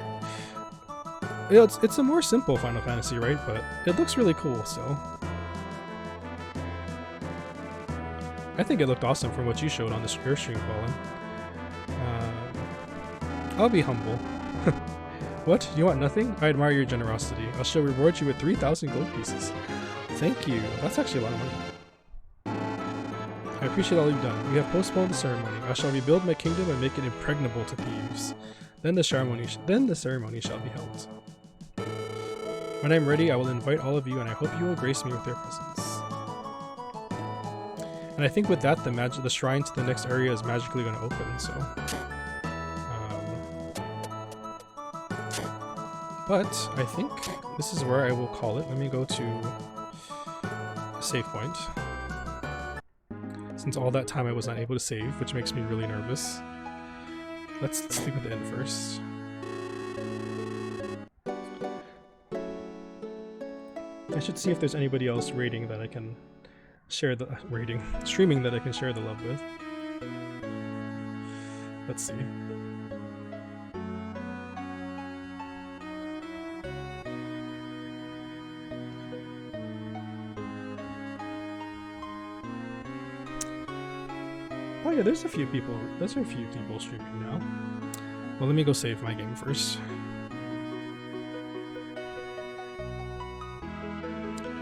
It's a more simple Final Fantasy, right? But it looks really cool still. I think it looked awesome from what you showed on the stream, Fallen. I'll be humble. What? You want nothing? I admire your generosity. I shall reward you with 3,000 gold pieces. Thank you. That's actually a lot of money. I appreciate all you've done. We have postponed the ceremony. I shall rebuild my kingdom and make it impregnable to thieves. Then the ceremony shall be held. When I'm ready, I will invite all of you, and I hope you will grace me with your presence. And I think with that, the shrine to the next area is magically going to open. So. But I think this is where I will call it. Let me go to a save point. Since all that time I was not able to save, which makes me really nervous. Let's sleep at the end first. I should see if there's anybody else raiding that I can share the streaming that I can share the love with. Let's see. Oh yeah, there's a few people streaming now. Well, let me go save my game first.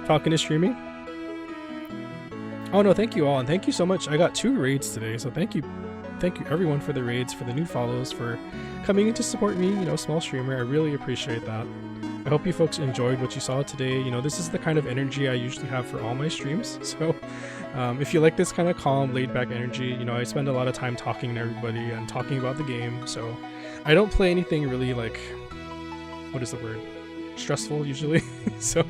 Falcon is streaming? Oh no, thank you all, and thank you so much. I got 2 raids today, so thank you everyone for the raids, for the new follows, for coming in to support me, you know, small streamer. I really appreciate that. I hope you folks enjoyed what you saw today. You know, this is the kind of energy I usually have for all my streams, so if you like this kind of calm, laid-back energy, you know, I spend a lot of time talking to everybody and talking about the game, so I don't play anything really, like, what is the word? Stressful, usually, so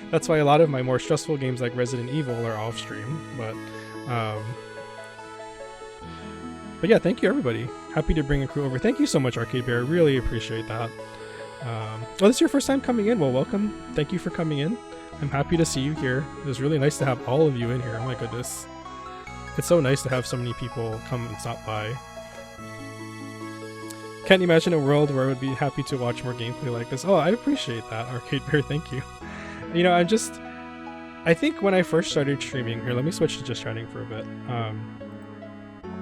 that's why a lot of my more stressful games like Resident Evil are off-stream, but yeah, thank you everybody. Happy to bring a crew over. Thank you so much, Arcade Bear, really appreciate that. Oh, this is your first time coming in? Well, welcome. Thank you for coming in. I'm happy to see you here. It was really nice to have all of you in here. Oh my goodness. It's so nice to have so many people come and stop by. Can't imagine a world where I would be happy to watch more gameplay like this. Oh, I appreciate that, Arcade Bear. Thank you. You know, I think when I first started streaming... Here, let me switch to just chatting for a bit.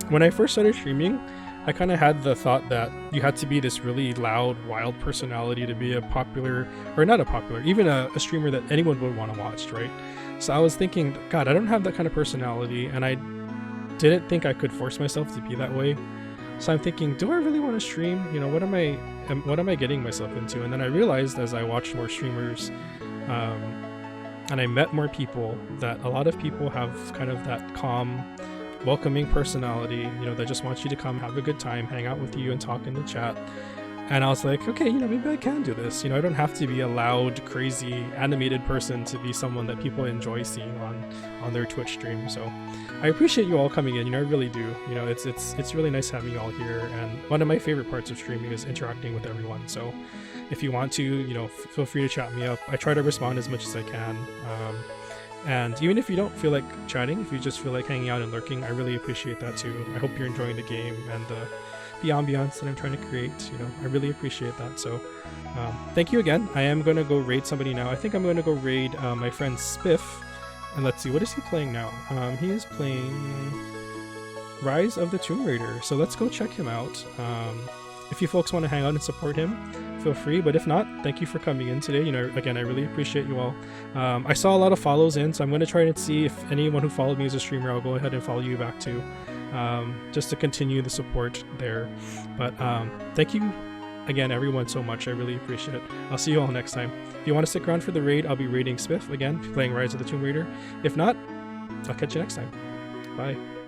When I first started streaming, I kind of had the thought that you had to be this really loud, wild personality to be a popular, or not a popular, even a streamer that anyone would want to watch, right? So I was thinking, God, I don't have that kind of personality, and I didn't think I could force myself to be that way. So I'm thinking, do I really want to stream? You know, what am I getting myself into? And then I realized as I watched more streamers, and I met more people, that a lot of people have kind of that calm, welcoming personality, you know, that just wants you to come have a good time, hang out with you and talk in the chat. And I was like, okay, you know, maybe I can do this. You know, I don't have to be a loud, crazy, animated person to be someone that people enjoy seeing on their Twitch stream. So I appreciate you all coming in, you know, I really do. You know, it's really nice having you all here, and one of my favorite parts of streaming is interacting with everyone. So if you want to, you know, feel free to chat me up. I try to respond as much as I can. And even if you don't feel like chatting, if you just feel like hanging out and lurking, I really appreciate that too. I hope you're enjoying the game and the ambiance that I'm trying to create. You know, I really appreciate that. So thank you again. I am going to go raid somebody now. I think I'm going to go raid my friend Spiff. And let's see, what is he playing now? He is playing Rise of the Tomb Raider. So let's go check him out. If you folks want to hang out and support him, feel free. But if not, thank you for coming in today. You know, again, I really appreciate you all. I saw a lot of follows in, so I'm going to try and see if anyone who followed me as a streamer, I'll go ahead and follow you back too, just to continue the support there. But thank you again, everyone, so much. I really appreciate it. I'll see you all next time. If you want to stick around for the raid, I'll be raiding Spiff again, playing Rise of the Tomb Raider. If not, I'll catch you next time. Bye.